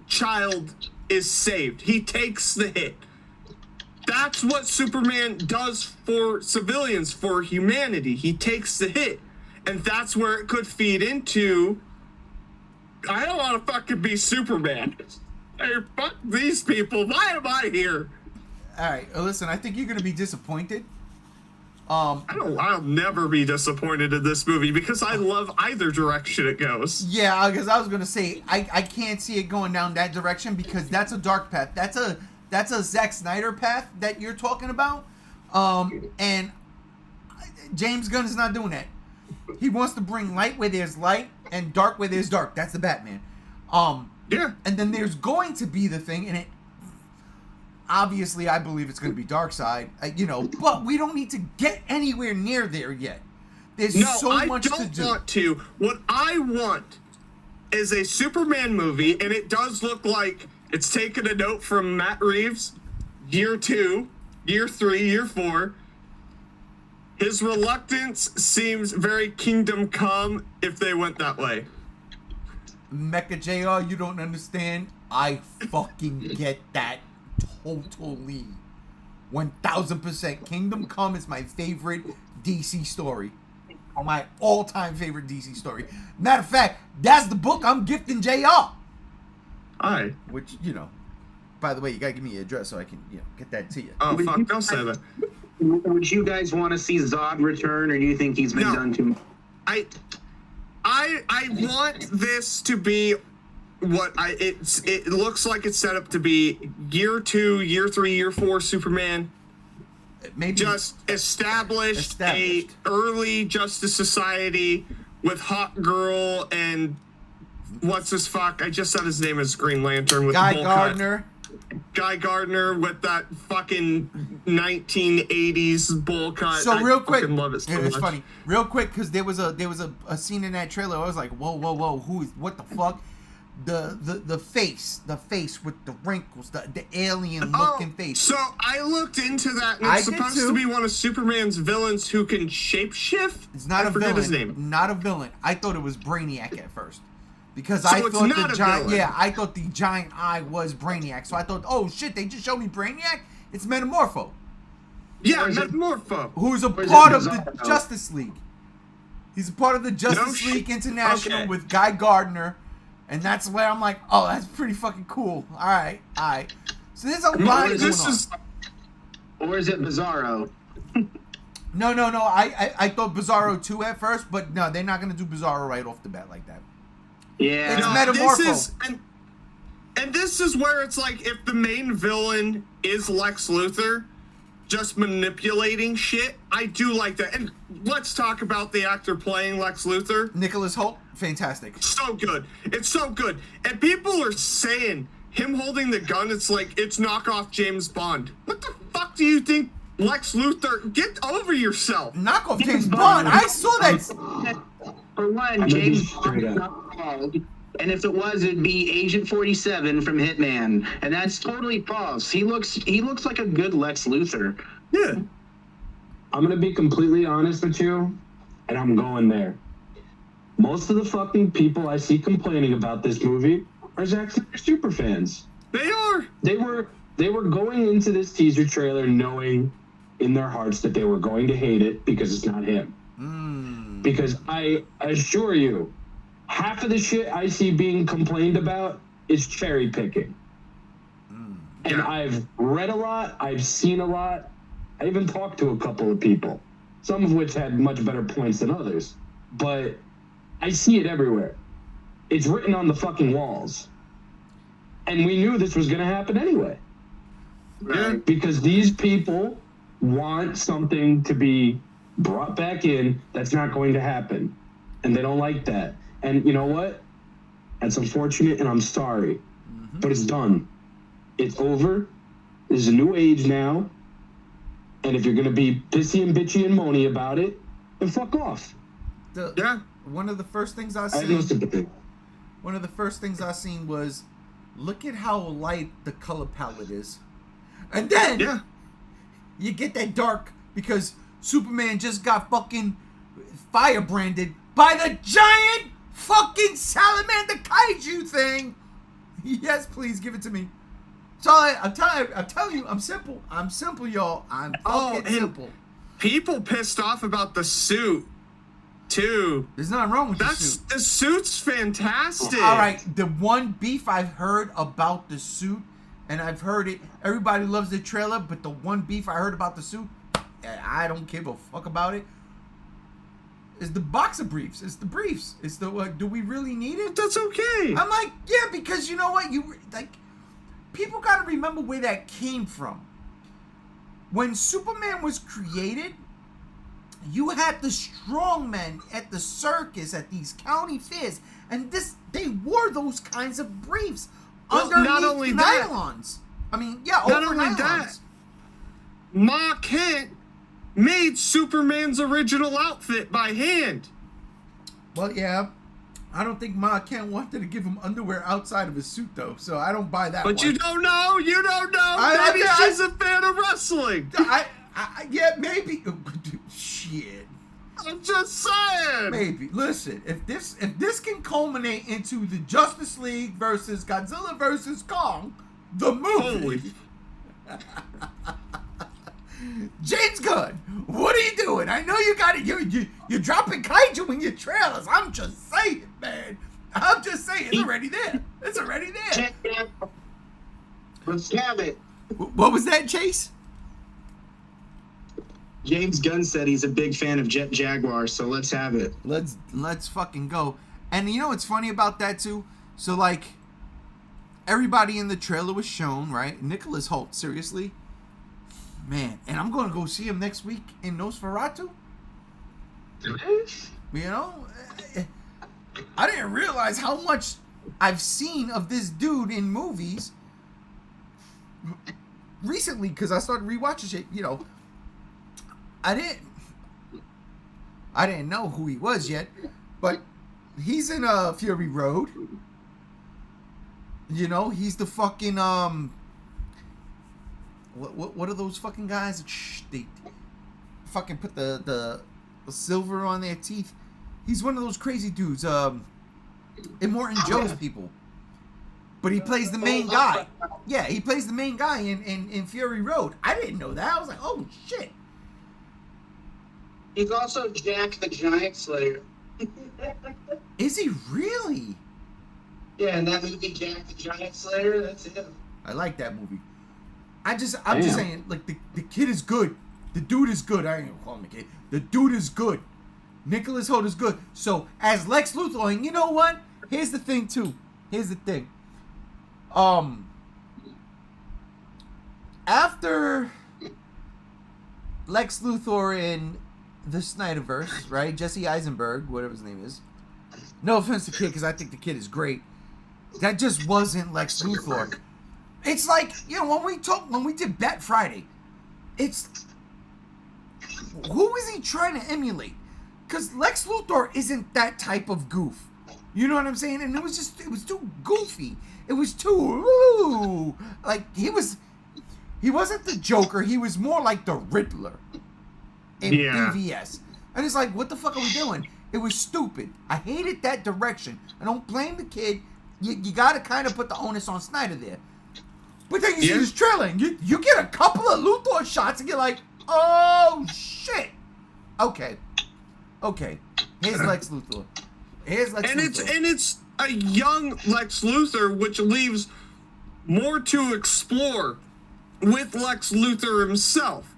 child is saved. He takes the hit. That's what Superman does for civilians, for humanity. He takes the hit. And that's where it could feed into, I don't want to fucking be Superman. Hey, fuck these people. Why am I here? All right, listen, I think you're going to be disappointed. I'll never be disappointed in this movie because I love either direction it goes. Yeah, because I was gonna say I can't see it going down that direction because that's a dark path. That's a Zack Snyder path that you're talking about. And James Gunn is not doing that. He wants to bring light where there's light and dark where there's dark. That's the Batman. Yeah. And then there's going to be the thing, and it. Obviously, I believe it's going to be Darkseid, but we don't need to get anywhere near there yet. There's so much to do. I don't want to. What I want is a Superman movie, and it does look like it's taken a note from Matt Reeves, year 2, year 3, year 4. His reluctance seems very Kingdom Come if they went that way. Mecha JR, you don't understand. I fucking get that. Totally. 1000%. Kingdom Come is my favorite DC story. My all-time favorite DC story. Matter of fact, that's the book I'm gifting JR. Alright. Which, by the way, you gotta give me your address so I can, get that to you. Oh, fuck, don't say that. Would you guys want to see Zod return, or do you think he's been done too much? I want this to be what it looks like it's set up to be year 2, year 3, year 4 Superman. Maybe just established a early Justice Society with Hawk Girl and what's his fuck? I just said his name is Green Lantern with Guy the bowl Gardner. cut. Guy Gardner with that fucking 1980s bowl cut. So real quick, I love it so it's much. funny. Real quick, because there was a scene in that trailer. I was like, whoa, what the fuck? The face with the wrinkles, the alien looking face. So I looked into that, and it's supposed to be one of Superman's villains who can shapeshift. It's not a forget villain. His name. Not a villain. I thought it was Brainiac at first. Because So I it's thought not the a giant villain. I thought the giant eye was Brainiac. So I thought, oh shit, they just showed me Brainiac? It's Metamorpho. Yeah, Metamorpho. Who's a Where's part it of the Bizarro? Justice League. He's a part of the Justice shit. League International Okay. with Guy Gardner. And that's where I'm like, oh, that's pretty fucking cool. All right. So there's a lot going on. Or is it Bizarro? No. I thought Bizarro 2 at first, but no, they're not going to do Bizarro right off the bat like that. Yeah. It's Metamorpho. And this is where it's like, if the main villain is Lex Luthor, just manipulating shit, I do like that. And let's talk about the actor playing Lex Luthor. Nicholas Hoult, fantastic. So good. It's so good. And people are saying him holding the gun, it's like it's knockoff James Bond. What the fuck do you think, Lex Luthor? Get over yourself. Knockoff James Bond. I saw that. For one, James Bond is not called, and if it was, it'd be Agent 47 from Hitman, and that's totally false. He looks like a good Lex Luthor. Yeah. I'm gonna be completely honest with you, and I'm going there. Most of the fucking people I see complaining about this movie are Zack Snyder super fans. They are. They were going into this teaser trailer knowing in their hearts that they were going to hate it because it's not him. Because I assure you, half of the shit I see being complained about is cherry picking. And I've read a lot, I've seen a lot, I even talked to a couple of people, some of which had much better points than others. But I see it everywhere. It's written on the fucking walls. And we knew this was going to happen anyway. Right. Because these people want something to be brought back in that's not going to happen. And they don't like that. And you know what? That's unfortunate, and I'm sorry. But it's done. It's over. There's a new age now. And if you're going to be pissy and bitchy and moany about it, then fuck off. One of the first things I I have no seen. sympathy. One of the first things I seen was, look at how light the color palette is, and then you get that dark because Superman just got fucking firebranded by the giant fucking salamander kaiju thing. Yes, please give it to me. So I'm telling you, I'm simple. I'm simple, y'all. I'm fucking simple. People pissed off about the suit too. There's nothing wrong with the suit. The suit's fantastic. All right, the one beef I've heard about the suit, and I've heard it, everybody loves the trailer, but the one beef I heard about the suit, and I don't give a fuck about it, is the boxer briefs. It's the briefs. It's the, do we really need it? That's okay. I'm like, yeah, because you know what? People got to remember where that came from. When Superman was created, you had the strongmen at the circus, at these county fairs, and they wore those kinds of briefs underneath not only nylons. Not only nylons. that, Ma Kent made Superman's original outfit by hand. Well, yeah. I don't think Ma Kent wanted to give him underwear outside of his suit, though, so I don't buy that But one. you don't know. You don't know. Maybe she's a fan of wrestling. Yeah, maybe. Shit. I'm just saying. Maybe. Listen, if this can culminate into the Justice League versus Godzilla versus Kong, the movie. Holy. James Gunn, what are you doing? I know you got it. You're dropping kaiju in your trailers. I'm just saying, man. I'm just saying, it's already there. It's already there. Check it out. Let's have it. What was that, Chase? James Gunn said he's a big fan of Jet Jaguar, so let's have it. Let's fucking go. And you know what's funny about that too? So like, everybody in the trailer was shown, right? Nicholas Hoult, seriously, man. And I'm gonna go see him next week in Nosferatu. You know, I didn't realize how much I've seen of this dude in movies recently because I started rewatching shit. You know, I didn't know who he was yet, but he's in Fury Road. You know, he's the fucking what are those fucking guys? They fucking put the silver on their teeth. He's one of those crazy dudes. Immortan Joe's people. But he plays the main guy. Yeah, he plays the main guy in Fury Road. I didn't know that. I was like, oh shit. He's also Jack the Giant Slayer. Is he really? Yeah, in that movie, Jack the Giant Slayer, that's him. I like that movie. I'm just saying, like, the kid is good. The dude is good. I ain't gonna call him a kid. The dude is good. Nicholas Hoult is good. So, as Lex Luthor, and you know what? Here's the thing, too. Here's the thing. After Lex Luthor in the Snyderverse, right? Jesse Eisenberg, whatever his name is. No offense to Kid, because I think the Kid is great. That just wasn't Lex Luthor. It's like, you know, when we did Bat Friday, it's who is he trying to emulate? Because Lex Luthor isn't that type of goof. You know what I'm saying? And it was too goofy. It was too, like, he wasn't the Joker. He was more like the Riddler in BVS. And it's like, what the fuck are we doing? It was stupid. I hated that direction. I don't blame the Kid. You got to kind of put the onus on Snyder there. But then you see this trailer, and you get a couple of Luthor shots, and you're like, oh, shit. Okay. Here's Lex Luthor. And it's a young Lex Luthor, which leaves more to explore with Lex Luthor himself.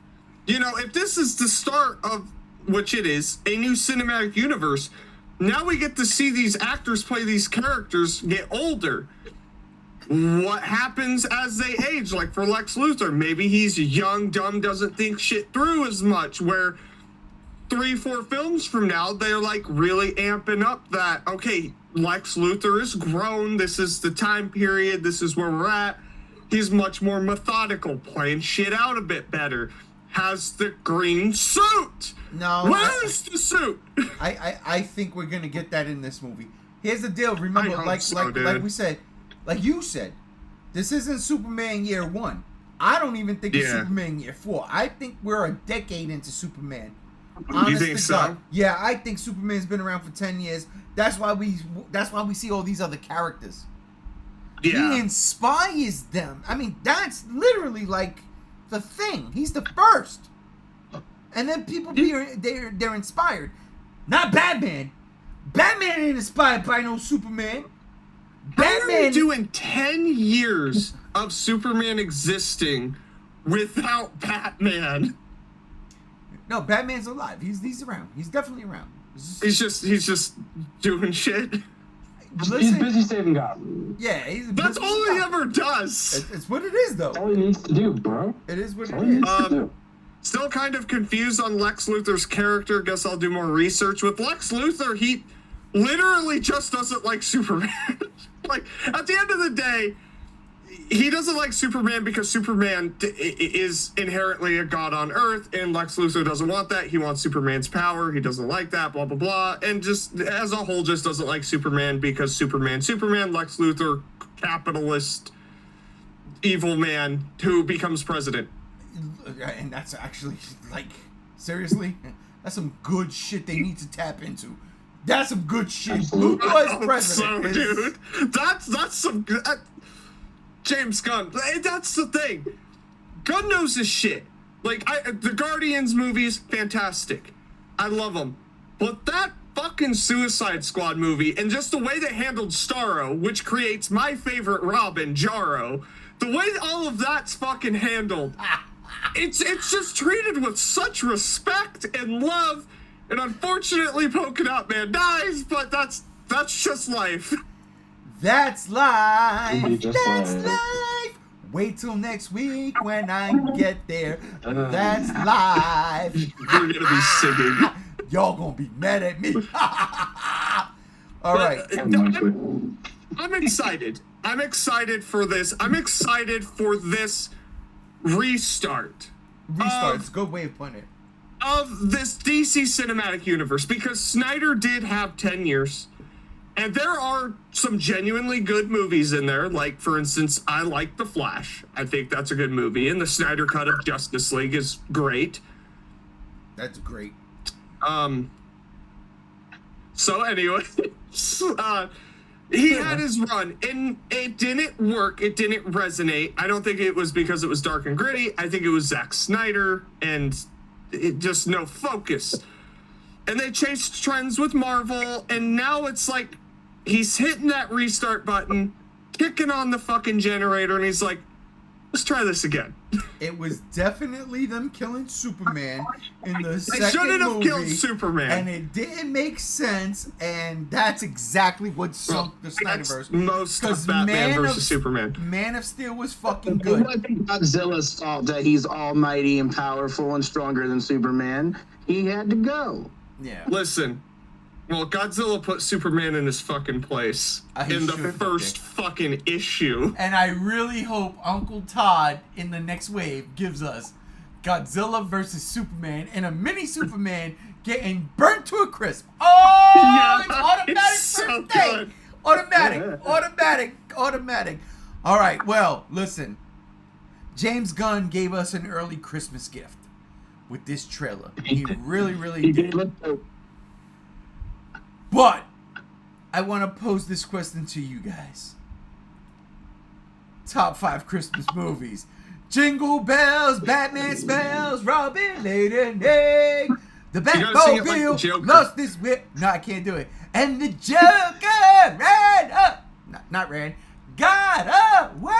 You know, if this is the start of, which it is, a new cinematic universe, now we get to see these actors play these characters get older. What happens as they age? Like for Lex Luthor, maybe he's young, dumb, doesn't think shit through as much, where 3-4 films from now, they're like really amping up that, okay, Lex Luthor is grown. This is the time period. This is where we're at. He's much more methodical, playing shit out a bit better. Has the green suit. No. Where's the suit? I think we're going to get that in this movie. Here's the deal. Remember, like we said, like you said, this isn't Superman year 1. I don't even think it's Superman year 4. I think we're a decade into Superman. You think so? Yeah, I think Superman's been around for 10 years. That's why we see all these other characters. Yeah. He inspires them. I mean, that's literally like the thing. He's the first. And then people they're inspired. Not Batman. Batman ain't inspired by no Superman. How are we doing 10 years of Superman existing without Batman? No, Batman's alive. He's around. He's definitely around. He's just doing shit. He's busy saving Gotham. Yeah, that's all he ever does. It's what it is, though. That's all he needs to do, bro. It is what That's it all he is. needs to do. Still kind of confused on Lex Luthor's character. Guess I'll do more research. With Lex Luthor, he literally just doesn't like Superman. Like, at the end of the day, he doesn't like Superman because Superman is inherently a god on Earth, and Lex Luthor doesn't want that. He wants Superman's power. He doesn't like that, blah, blah, blah. And just, as a whole, just doesn't like Superman because Superman, Lex Luthor, capitalist, evil man who becomes president. And that's actually, like, seriously? That's some good shit they need to tap into. That's some good shit. Luthor as president. So, dude, that's some good... James Gunn, that's the thing. Gunn knows his shit. Like, the Guardians movies, fantastic. I love them. But that fucking Suicide Squad movie, and just the way they handled Starro, which creates my favorite Robin, Jarro, the way all of that's fucking handled, it's just treated with such respect and love, and unfortunately Polka Dot Man dies, but that's just life. That's life. Just That's life. life. Wait till next week when I get there. That's life. We're gonna be singing. Y'all gonna be mad at me. All right. I'm excited. I'm excited for this. I'm excited for this restart. Restart's a good way of putting it. Of this DC cinematic universe, because Snyder did have 10 years. And there are some genuinely good movies in there. Like, for instance, I like The Flash. I think that's a good movie. And the Snyder cut of Justice League is great. That's great. So anyway, he had his run, and it didn't work. It didn't resonate. I don't think it was because it was dark and gritty. I think it was Zack Snyder, and it just no focus. And they chased trends with Marvel, and now it's like he's hitting that restart button, kicking on the fucking generator, and he's like, Let's try this again. It was definitely them killing Superman in the They second shouldn't have movie, killed Superman. and it didn't make sense. And that's exactly what sunk the That's Snyderverse. most of 'Cause Batman versus Superman. Man of Steel was fucking It good. wasn't Godzilla's fault that he's almighty and powerful and stronger than Superman. He had to go. Yeah. Listen, well, Godzilla put Superman in his fucking place He in the should, first fucking issue. And I really hope Uncle Todd in the next wave gives us Godzilla versus Superman and a mini Superman getting burnt to a crisp. Oh, Yeah, it's automatic it's so first day. good. Automatic. All right, well, listen. James Gunn gave us an early Christmas gift with this trailer. He really He did. did look dope. But I want to pose this question to you guys. Top 5 Christmas movies. Jingle bells, Batman smells, Robin laid an egg. The gotta sing it like the Batmobile Joker. lost his whip. No, I can't do it. And the Joker ran up. Not ran. Got away.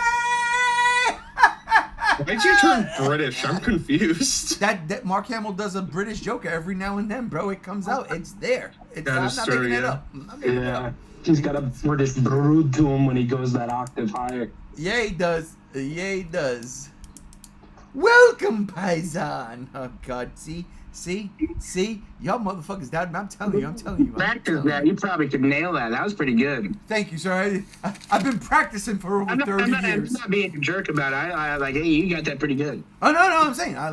Why'd you turn British? I'm confused. That Mark Hamill does a British Joker every now and then, bro. It comes out. It's there. I'm is not true, making it yeah. up. I'm not making it Yeah, up. he's got a British brood to him when he goes that octave higher. Yeah, he does. Yeah, he does. Welcome, Paisan. Oh, God. See? Y'all motherfuckers doubted me. I'm telling you. Practice that. You probably could nail that. That was pretty good. Thank you, sir. I've been practicing for over 30 I'm years. not being a jerk about it. I like, hey, you got that pretty good. Oh, no, I'm saying. I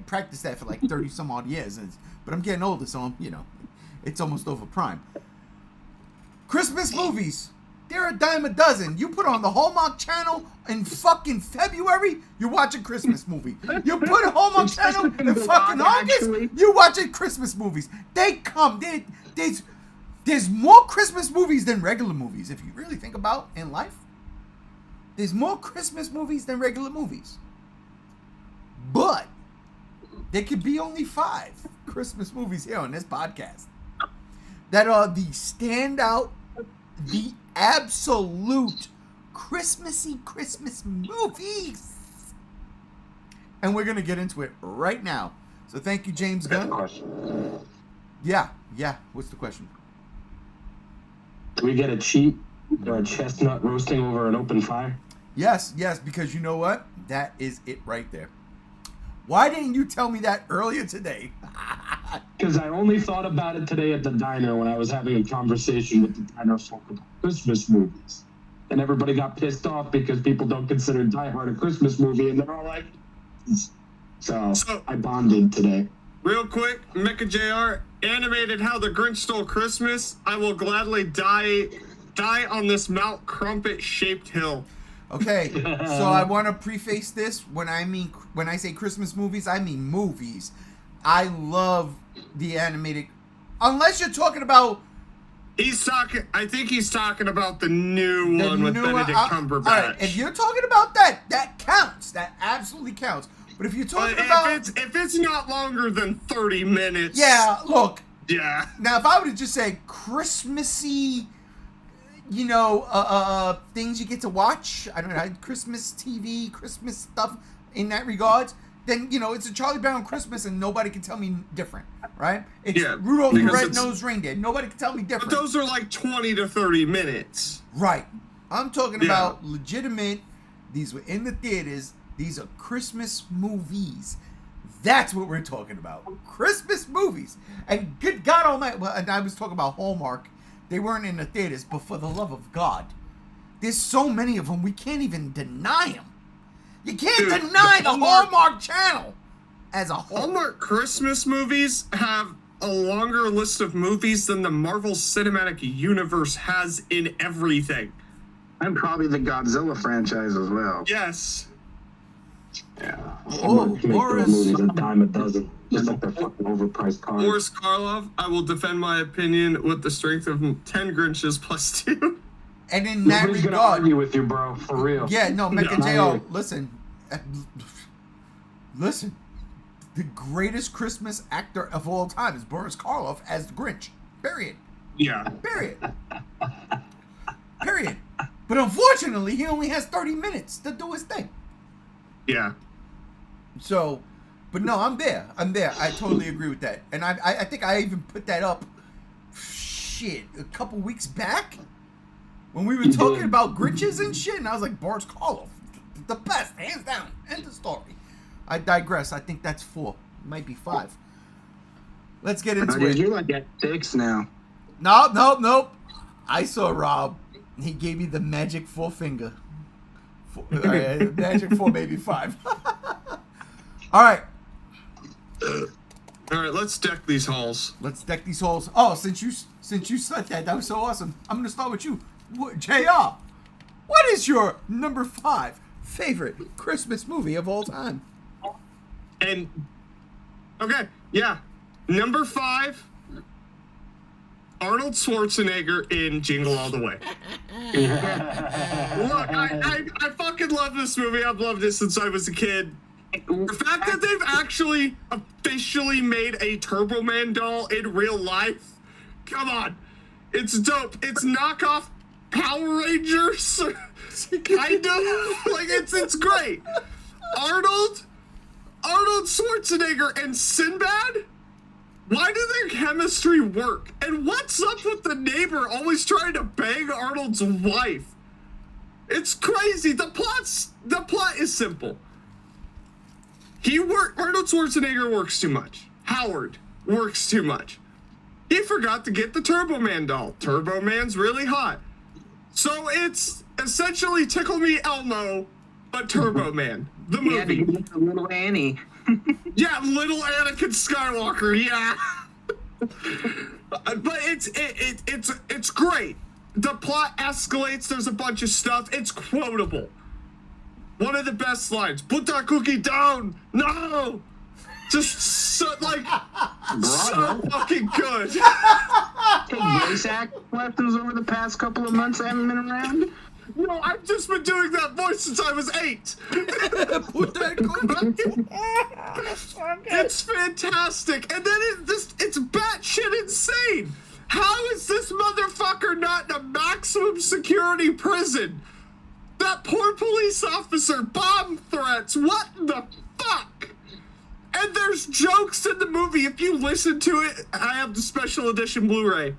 practiced that for like 30 some odd years. But I'm getting older, so it's almost over prime. Christmas movies. They're a dime a dozen. You put on the Hallmark Channel in fucking February, you're watching Christmas movie. You put a Hallmark Channel in fucking August, you're watching Christmas movies. They come. There's more Christmas movies than regular movies. If you really think about in life, there's more Christmas movies than regular movies. But there could be only 5 Christmas movies here on this podcast that are the standout, the absolute Christmassy Christmas movies. And we're going to get into it right now. So thank you, James Gunn. Question. Yeah. What's the question? Do we get a cheat or a chestnut roasting over an open fire? Yes, because you know what? That is it right there. Why didn't you tell me that earlier today? Because I only thought about it today at the diner when I was having a conversation with the diner folk about Christmas movies. And everybody got pissed off because people don't consider Die Hard a Christmas movie, and they're all like... So I bonded today. Real quick, Mecha JR, animated How the Grinch Stole Christmas. I will gladly die on this Mount Crumpet-shaped hill. Okay, so I want to preface this. When I say Christmas movies, I mean movies. I love the animated. Unless you're talking about. I think he's talking about the new one with Benedict Cumberbatch. All right, if you're talking about that counts. That absolutely counts. But if you're talking about. If it's not longer than 30 minutes. Yeah, look. Yeah. Now, if I were to just say Christmassy, things you get to watch, I don't know, Christmas TV, Christmas stuff in that regards, then, it's a Charlie Brown Christmas and nobody can tell me different, right? It's Rudolph the Red-Nosed Reindeer. Nobody can tell me different. But those are like 20 to 30 minutes. Right. I'm talking about legitimate, these were in the theaters, these are Christmas movies. That's what we're talking about. Christmas movies. And good God Almighty, well, and I was talking about Hallmark. They weren't in the theaters, but for the love of God, there's so many of them, we can't even deny them. You can't deny the Hallmark Channel as a whole. Hallmark Christmas movies have a longer list of movies than the Marvel Cinematic Universe has in everything. And probably the Godzilla franchise as well. Yes. Yeah. Boris. Movies a dime a dozen. Just like they're fucking overpriced cars. Boris Karloff, I will defend my opinion with the strength of 10 Grinches plus 2. And in that Nobody's gonna regard, argue with you, bro. For real. yeah, no, Mecha No. JR, listen. The greatest Christmas actor of all time is Boris Karloff as the Grinch. Period. Yeah. Period. But unfortunately, he only has 30 minutes to do his thing. Yeah. So, but no, I'm there. I totally agree with that. And I think I even put that up, a couple weeks back when we were talking about Grinches and shit. And I was like, Boris Karloff, the best, hands down. End of story. I digress. I think that's 4. It might be 5. Let's get into it. You're like at 6 now. Nope. I saw Rob. He gave me the magic 4-finger. Magic 4, maybe 5. All right. All right, let's deck these halls. Oh, since you said that was so awesome. I'm gonna start with you, JR. What is your number 5 favorite Christmas movie of all time? And okay, yeah, number 5, Arnold Schwarzenegger in Jingle All the Way. Look, I fucking love this movie. I've loved it since I was a kid. The fact that they've actually officially made a Turbo Man doll in real life, come on, it's dope. It's knockoff Power Rangers, kind of. Like it's great. Arnold Schwarzenegger and Sinbad. Why do their chemistry work? And what's up with the neighbor always trying to bang Arnold's wife? It's crazy. The plot is simple. Arnold Schwarzenegger works too much. Howard works too much. He forgot to get the Turbo Man doll. Turbo Man's really hot. So it's essentially Tickle Me Elmo, but Turbo Man. The movie. Yeah, to get little Annie. Yeah, little Anakin Skywalker. Yeah. But it's great. The plot escalates. There's a bunch of stuff. It's quotable. One of the best lines. Put that cookie down. No. Just so fucking good. Take voice act lessons over the past couple of months I haven't been around. No, I've just been doing that voice since I was 8. Put that It's fantastic. And then it's batshit insane. How is this motherfucker not in a maximum security prison? That poor police officer, bomb threats, what the fuck? And there's jokes in the movie. If you listen to it, I have the special edition Blu-ray.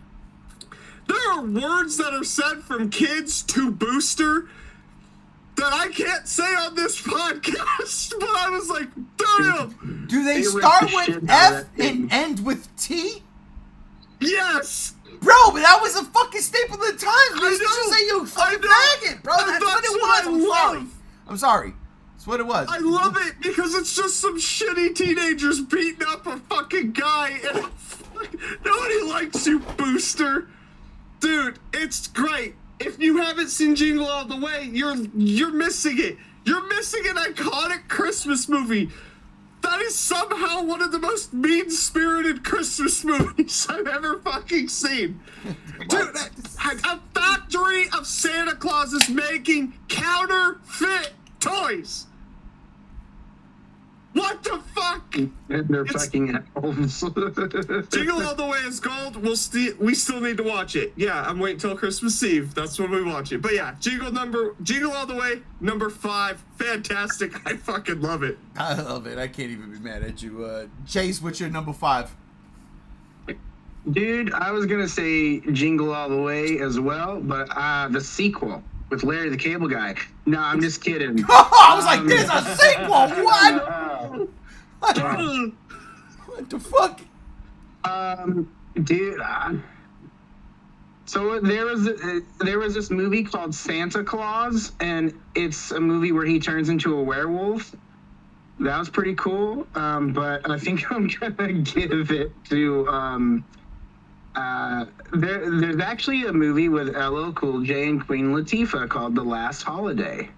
There are words that are said from kids to Booster that I can't say on this podcast, but I was like, damn. Do they start with F and end with T? Yes. Bro, but that was a fucking staple of the times. We used to just say you fucking faggot, bro. That's what it was. I'm sorry. That's what it was. I love it because it's just some shitty teenagers beating up a fucking guy, and nobody likes you, Booster. Dude, it's great. If you haven't seen Jingle All the Way, you're missing it. You're missing an iconic Christmas movie. That is somehow one of the most mean-spirited Christmas movies I've ever fucking seen. Dude, a factory of Santa Clauses making counterfeit toys. What the fuck? And they're fucking assholes. Jingle All the Way is gold. We still need to watch it. Yeah, I'm waiting till Christmas Eve. That's when we watch it. But yeah, Jingle All the Way, number 5. Fantastic. I fucking love it. I love it. I can't even be mad at you. Chase, what's your number 5? Dude, I was gonna say Jingle All the Way as well, but the sequel with Larry the Cable Guy. No, I'm just kidding. I was like, there's a sequel. What? What the fuck? Dude. So there was this movie called Santa Claus, and it's a movie where he turns into a werewolf. That was pretty cool. But I think I'm gonna give it to there's actually a movie with LL Cool J and Queen Latifah called The Last Holiday.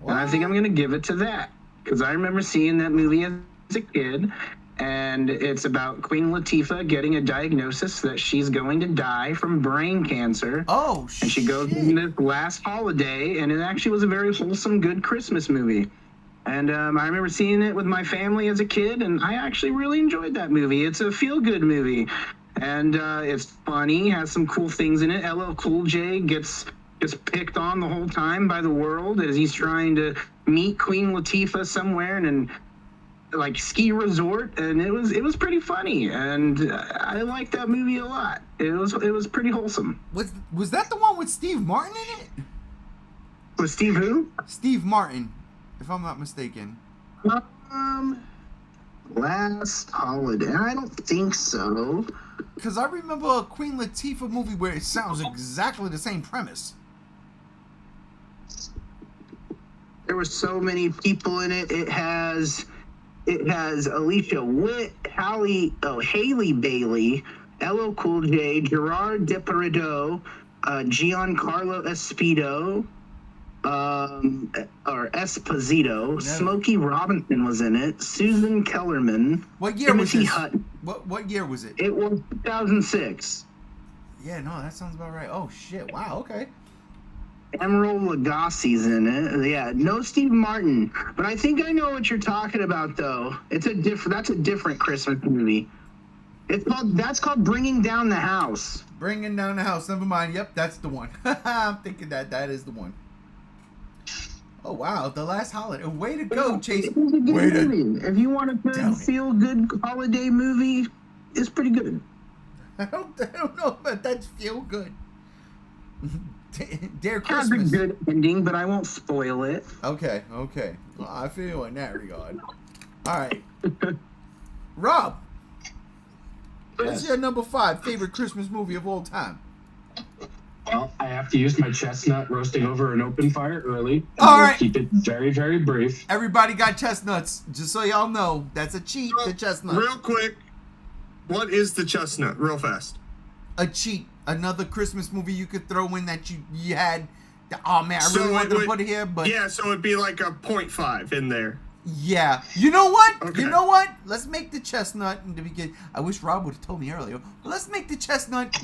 What? And I think I'm going to give it to that because I remember seeing that movie as a kid, and it's about Queen Latifah getting a diagnosis that she's going to die from brain cancer. Oh, shit. And she goes in this last holiday, and it actually was a very wholesome, good Christmas movie. And I remember seeing it with my family as a kid, and I actually really enjoyed that movie. It's a feel-good movie. And it's funny, has some cool things in it. LL Cool J gets picked on the whole time by the world as he's trying to meet Queen Latifah somewhere and like ski resort, and it was pretty funny, and I liked that movie a lot. It was pretty wholesome. Was that the one with Steve Martin in it? With Steve who? Steve Martin, if I'm not mistaken. Last Holiday. I don't think so. Because I remember a Queen Latifah movie where it sounds exactly the same premise. There were so many people in it. It has Alicia Witt, Haley Bailey, LL Cool J, Gerard Depardieu, Giancarlo Esposito, or Esposito, Smokey Robinson was in it, Susan Kellerman. What year was Timothy this? Hutton. What year was it? It was 2006. Yeah, no, that sounds about right. Oh shit! Wow. Okay. Emerald Lagasse's in it. Yeah, no Steve Martin, but I think I know what you're talking about though. That's a different Christmas movie. That's called Bringing Down the House. Bringing Down the House. Never mind. Yep, that's the one. I'm thinking that is the one. Oh wow, The Last Holiday. Way to go, Chase. It was a good movie. If you want a good feel good holiday movie, it's pretty good. I don't know about that feel good. Dear Has a Christmas. good ending, but I won't spoil it. Okay. Well, I feel in that regard. All right. Rob, what's your number 5 favorite Christmas movie of all time? Well, I have to use my chestnut roasting over an open fire early. All right. Keep it very, very brief. Everybody got chestnuts. Just so y'all know, that's a cheat, the chestnut. Real quick, what is the chestnut? Real fast. A cheat. Another Christmas movie you could throw in that you had. Oh, man, I really wanted to put it here, but... Yeah, so it'd be like a 0.5 in there. Yeah. You know what? Okay. You know what? Let's make the chestnut in the beginning. I wish Rob would have told me earlier. But let's make the chestnut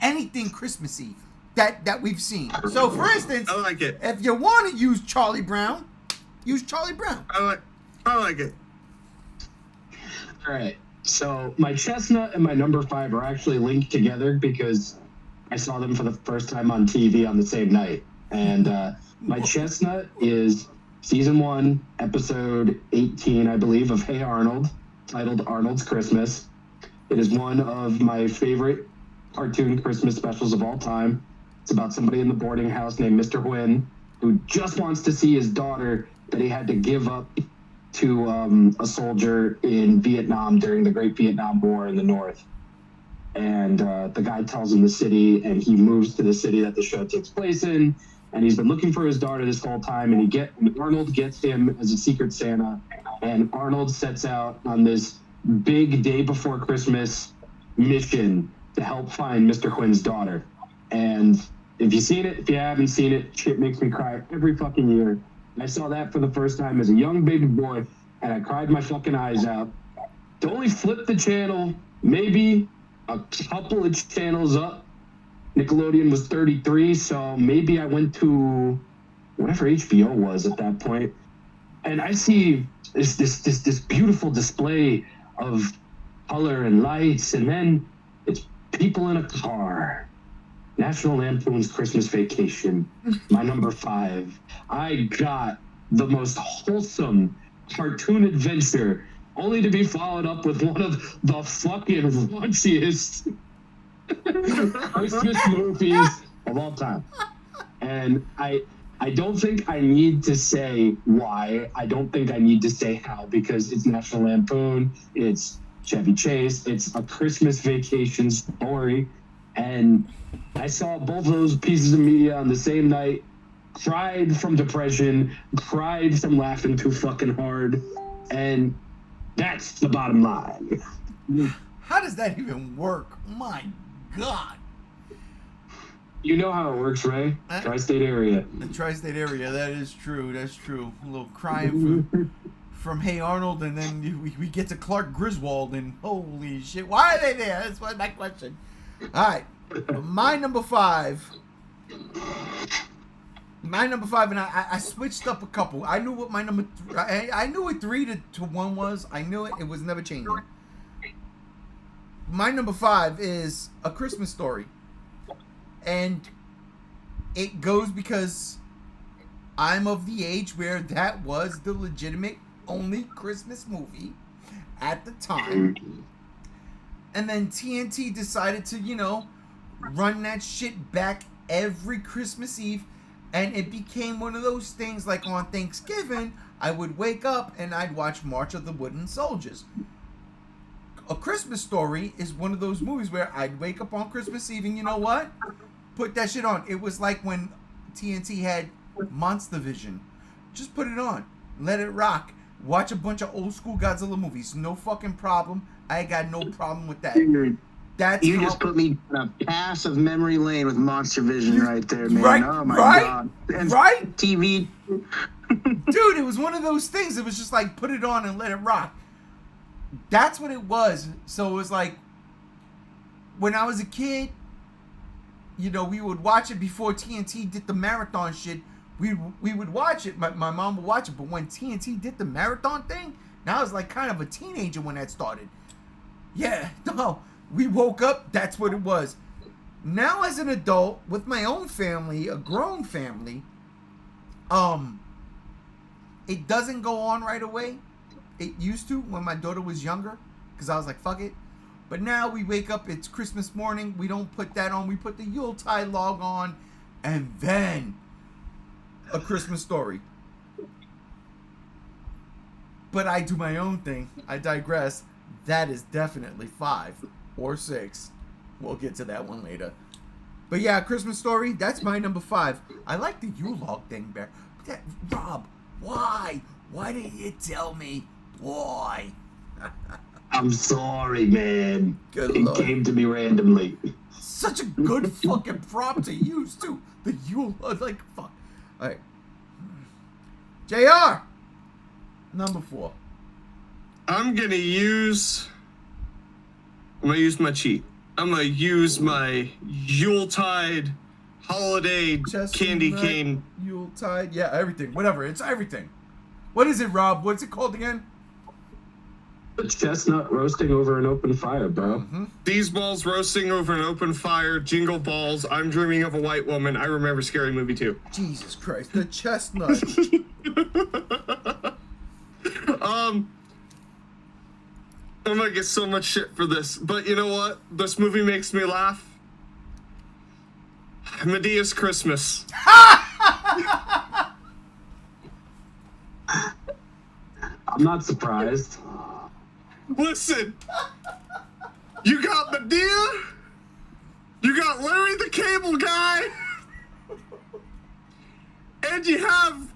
anything Christmassy that we've seen. So, for instance, I like it. if you want to use Charlie Brown, use Charlie Brown. I like it. All right. So my chestnut and my number 5 are actually linked together because I saw them for the first time on TV on the same night. And my chestnut is season 1, episode 18, I believe, of Hey Arnold, titled Arnold's Christmas. It is one of my favorite cartoon Christmas specials of all time. It's about somebody in the boarding house named Mr. Nguyen who just wants to see his daughter that he had to give up to a soldier in Vietnam during the Great Vietnam War in the North. And the guy tells him the city, and he moves to the city that the show takes place in. And he's been looking for his daughter this whole time, and Arnold gets him as a secret Santa. And Arnold sets out on this big day before Christmas mission to help find Mr. Quinn's daughter. And if you've seen it, if you haven't seen it, shit makes me cry every fucking year. I saw that for the first time as a young baby boy, and I cried my fucking eyes out. To only flip the channel, maybe a couple of channels up. Nickelodeon was 33, so maybe I went to whatever HBO was at that point, and I see this beautiful display of color and lights, and then it's people in a car. National Lampoon's Christmas Vacation, my number 5. I got the most wholesome cartoon adventure, only to be followed up with one of the fucking raunchiest Christmas movies of all time. And I don't think I need to say why. I don't think I need to say how, because it's National Lampoon, it's Chevy Chase, it's a Christmas Vacation story. And I saw both of those pieces of media on the same night, cried from depression, cried from laughing too fucking hard, and that's the bottom line. How does that even work? My God. You know how it works, Ray. Tri-state area. The tri-state area, that is true. That's true. A little crying from Hey Arnold, and then we get to Clark Griswold, and holy shit, why are they there? That's my question. All right, my number 5. My number 5, and I switched up a couple. I knew what my number. I knew what 3 to 1 was. I knew it. It was never changing. My number 5 is A Christmas Story, and it goes because I'm of the age where that was the legitimate only Christmas movie at the time. And then TNT decided to, run that shit back every Christmas Eve. And it became one of those things like on Thanksgiving, I would wake up and I'd watch March of the Wooden Soldiers. A Christmas Story is one of those movies where I'd wake up on Christmas Eve and you know what? Put that shit on. It was like when TNT had Monster Vision. Just put it on. Let it rock. Watch a bunch of old school Godzilla movies. No fucking problem. I got no problem with that. Dude, That's you how, just put me in a pass of memory lane with Monster Vision right there, man. Right, Oh my right, god. And right? TV. Dude, it was one of those things. It was just like, put it on and let it rock. That's what it was. So it was like, when I was a kid, we would watch it before TNT did the marathon shit. We would watch it. My mom would watch it. But when TNT did the marathon thing, now I was like kind of a teenager when that started. Yeah, no. We woke up, that's what it was. Now as an adult, with my own family, a grown family, it doesn't go on right away. It used to when my daughter was younger, because I was like, fuck it. But now we wake up, it's Christmas morning, we don't put that on, we put the Yuletide log on, and then A Christmas Story. But I do my own thing. I digress. That is definitely 5 or 6. We'll get to that one later. But yeah, Christmas Story, that's my number 5. I like the Yule-log thing, Bear. Rob, why? Why didn't you tell me? Why? I'm sorry, man. Good It Lord. came to me randomly. Such a good fucking prop to use, too. The Yule-log, like, fuck. Alright. JR! Number 4. I'm gonna use my cheat. I'm gonna use my Yuletide holiday candy Chestnut, cane. Yuletide, yeah, everything. Whatever, it's everything. What is it, Rob? What's it called again? The chestnut roasting over an open fire, bro. Mm-hmm. These balls roasting over an open fire. Jingle balls. I'm dreaming of a white woman. I remember Scary Movie 2. Jesus Christ, the chestnut. I'm gonna get so much shit for this, but you know what? This movie makes me laugh. Medea's Christmas. I'm not surprised. Listen, you got Medea, you got Larry the Cable Guy, and you have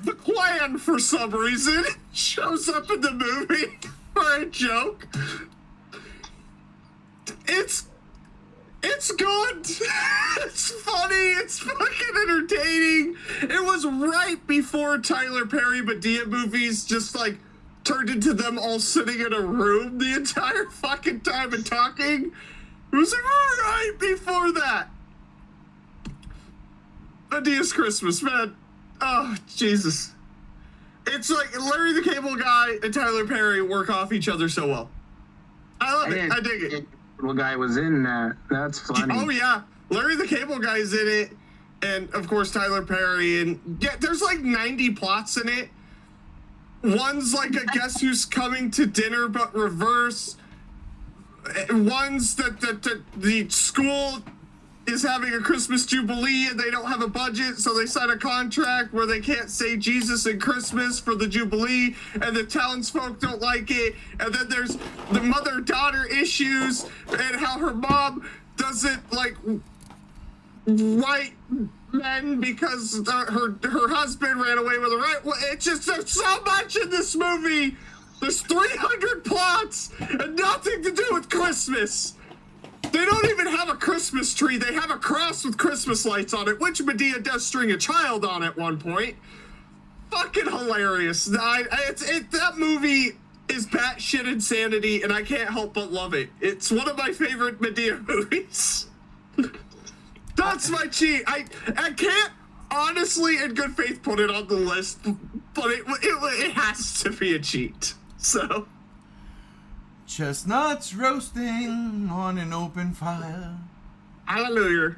the Klan for some reason shows up in the movie for a joke. It's good. It's funny. It's fucking entertaining. It was right before Tyler Perry Medea movies just like turned into them all sitting in a room the entire fucking time and talking. It was right before that. Medea's Christmas, man. Oh, Jesus. It's like Larry the Cable Guy and Tyler Perry work off each other so well. I love it. I dig it. What guy was in that? That's funny. Oh, yeah. Larry the Cable Guy's in it. And, of course, Tyler Perry. And, yeah, there's like 90 plots in it. One's like a Guess Who's Coming to Dinner, but reverse. One's that the school is having a Christmas Jubilee and they don't have a budget, so they sign a contract where they can't say Jesus and Christmas for the Jubilee, and the townsfolk don't like it. And then there's the mother-daughter issues and how her mom doesn't like white men because her husband ran away with her. Right? It's just there's so much in this movie. There's 300 plots and nothing to do with Christmas. They don't even have a Christmas tree. They have a cross with Christmas lights on it, which Medea does string a child on at one point. Fucking hilarious. That movie is batshit insanity, and I can't help but love it. It's one of my favorite Medea movies. That's my cheat. I can't honestly, in good faith, put it on the list, but it has to be a cheat. So... Chestnuts roasting on an open fire. Hallelujah.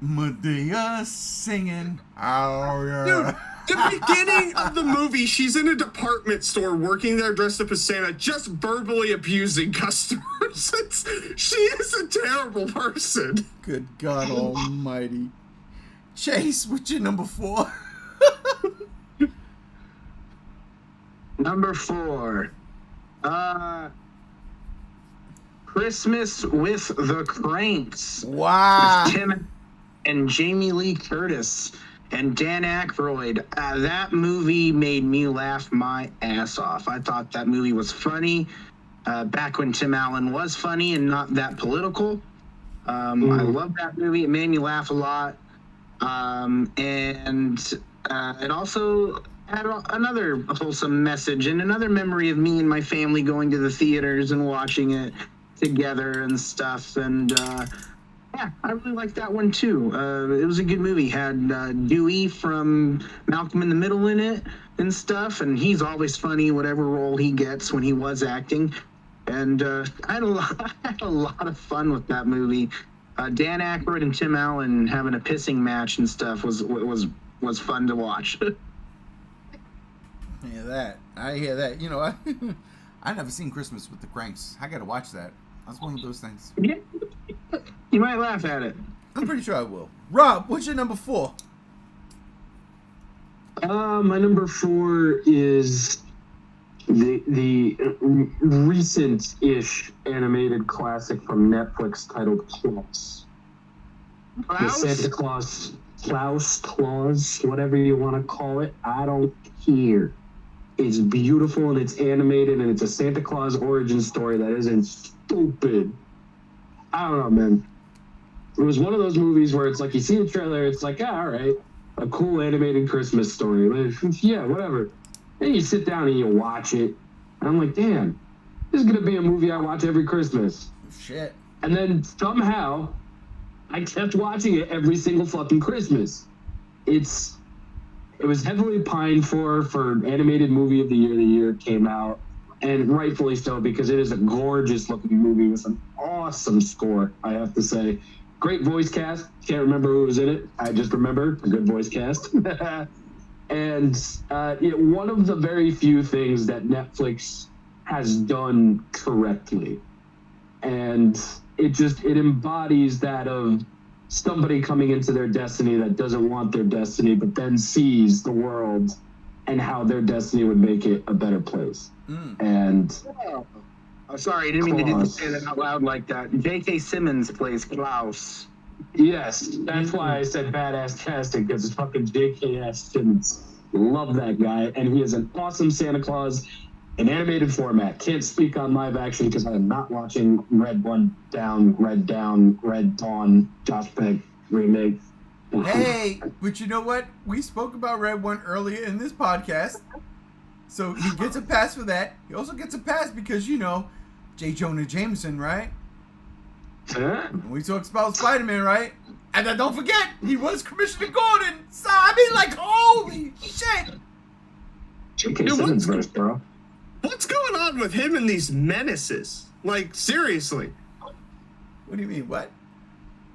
Medea singing. Oh, yeah. Dude, the beginning of the movie, she's in a department store working there dressed up as Santa, just verbally abusing customers. She is a terrible person. Good God almighty. Chase, what's your number 4? Number 4. Christmas with the Cranks. Wow. With Tim and Jamie Lee Curtis and Dan Aykroyd. That movie made me laugh my ass off. I thought that movie was funny. Back when Tim Allen was funny and not that political. I love that movie. It made me laugh a lot. And it also had another wholesome message and another memory of me and my family going to the theaters and watching it together and stuff. And yeah, I really liked that one too. It was a good movie. Had Dewey from Malcolm in the Middle in it and stuff, and he's always funny whatever role he gets when he was acting. And I had a lot of fun with that movie. Dan Aykroyd and Tim Allen having a pissing match and stuff was fun to watch. I hear that. You know, I never seen Christmas with the Cranks. I gotta watch that. That's one of those things. Yeah. You might laugh at it. I'm pretty sure I will. Rob, what's your number 4? My number 4 is the recent-ish animated classic from Netflix titled Klaus. The Santa Claus, whatever you want to call it. I don't care. It's beautiful and it's animated and it's a Santa Claus origin story that isn't stupid. I don't know, man. It was one of those movies where it's like you see the trailer, it's like, all right, a cool animated Christmas story. Yeah, whatever. Then you sit down and you watch it. And I'm like, damn, this is going to be a movie I watch every Christmas. Shit. And then somehow I kept watching it every single fucking Christmas. It was heavily pined for animated movie of the year the year it came out. And rightfully so, because it is a gorgeous looking movie with an awesome score, I have to say. Great voice cast. Can't remember who was in it. I just remember a good voice cast. And one of the very few things that Netflix has done correctly. And it embodies that of somebody coming into their destiny that doesn't want their destiny, but then sees the world and how their destiny would make it a better place. And oh, sorry, I didn't mean to say that out loud like that. J.K. Simmons plays Klaus. Yes, that's why I said badass casting, because it's fucking J.K. Simmons. Love that guy, and he is an awesome Santa Claus in animated format. Can't speak on live action because I am not watching Red Dawn, Josh Peck remake. Hey, but you know what? We spoke about Red One earlier in this podcast. So he gets a pass for that. He also gets a pass because, you know, J. Jonah Jameson, right? And we talked about Spider-Man, right? And then don't forget, he was Commissioner Gordon. So, I mean, like, holy shit. J.K. Simmons verse, bro. What's going on with him and these menaces? Like, seriously. What do you mean, what?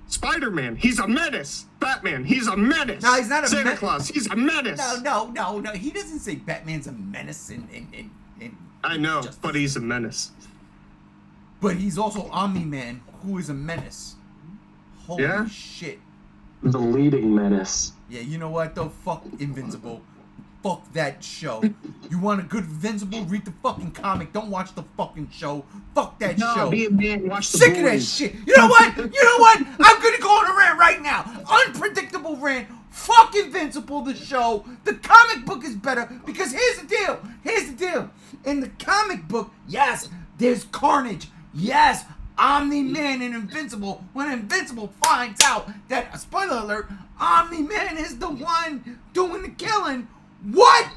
Spider-Man, he's a menace. Batman, he's a menace. No, he's not a Santa Claus, he's a menace. No. He doesn't say Batman's a menace in I know, Justice. but he's a menace. But he's also Omni-Man, who is a menace. Holy shit. The leading menace. Yeah, you know what, though? Fuck Invincible. Fuck that show. You want a good Invincible? Read the fucking comic. Don't watch the fucking show. Fuck that show. No, be a man, watch the Sick of that boys. shit. You know what? I'm gonna go on a rant right now. Unpredictable rant. Fuck Invincible, the show. The comic book is better because here's the deal. In the comic book, yes, there's carnage. Yes, Omni-Man and Invincible. When Invincible finds out that, spoiler alert, Omni-Man is the one doing the killing. What?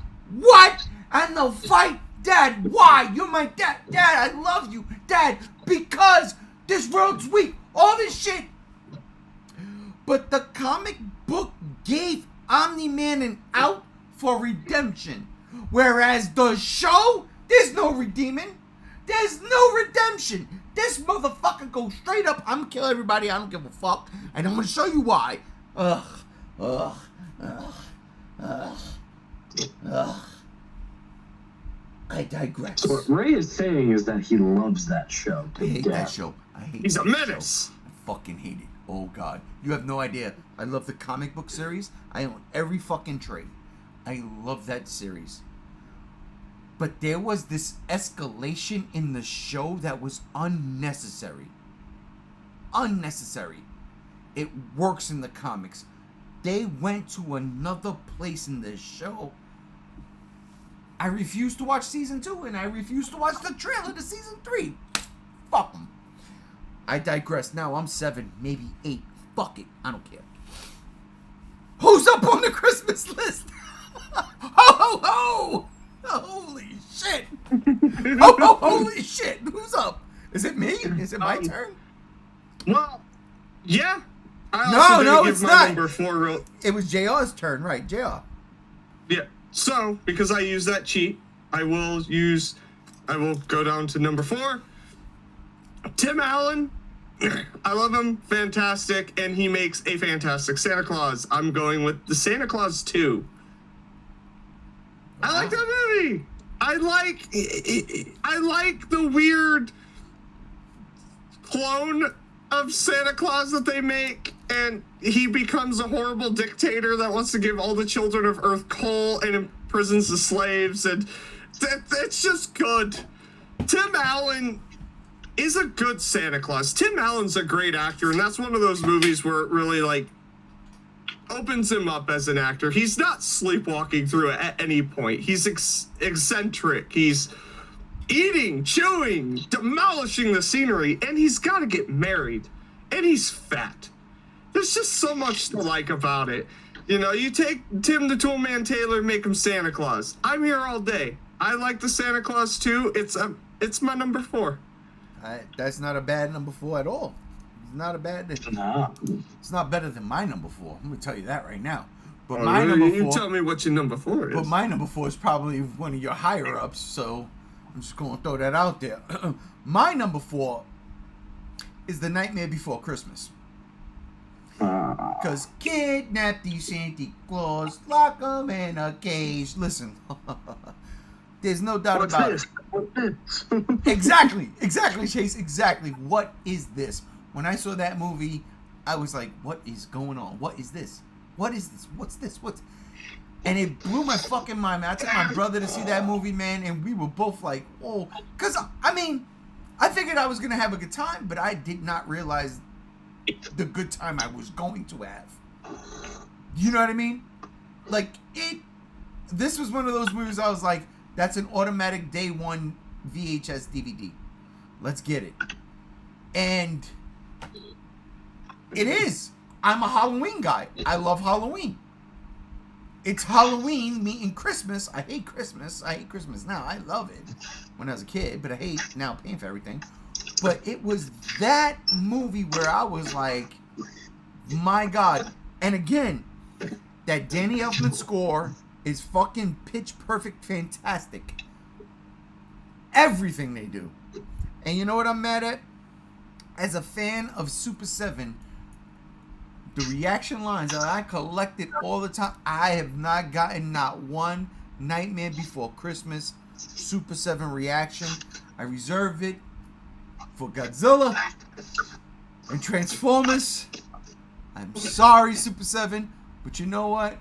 And they'll fight. Dad, why? You're my dad. Dad, I love you. Dad, because this world's weak. All this shit. But the comic book gave Omni-Man an out for redemption. Whereas the show, there's no redeeming. There's no redemption. This motherfucker goes straight up. I'm gonna kill everybody. I don't give a fuck. And I'm gonna show you why. Ugh. Ugh. Ugh. Ugh. Ugh. I digress. So what Ray is saying is that he loves that show to I hate death. that show. I hate He's that a menace. show. I fucking hate it. Oh god. You have no idea. I love the comic book series. I own every fucking trade. I love that series. But there was this escalation in the show that was unnecessary. Unnecessary. It works in the comics. They went to another place in the show. I refuse to watch season 2, and I refuse to watch the trailer to season 3. Fuck them. I digress. Now I'm 7, maybe 8. Fuck it. I don't care. Who's up on the Christmas list? Ho, ho, ho! Holy shit! Ho, ho, holy shit! Who's up? Is it me? Is it my turn? Well, yeah. I No, also no, didn't it's give my not. number 4 real. It was JR's turn, right? JR. Yeah. So, because I use that cheat, I will go down to number 4. Tim Allen. I love him. Fantastic. And he makes a fantastic Santa Claus. I'm going with the Santa Claus 2. I like that movie. I like the weird clone of Santa Claus that they make, and he becomes a horrible dictator that wants to give all the children of Earth coal and imprisons the slaves, and it's just good. Tim Allen is a good Santa Claus. Tim Allen's a great actor, and that's one of those movies where it really, like, opens him up as an actor. He's not sleepwalking through it at any point. He's eccentric. He's eating, chewing, demolishing the scenery, and he's got to get married. And he's fat. There's just so much to like about it. You know, you take Tim the Toolman Taylor, make him Santa Claus. I'm here all day. I like the Santa Claus too. It's my number 4. That's not a bad number 4 at all. It's not a bad. Nah. It's not better than my number 4. I'm gonna tell you that right now. But Oh, my really? number You 4. tell me what your number 4 is. But my number 4 is probably one of your higher ups. So I'm just gonna throw that out there. My number 4 is The Nightmare Before Christmas. Because kidnap these Santa Claus, lock 'em in a cage. Listen, there's no doubt What's about this? it. What's this? Exactly, Chase, exactly. What is this? When I saw that movie, I was like, what is going on? What is this? What is this? What's this? What's... And it blew my fucking mind, man. I took my brother to see that movie, man, and we were both like, whoa. Because, I mean, I figured I was going to have a good time, but I did not realize the good time I was going to have. You know what I mean? Like, this was one of those movies I was like, that's an automatic day one VHS DVD. Let's get it. And it is. I'm a Halloween guy. I love Halloween. It's Halloween meeting Christmas. I hate Christmas. I hate Christmas now. I love it when I was a kid, but I hate now paying for everything. But it was that movie where I was like, my God. And again, that Danny Elfman score is fucking pitch perfect fantastic. Everything they do. And you know what I'm mad at? As a fan of Super 7, the reaction lines that I collected all the time, I have not gotten not one Nightmare Before Christmas Super 7 reaction. I reserve it for Godzilla and Transformers. I'm sorry, Super 7, but you know what?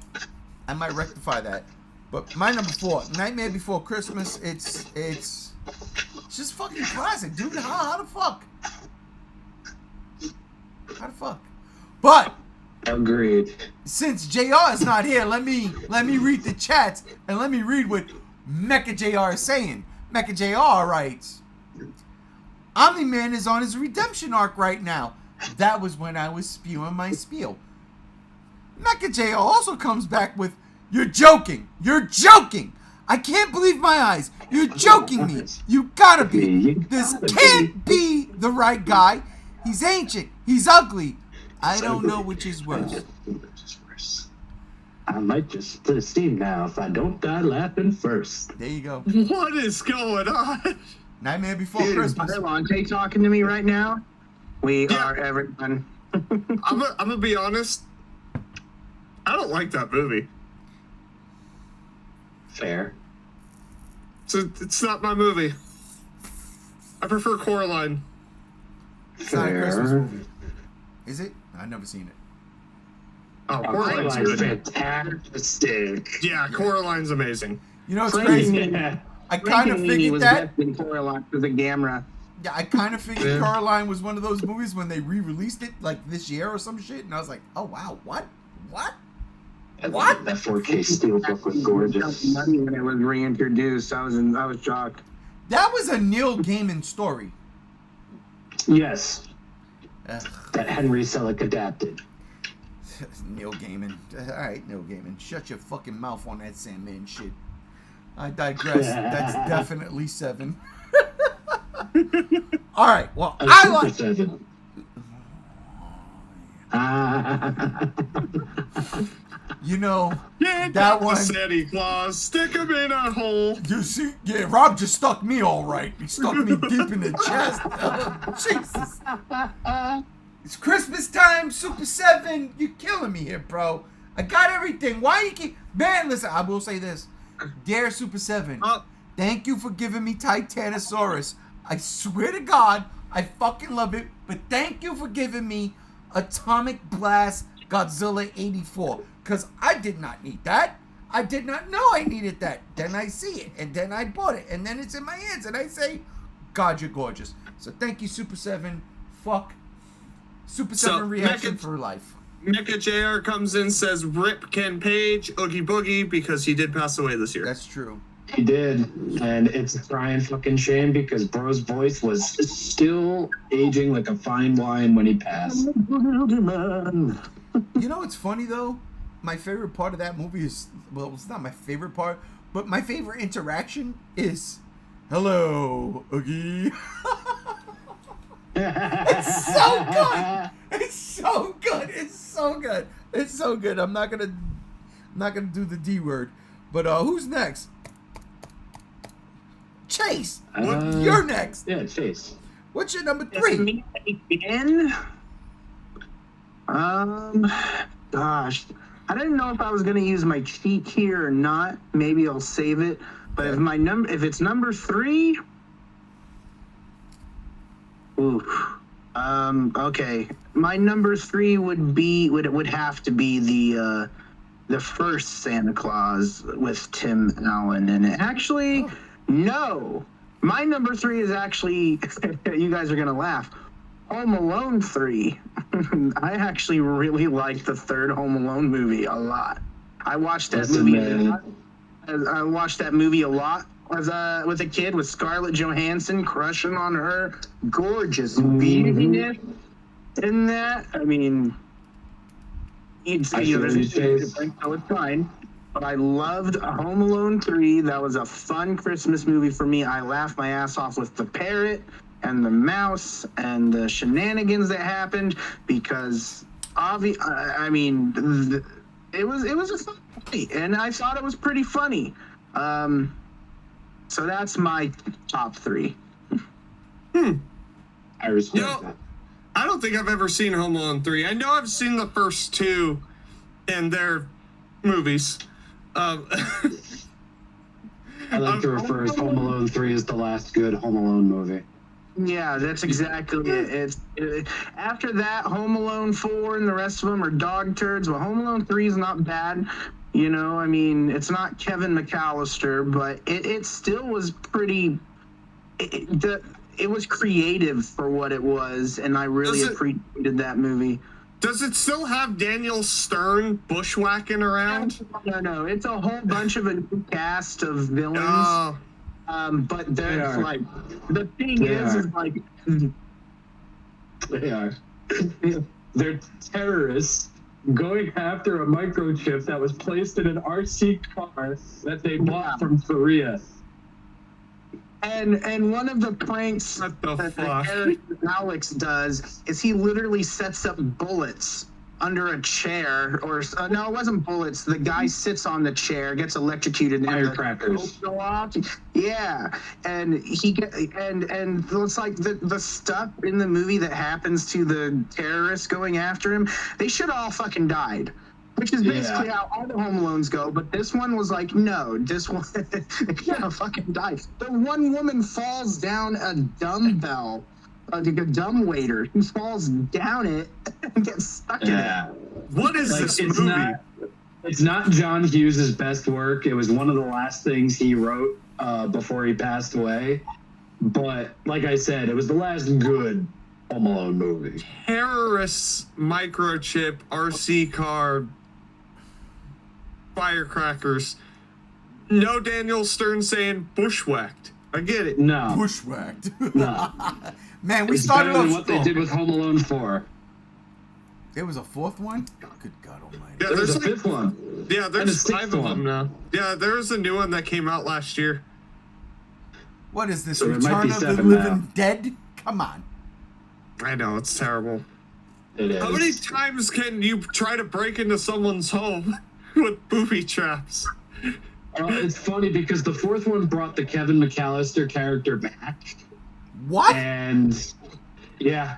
I might rectify that. But my number 4, Nightmare Before Christmas, it's just fucking classic, dude. How the fuck? How the fuck? But Agreed. since JR is not here, let me read the chats and let me read what Mecha JR is saying. Mecha JR writes, Omni-Man is on his redemption arc right now. That was when I was spewing my spiel. Mecha JR also comes back with, you're joking. You're joking. I can't believe my eyes. You're joking me. You gotta be. This can't be the right guy. He's ancient. He's ugly. I don't know which is worse. I might just split a steam now if I don't die laughing first. There you go. What is going on? Nightmare Before Dude, Christmas. Delonte talking to me right now. We Yeah. are everyone. I'm gonna be honest. I don't like that movie. Fair. It's not my movie. I prefer Coraline. It's not a Christmas movie. Is it? I've never seen it. Oh, Coraline's Coraline's good. fantastic. Yeah, Coraline's amazing. You know, it's crazy. I kind of Frankenweenie figured was that. best in Coraline for the Gamera. Yeah, I kind of figured Yeah. Coraline was one of those movies when they re-released it like this year or some shit, and I was like, oh wow, what? What? That 4K steelbook was gorgeous. Money when it was reintroduced. I was shocked. That was a Neil Gaiman story. Yes, Ugh, that Henry Selick adapted. Neil Gaiman. All right, Neil Gaiman, shut your fucking mouth on that Sandman shit. I digress. That's definitely 7. All right. Well, I like. You know, Yeah, that one. Santa Claus, stick him in a hole. You see, yeah, Rob just stuck me all right. He stuck me deep in the chest. Oh, Jesus. It's Christmas time, Super 7. You're killing me here, bro. I got everything. Why you keep... Man, listen, I will say this. Dear Super 7, thank you for giving me Titanosaurus. I swear to God, I fucking love it. But thank you for giving me Atomic Blast Godzilla 84. Because I did not need that. I did not know I needed that. Then I see it. And then I bought it. And then it's in my hands. And I say, God, you're gorgeous. So thank you, Super 7. Fuck. Super 7 reaction for life. Mecha JR comes in, says, rip Ken Page, Oogie Boogie, because he did pass away this year. That's true. He did, and it's a crying fucking shame because Bro's voice was still aging like a fine wine when he passed. You know what's funny, though? My favorite part of that movie is, well, it's not my favorite part, but my favorite interaction is, hello, Oogie. It's so good. It's so good. It's so good. It's so good. I'm not gonna do the D word. But who's next? Chase. You're next. Yeah, Chase. What's your number It's 3? me again. Gosh, I didn't know if I was gonna use my cheat here or not. Maybe I'll save it. But if it's number 3. Oof. Okay. My number 3 would have to be the first Santa Claus with Tim Allen in it. Actually, no. My number 3 is actually, you guys are gonna laugh, Home Alone 3. I actually really like the third Home Alone movie a lot. I watched that movie a lot with a kid, with Scarlett Johansson crushing on her gorgeous beautiness in that. I mean, there's a difference, so it's fine. But I loved Home Alone 3. That was a fun Christmas movie for me. I laughed my ass off with the parrot and the mouse and the shenanigans that happened because it was a fun movie, and I thought it was pretty funny. So that's my top 3. I respect You know, that. I don't think I've ever seen Home Alone 3. I know I've seen the first 2 in their movies. I like to refer to Home Alone 3 as the last good Home Alone movie. Yeah, that's exactly it. After that, Home Alone 4 and the rest of them are dog turds. But Home Alone 3 is not bad. You know, I mean, it's not Kevin McAllister, but it still was pretty. It was creative for what it was, and I really appreciated that movie. Does it still have Daniel Stern bushwhacking around? No, it's a whole bunch of a new cast of villains. Oh, But that's like the thing is like They are. They're terrorists going after a microchip that was placed in an RC car that they bought from Korea. And one of the pranks What the that fuck? Alex does is he literally sets up bullets under a chair, or no, it wasn't bullets. The guy sits on the chair, gets electrocuted, and Firecrackers. the go off. Yeah, and and it's like the stuff in the movie that happens to the terrorists going after him. They should have all fucking died. which is basically how all the Home Alones go. But this one was like, no, this one, yeah, fucking died. The one woman falls down a dumbbell, like a dumb waiter, who falls down it and gets stuck in it. What is Like, this it's movie? It's not John Hughes' best work. It was one of the last things he wrote before he passed away. But like I said, it was the last good Home Alone movie. Terrorists, microchip, RC car, firecrackers. No Daniel Stern saying bushwhacked. I get it. No. Bushwhacked. No. Man, we It's started better than off what they strong. did with Home Alone 4. There was a fourth one? Good God almighty. Yeah, There's a like- fifth one. Yeah, And there's a sixth 5 of them one. now. Yeah, there's a new one that came out last year. What is this? So there might Return be of the 7 Living now. Dead? Come on. I know, it's terrible. It is. How many times can you try to break into someone's home with booby traps? It's funny because the fourth one brought the Kevin McAllister character back. What? And yeah,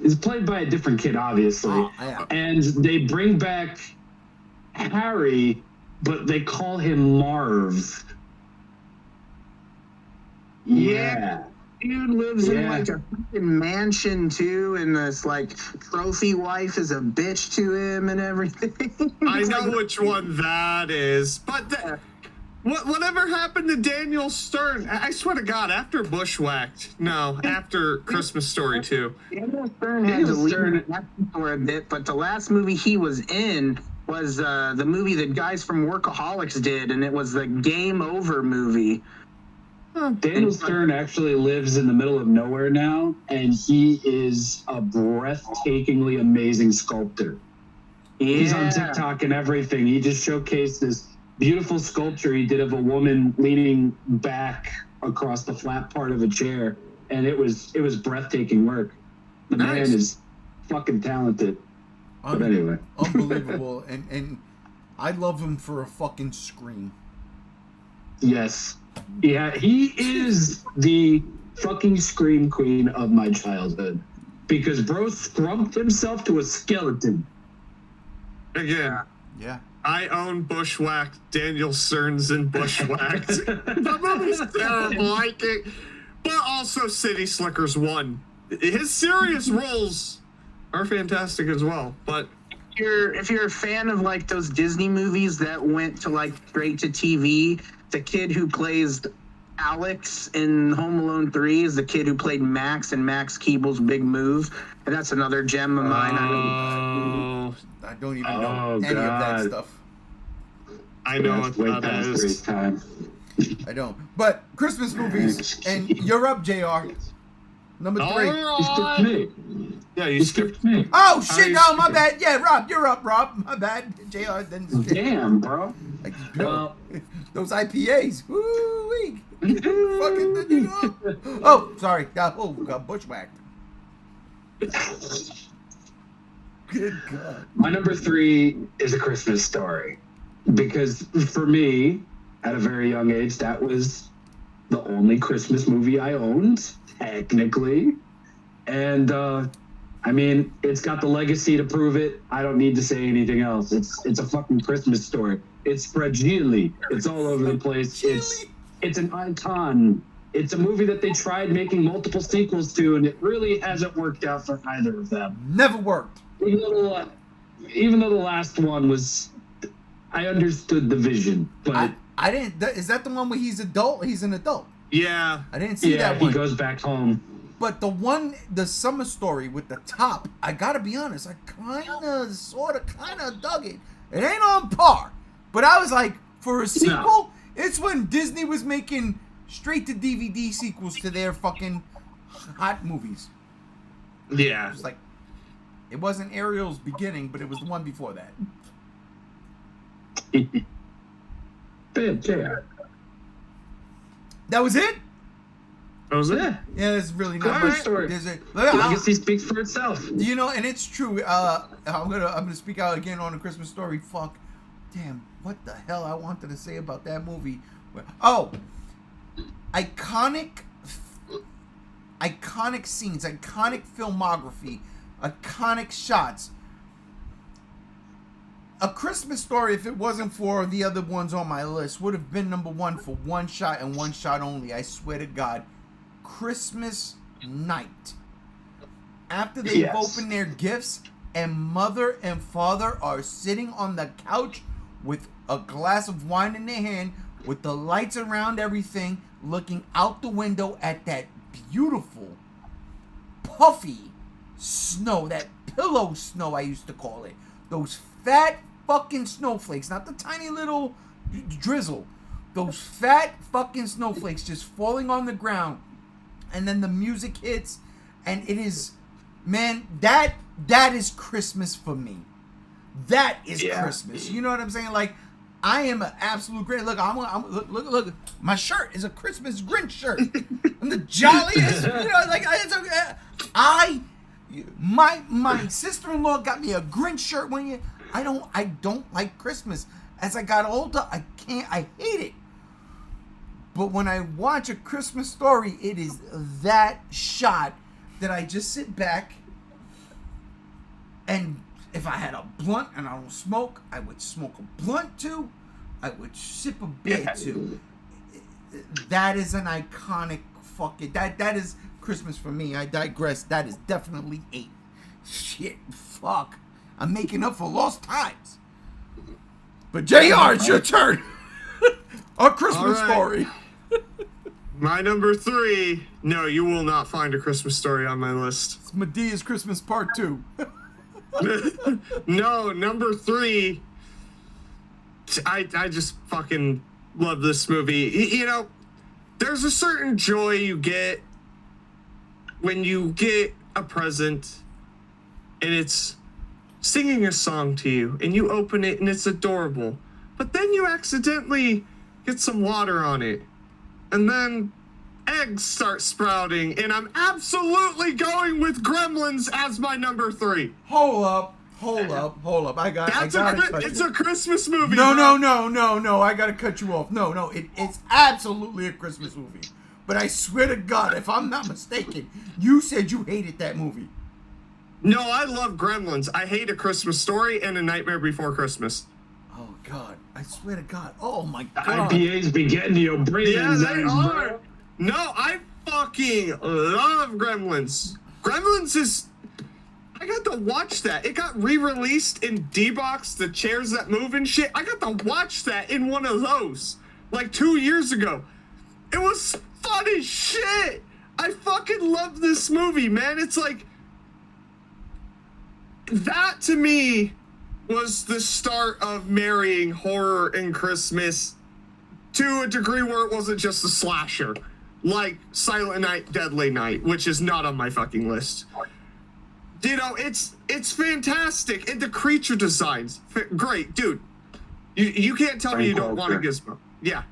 it's played by a different kid, obviously. Oh, yeah. And they bring back Harry, but they call him Marv. Yeah. Dude lives in Yeah. like a fucking mansion too, and this like trophy wife is a bitch to him and everything. I It's know like, which one that is, but whatever happened to Daniel Stern? I swear to God, after Bushwhacked, no, after Christmas Story 2. Daniel Stern had to Daniel leave Stern- for a bit, but the last movie he was in was the movie that guys from Workaholics did, and it was the Game Over movie. Daniel Stern actually lives in the middle of nowhere now, and he is a breathtakingly amazing sculptor. He's on TikTok and everything. He just showcased this beautiful sculpture he did of a woman leaning back across the flat part of a chair, and it was breathtaking work. The Nice. man is fucking talented. But anyway, Unbelievable. and I love him for a fucking scream. yes, yeah, he is the fucking scream queen of my childhood because bro scrumped himself to a skeleton. Again, Yeah. I own Bushwhacked. Daniel Stern's in Bushwhacked. That movie's terrible. I can't. But also City Slickers 1. His serious roles are fantastic as well. But If you're a fan of like those Disney movies that went to like straight to TV, the kid who plays Alex in Home Alone 3 is the kid who played Max in Max Keeble's Big Move, and that's another gem of mine. I don't even know Oh, any of that God. stuff. I know That's what way that past Grace is. time. I don't. But Christmas movies, and you're up, JR. Number 3. You skipped me. Yeah, You you skipped. skipped me. Oh, shit. I No, my skipped. bad. Yeah, Rob. You're up, Rob. My bad. JR. Then Damn, bro. Like, Well- those IPAs. Woo-wee. Fucking did you know? Oh, sorry. Got bushwhacked. Good God. My number 3 is A Christmas Story. Because for me, at a very young age, that was the only Christmas movie I owned, technically. And, I mean, it's got the legacy to prove it. I don't need to say anything else. It's a fucking Christmas story. It's fragile. It's all over the place. It's an icon. It's a movie that they tried making multiple sequels to, and it really hasn't worked out for either of them. Never worked. Even though the last one was, I understood the vision, but I didn't. Is that the one where he's adult? He's an adult. Yeah. I didn't see yeah, that he one. goes back home. But the summer story with the top, I gotta be honest, I kinda dug it. It ain't on par. But I was like, for a sequel, it's when Disney was making straight to DVD sequels to their fucking hot movies. Yeah. It was like, it wasn't Ariel's beginning, but it was the one before that. Yeah. That was it? That was it? Yeah. Yeah, there's really not Christmas much. story. There's a, The legacy speaks for itself. you know, and it's true. I'm gonna speak out again on A Christmas Story. Fuck, damn, what the hell I wanted to say about that movie? Oh, iconic scenes, iconic filmography, iconic shots. A Christmas Story, if it wasn't for the other ones on my list, would have been number one for one shot and one shot only. I swear to God. Christmas night. After they've opened their gifts and mother and father are sitting on the couch with a glass of wine in their hand, with the lights around everything, looking out the window at that beautiful, puffy snow, that pillow snow I used to call it. Those fat fucking snowflakes, not the tiny little drizzle. Those fat fucking snowflakes just falling on the ground. And then the music hits, and it is, man, that is Christmas for me. That is Christmas. You know what I'm saying? Like, I am an absolute great. Look, look. My shirt is a Christmas Grinch shirt. I'm the jolliest. You know, like my sister-in-law got me a Grinch shirt I don't like Christmas. As I got older, I hate it. But when I watch A Christmas Story, it is that shot that I just sit back, and if I had a blunt and I don't smoke, I would smoke a blunt too. I would sip a beer too. That is an iconic fucking... That is Christmas for me. I digress. That is definitely 8. Shit, fuck. I'm making up for lost times. But JR, it's your turn. A Christmas Story. My number 3. No, you will not find A Christmas Story on my list. It's Medea's Christmas Part 2. No, number 3. I just fucking love this movie. You know, there's a certain joy you get when you get a present and it's singing a song to you and you open it and it's adorable. But then you accidentally get some water on it. And then eggs start sprouting, and I'm absolutely going with Gremlins as my number 3. Hold up. I got it. It's a Christmas movie. No. I gotta cut you off. No. It's absolutely a Christmas movie. But I swear to God, if I'm not mistaken, you said you hated that movie. No, I love Gremlins. I hate A Christmas Story and A Nightmare Before Christmas. Oh God, I swear to God. Oh my God. IPAs be getting to your brain. Yeah, they are. No, I fucking love Gremlins. Gremlins is... I got to watch that. It got re-released in D-Box, the chairs that move and shit. I got to watch that in one of those, like 2 years ago. It was fun as shit. I fucking love this movie, man. It's like... That, to me, was the start of marrying horror and Christmas to a degree where it wasn't just a slasher. Like Silent Night, Deadly Night, which is not on my fucking list. You know, it's fantastic. And the creature designs, great. Dude, you can't tell me you don't want a Gizmo. Yeah.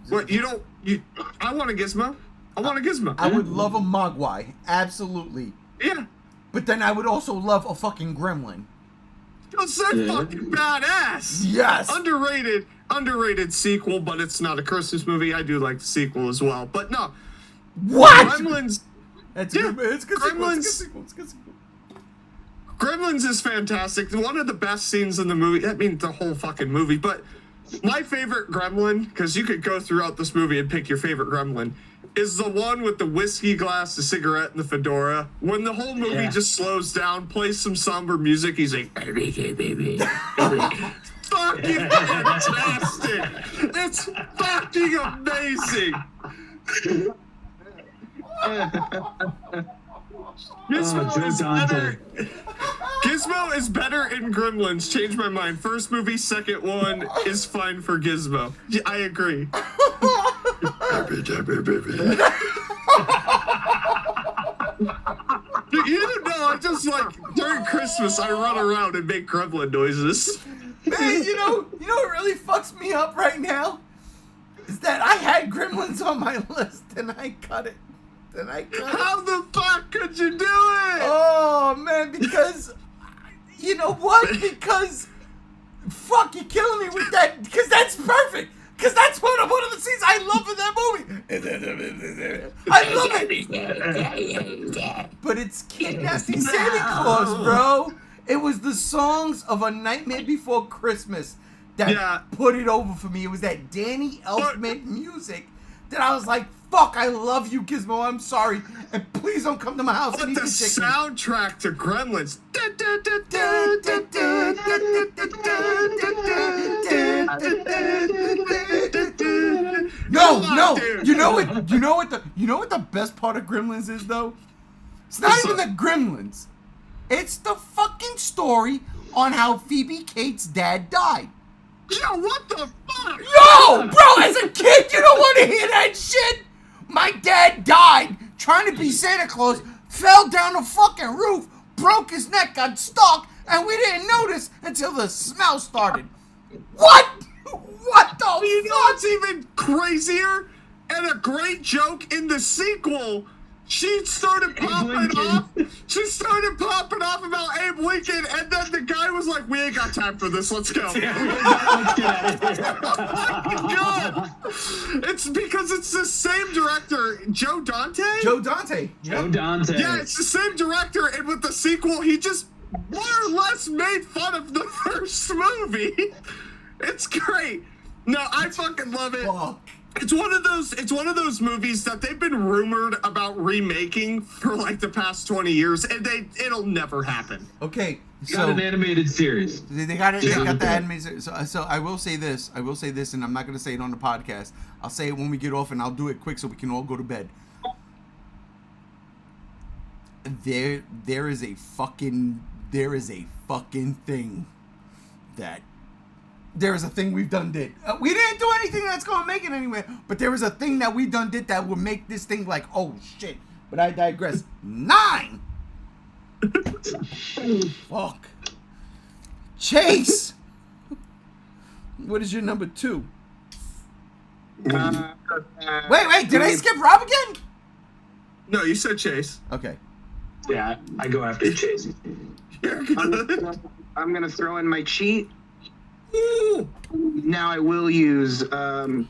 What, I want a Gizmo. I want a Gizmo. I would love a Mogwai. Absolutely. Yeah. But then I would also love a fucking Gremlin. Because they're fucking badass. Yes. Underrated sequel, but it's not a Christmas movie. I do like the sequel as well. But no. What? Gremlins. It's Yeah, good. It's good. Gremlins. Sequel. It's good. Sequel. Gremlins is fantastic. One of the best scenes in the movie. I mean, the whole fucking movie. But my favorite Gremlin, because you could go throughout this movie and pick your favorite Gremlin, is the one with the whiskey glass, the cigarette, and the fedora. When the whole movie just slows down, plays some somber music, he's like, baby. Fucking fantastic. It's fucking amazing. Gizmo is better in Gremlins. Change my mind. First movie, second one is fine for Gizmo. Yeah, I agree. You don't know, I just like during Christmas I run around and make Gremlin noises. Man, you know what really fucks me up right now? Is that I had Gremlins on my list and I cut it. How the fuck could you do it? Oh man, because you know what? Because fuck, you're killing me with that. Because that's perfect. Because that's one of the scenes I love in that movie. I love it. But it's kidnapping Santa Claus, bro. It was the songs of A Nightmare Before Christmas that put it over for me. It was that Danny Elfman music that I was like, fuck, I love you, Gizmo. I'm sorry. And please don't come to my house. But and eat the chicken. soundtrack to Gremlins. No. Dude. You know what the best part of Gremlins is though? It's not even the Gremlins. It's the fucking story on how Phoebe Cates' dad died. Yo, what the fuck? No, bro, as a kid, you don't want to hear that shit. My dad died trying to be Santa Claus, fell down the fucking roof, broke his neck, got stuck, and we didn't notice until the smell started. What? What the You know fuck? what's even crazier? And a great joke in the sequel. She started popping off. She started popping off about Abe Lincoln, and then the guy was like, "We ain't got time for this. Let's go." Let's get out of here. Oh my God. It's because it's the same director, Joe Dante. Joe Dante. Joe Dante. Yeah, it's the same director, and with the sequel, he just more or less made fun of the first movie. It's great. No, I fucking love it. Fuck. It's one of those movies that they've been rumored about remaking for like the past 20 years, and it'll never happen. Okay, Got an animated series. They got it. They Yeah. got the animated. So I will say this. And I'm not going to say it on the podcast. I'll say it when we get off, and I'll do it quick so we can all go to bed. There is a fucking thing that. There is a thing we've done did. We didn't do anything that's going to make it anywhere, but there is a thing that we done did that will make this thing like, oh shit. But I digress. 9! Fuck. Chase! What is your number 2? Wait, did I skip Rob again? No, you said Chase. Okay. Yeah, I go after Chase. You're good. I'm gonna throw in my cheat. Now I will use Tim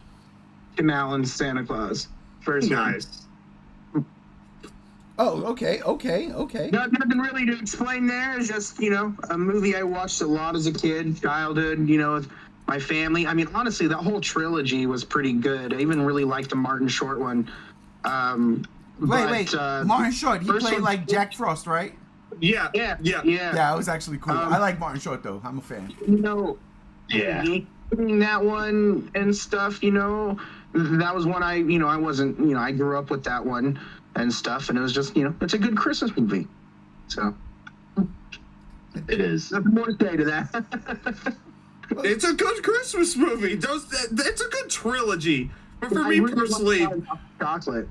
Allen's Santa Claus. First one. Nice. Oh, okay. Nothing really to explain there. It's just, a movie I watched a lot as a kid, childhood, with my family. I mean, honestly, that whole trilogy was pretty good. I even really liked the Martin Short one. Wait. Martin Short, he played one- like Jack Frost, right? Yeah. Yeah. Yeah, it was actually cool. I like Martin Short, though. I'm a fan. Yeah. That one and stuff, that was one I wasn't, I grew up with that one and stuff, and it was just, it's a good Christmas movie. So. It is. Nothing more to say to that. It's a good Christmas movie. It's a good trilogy. But for I me really personally, like chocolate.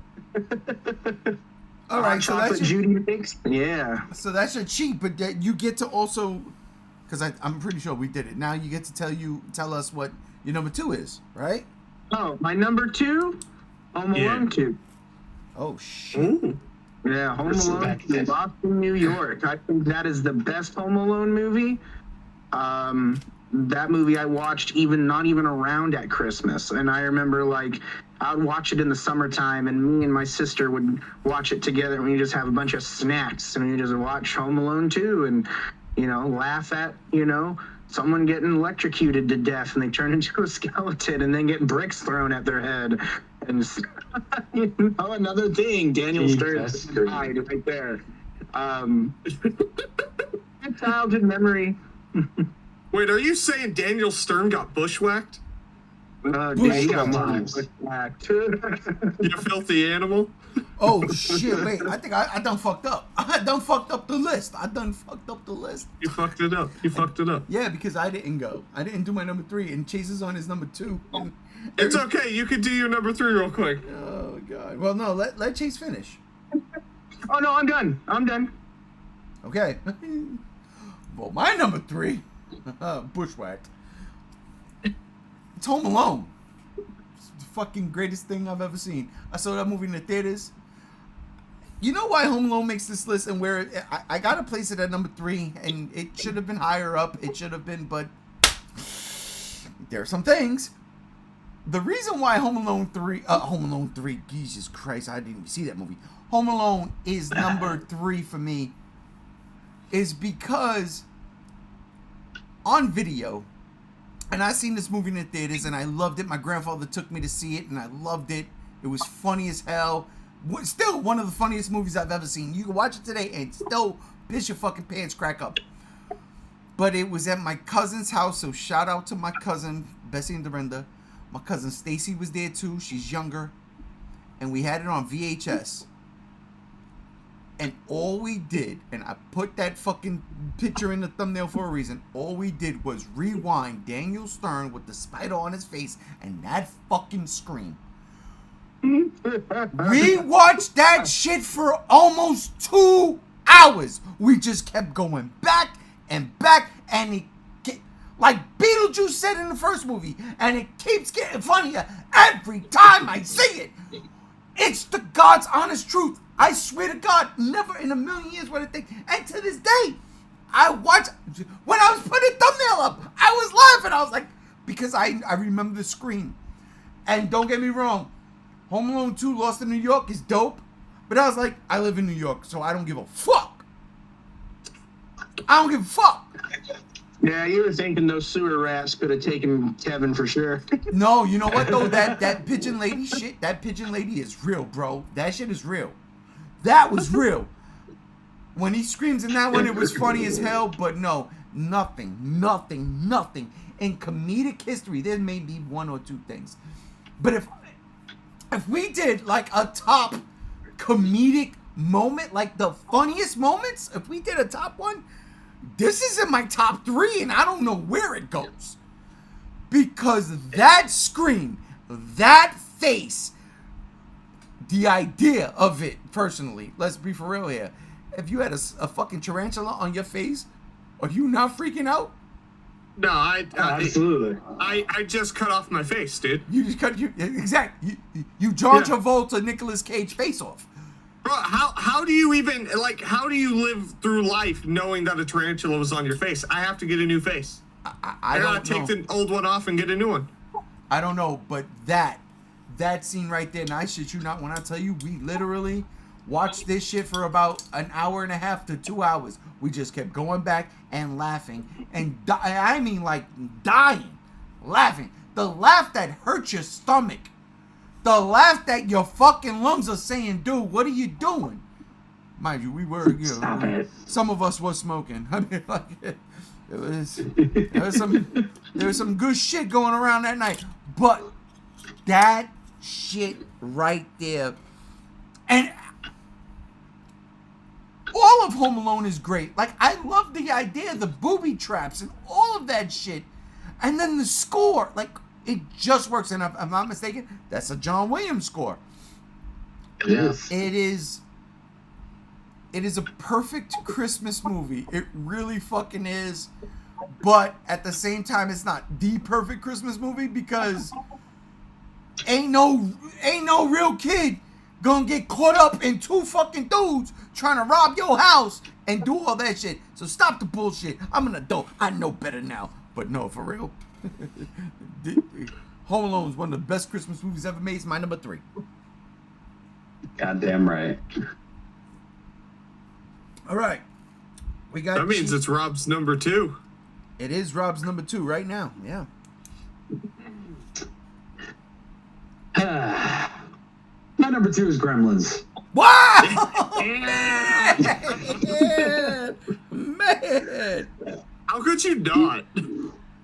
All right, so chocolate that's your, Judy makes. Yeah. so that's your cheat, but that you get to also, because I'm pretty sure we did it. Now you get to tell us what your number 2 is, right? Oh, my number 2, Home Alone 2. Oh shit! ooh, Yeah, Home This is Alone back 2, then. Boston, New York. I think that is the best Home Alone movie. That movie I watched not even around at Christmas. And I remember, I would watch it in the summertime, and me and my sister would watch it together, and we just have a bunch of snacks, and we just watch Home Alone 2 and, laugh at, someone getting electrocuted to death, and they turn into a skeleton, and then get bricks thrown at their head. And, another thing, Daniel Stern died right there. Childhood memory. wait, are you saying Daniel Stern got bushwhacked? He got times. whacked. You filthy animal. Oh shit! Wait, I think I done fucked up. I done fucked up the list. You fucked it up. Yeah, because I didn't go. I didn't do my number 3, and Chase is on his number 2. And It's okay. You can do your number 3 real quick. oh god. Well, no, let Chase finish. Oh no, I'm done. Okay. Well, my number 3, bushwhacked. It's Home Alone. It's the fucking greatest thing I've ever seen. I saw that movie in the theaters. You know why Home Alone makes this list and where I gotta place it at number 3, and it should have been higher up. It should have been, but there are some things. The reason why Home Alone 3, Jesus Christ, I didn't even see that movie. Home Alone is number 3 for me is because on video, and I seen this movie in the theaters, and I loved it. My grandfather took me to see it, and I loved it. It was funny as hell. Still one of the funniest movies I've ever seen. You can watch it today and still piss your fucking pants crack up. But it was at my cousin's house, so shout out to my cousin, Bessie and Dorinda. My cousin Stacy was there too. She's younger. And we had it on VHS. And all we did, and I put that fucking picture in the thumbnail for a reason, all we did was rewind Daniel Stern with the spider on his face and that fucking scream. We watched that shit for almost 2 hours. We just kept going back and back, and it, like Beetlejuice said in the first movie, and it keeps getting funnier every time I see it. It's the God's honest truth. I swear to God, never in a million years would I think. And to this day, I watch, when I was putting thumbnail up, I was laughing. I was like, because I remember the scream. And don't get me wrong, Home Alone 2 Lost in New York is dope. But I was like, I live in New York, so I don't give a fuck. I don't give a fuck. Yeah, you were thinking those sewer rats could have taken Kevin for sure. No, you know what though? That pigeon lady shit, that pigeon lady is real, bro. That shit is real. That was real. When he screams in that one, it was funny as hell, but no, nothing. In comedic history, there may be one or two things. But if we did like a top comedic moment, like the funniest moments, if we did a top one, this is in my top 3, and I don't know where it goes. Because that scream, that face, the idea of it, personally, let's be for real here. If you had a fucking tarantula on your face, are you not freaking out? No, Absolutely. I just cut off my face, dude. You just cut exactly. You John Travolta, Nicolas Cage face off. Bro, how do you even, like, how do you live through life knowing that a tarantula was on your face? I have to get a new face. I gotta don't know. take the old one off and get a new one. I don't know, but that scene right there, and I shit you not when I tell you, we literally watched this shit for about an hour and a half to 2 hours. We just kept going back and laughing, and I mean like dying, laughing. The laugh that hurts your stomach. The laugh that your fucking lungs are saying, dude, what are you doing? Mind you, we were, you know, some of us were smoking. I mean, like, there was some good shit going around that night. But that shit right there, and all of Home Alone is great. Like, I love the idea, the booby traps and all of that shit. And then the score, like, it just works. And if I'm not mistaken, that's a John Williams score. Yes. It is a perfect Christmas movie. It really fucking is. But at the same time, it's not the perfect Christmas movie because ain't no real kid gonna get caught up in 2 fucking dudes trying to rob your house and do all that shit. So stop the bullshit. I'm an adult. I know better now. But no, for real. Home Alone is one of the best Christmas movies ever made. It's my number 3. Goddamn right. All right. We got. That means it's Rob's number 2. It is Rob's number 2 right now. Yeah. My number 2 is Gremlins. Wow! Man. How could you not?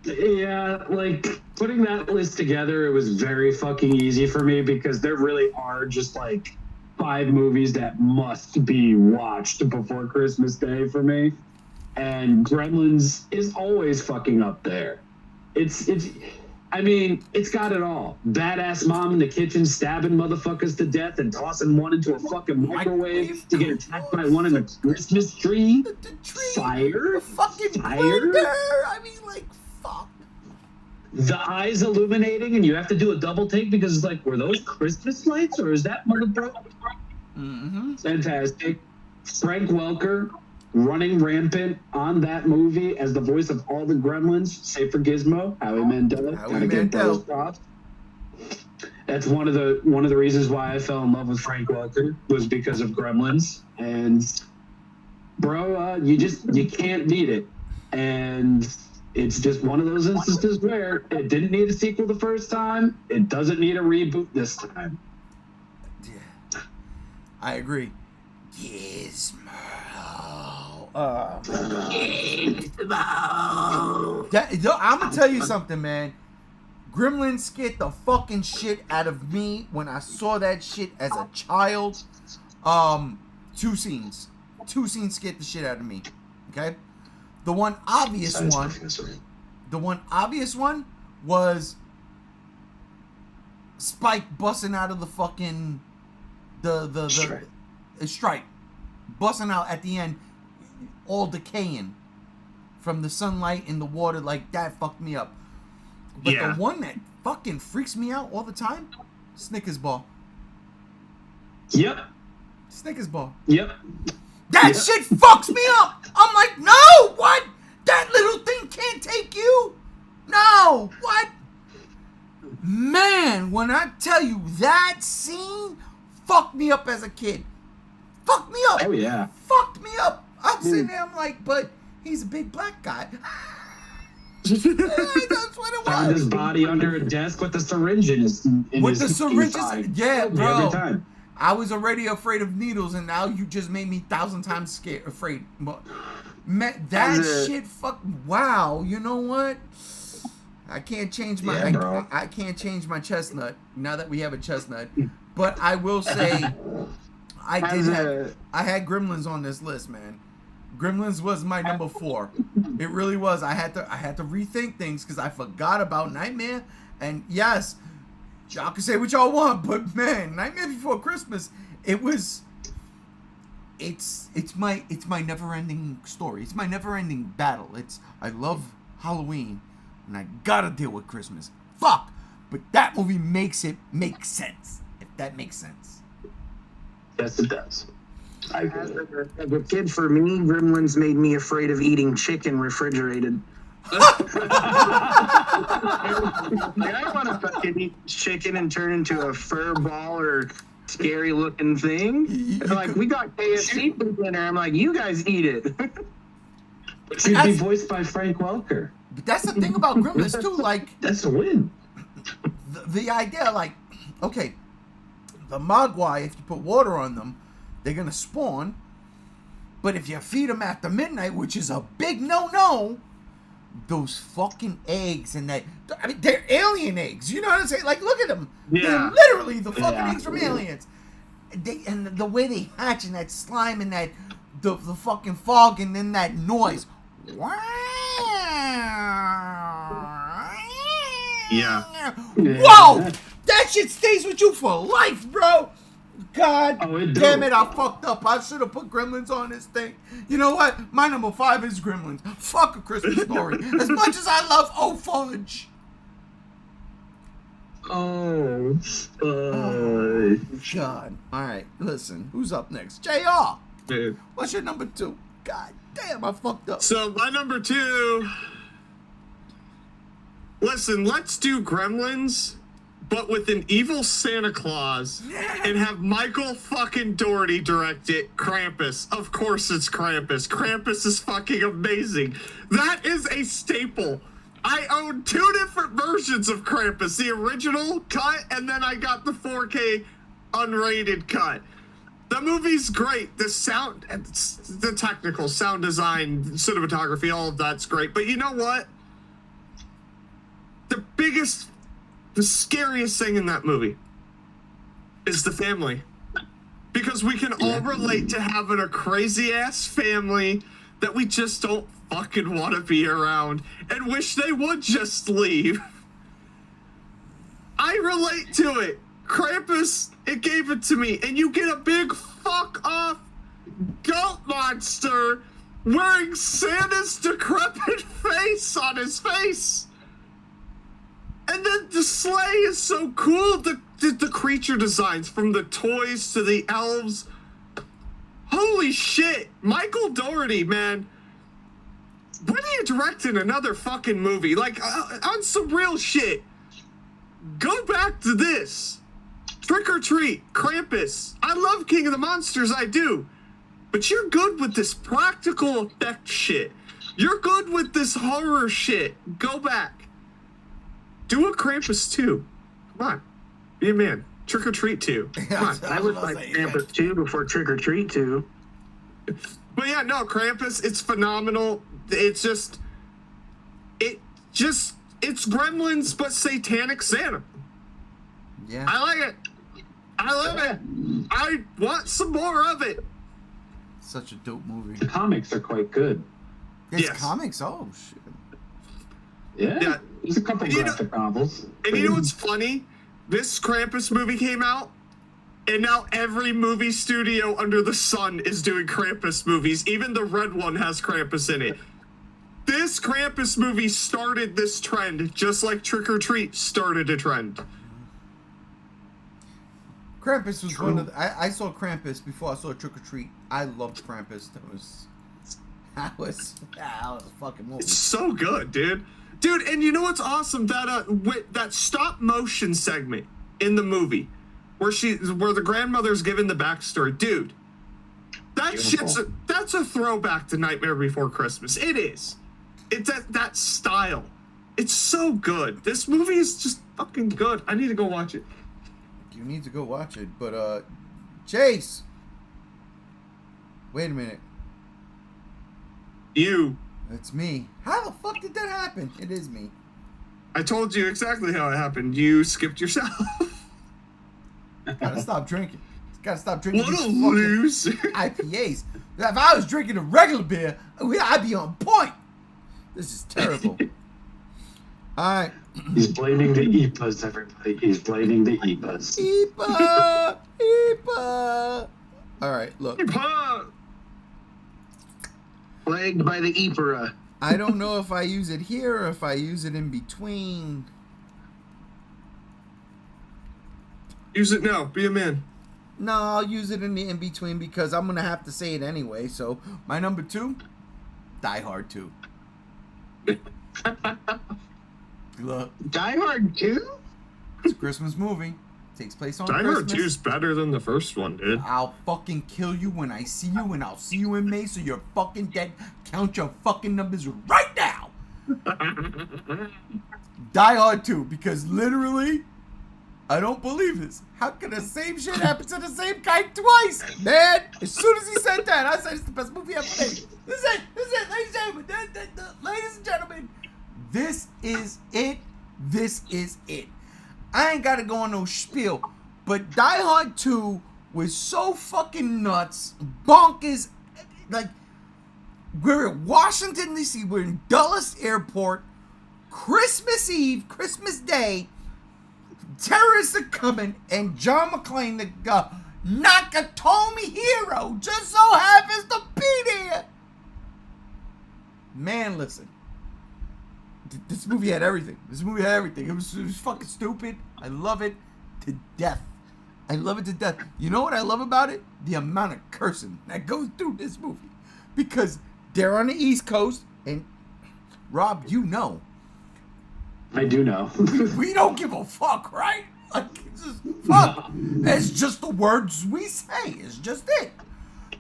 Yeah, like, putting that list together, it was very fucking easy for me because there really are just, like, 5 movies that must be watched before Christmas Day for me. And Gremlins is always fucking up there. I mean, it's got it all. Badass mom in the kitchen stabbing motherfuckers to death and tossing one into a fucking microwave to get attacked by one in the Christmas tree. The tree. Fire. The fucking Fire. murder. I mean, like, fuck. The eyes illuminating, and you have to do a double take because it's like, were those Christmas lights or is that motherfucker? Mm-hmm. Fantastic. Frank Welker running rampant on that movie as the voice of all the Gremlins, save for Gizmo, Howie Mandel. Gotta give those props. That's one of the reasons why I fell in love with Frank Welker was because of Gremlins. And bro, you can't beat it. And It's just one of those instances where it didn't need a sequel the first time. It doesn't need a reboot this time. Yeah, I agree. Gizmo. I'm gonna tell you something, man. Gremlins scared the fucking shit out of me when I saw that shit as a child. Two scenes scared the shit out of me. Okay, the one obvious one was Spike busting out of the fucking the stripe, busting out at the end, all decaying from the sunlight and the water. Like, that fucked me up. But the one that fucking freaks me out all the time, Snickers bar. Yep. Snickers bar. Yep. That shit fucks me up. I'm like, no, what? That little thing can't take you? No, what? Man, when I tell you that scene fucked me up as a kid. Fucked me up. Oh, yeah. Fucked me up. I'm sitting there, I'm like, but he's a big black guy. That's what it Found was. his body under a desk with a syringe in his With the syringes? inside. Yeah, bro. Every time. I was already afraid of needles, and now you just made me 1,000 times afraid. That shit, wow. You know what? I can't change my. I can't change my chestnut now that we have a chestnut. But I will say, I had Gremlins on this list, man. Gremlins was my number 4. It really was. I had to rethink things because I forgot about Nightmare. And yes, y'all can say what y'all want, but man, Nightmare Before Christmas, it's my never-ending story. It's my never-ending battle. I love Halloween, and I gotta deal with Christmas. Fuck, but that movie makes it make sense. If that makes sense. Yes, it does. As a kid, for me, Gremlins made me afraid of eating chicken refrigerated. I want to fucking eat chicken and turn into a fur ball or scary looking thing. Like, we got KFC for dinner. I'm like, you guys eat it. It should be voiced by Frank Welker. But that's the thing about Gremlins too. Like, that's a win. The idea, like, okay, the Mogwai, if you put water on them, they're gonna spawn. But if you feed them after midnight, which is a big no-no, those fucking eggs and they're alien eggs. You know what I'm saying? Like, look at them. Yeah. They're literally the fucking eggs from aliens. And the way they hatch and that slime and that the fucking fog and then that noise. Yeah. Whoa! That shit stays with you for life, bro. God damn it, I fucked up. I should have put Gremlins on this thing. You know what? My number 5 is Gremlins. Fuck A Christmas Story. As much as I love Fudge. Oh, God. Alright, listen. Who's up next? JR. Dude. What's your number 2? God damn, I fucked up. So, my number 2... Listen, let's do Gremlins, but with an evil Santa Claus, and have Michael fucking Dougherty direct it. Krampus. Of course it's Krampus. Krampus is fucking amazing. That is a staple. I own 2 different versions of Krampus. The original cut, and then I got the 4K unrated cut. The movie's great. The sound, the technical sound design, cinematography, all of that's great. But you know what? The scariest thing in that movie is the family. Because we can all relate to having a crazy-ass family that we just don't fucking want to be around and wish they would just leave. I relate to it. Krampus, it gave it to me. And you get a big fuck-off goat monster wearing Santa's decrepit face on his face. And then the sleigh is so cool. The creature designs, from the toys to the elves. Holy shit. Michael Dougherty, man. When are you directing another fucking movie? Like, on some real shit. Go back to this. Trick or Treat, Krampus. I love King of the Monsters, I do. But you're good with this practical effect shit. You're good with this horror shit. Go back. Do a Krampus 2. Come on. Be a man. Trick or Treat 2. Come on. I would like Krampus 2 before Trick or Treat 2. But yeah, no, Krampus, it's phenomenal. It's Gremlins, but Satanic Santa. Yeah. I like it. I love it. I want some more of it. Such a dope movie. The comics are quite good. There's Yes. comics? Oh, shit. Yeah. There's a couple graphic novels. And you know what's funny? This Krampus movie came out, and now every movie studio under the sun is doing Krampus movies. Even the red one has Krampus in it. This Krampus movie started this trend, just like Trick or Treat started a trend. Krampus was one of the, I saw Krampus before I saw Trick or Treat. I loved Krampus. That was a fucking movie. It's so good, dude. Dude, and you know what's awesome? That stop motion segment in the movie where the grandmother's giving the backstory. Dude, that's a throwback to Nightmare Before Christmas. It is. It's that style. It's so good. This movie is just fucking good. I need to go watch it. You need to go watch it, but Chase. Wait a minute. It's me. How the fuck did that happen? It is me. I told you exactly how it happened. You skipped yourself. Gotta stop drinking. Gotta stop drinking. What these a fucking loser. IPAs. If I was drinking a regular beer, I'd be on point. This is terrible. Alright. He's blaming the EPAs, everybody. He's blaming the EPAs. EPA. Alright, look. Plagued by the Epera. I don't know if I use it here or if I use it in between. Use it now. Be a man. No, I'll use it in the in between because I'm gonna have to say it anyway. So my number 2, Die Hard 2. Look, Die Hard 2? it's a Christmas movie. Takes place on Die Christmas. Hard 2 is better than the first one, dude. I'll fucking kill you when I see you, and I'll see you in May, so you're fucking dead. Count your fucking numbers right now. Die Hard 2, because literally, I don't believe this. How can the same shit happen to the same guy twice? Man, as soon as he said that, I said it's the best movie ever made. This is it, ladies and gentlemen. Ladies and gentlemen, this is it. This is it. I ain't gotta go on no spiel, but Die Hard 2 was so fucking nuts, bonkers. Like, we're in Washington, D.C., we're in Dulles Airport, Christmas Eve, Christmas Day, terrorists are coming, and John McClane, the Nakatomi hero, just so happens to be there. Man, listen. This movie had everything. It was fucking stupid. I love it to death. You know what I love about it? The amount of cursing that goes through this movie. Because they're on the East Coast, and Rob, you know. I do know. We don't give a fuck, right? Like, it's just fuck. It's just the words we say. It's just it.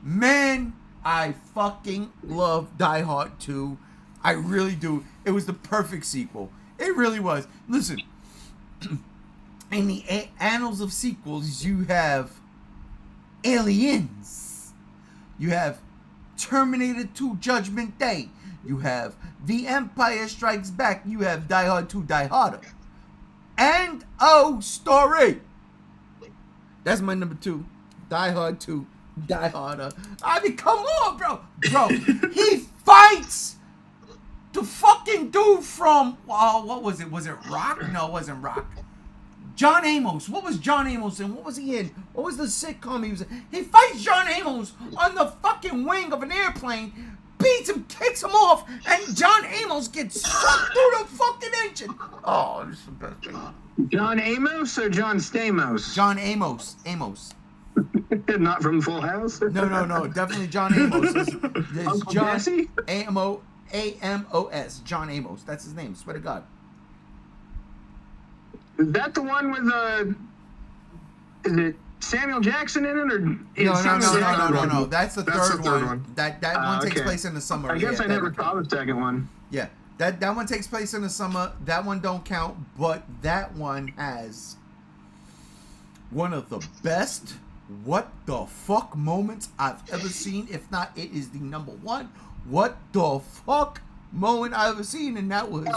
Man, I fucking love Die Hard 2. I really do. It was the perfect sequel. It really was. Listen, in the annals of sequels, you have Aliens. You have Terminator 2 Judgment Day. You have The Empire Strikes Back. You have Die Hard 2 Die Harder. And story. That's my number 2. Die Hard 2 Die Harder. I mean, come on, bro. Bro, he fights the fucking dude from, what was it? Was it Rock? No, it wasn't Rock. John Amos. What was John Amos in? What was he in? What was the sitcom he was in? He fights John Amos on the fucking wing of an airplane, beats him, kicks him off, and John Amos gets sucked through the fucking engine. Oh, this is the best thing. John Amos or John Stamos? John Amos. Not from Full House? No. Definitely John Amos. There's Uncle John Jesse? Amos. John Amos. That's his name. Swear to God. Is that the one with is it Samuel Jackson in it, or No. That's the third one. That one takes okay. place in the summer. I guess Yeah, I that never one saw the second one. Yeah, that one takes place in the summer. That one don't count, but that one has one of the best what the fuck moments I've ever seen. If not, it is the number one what the fuck moment I've ever seen, and that was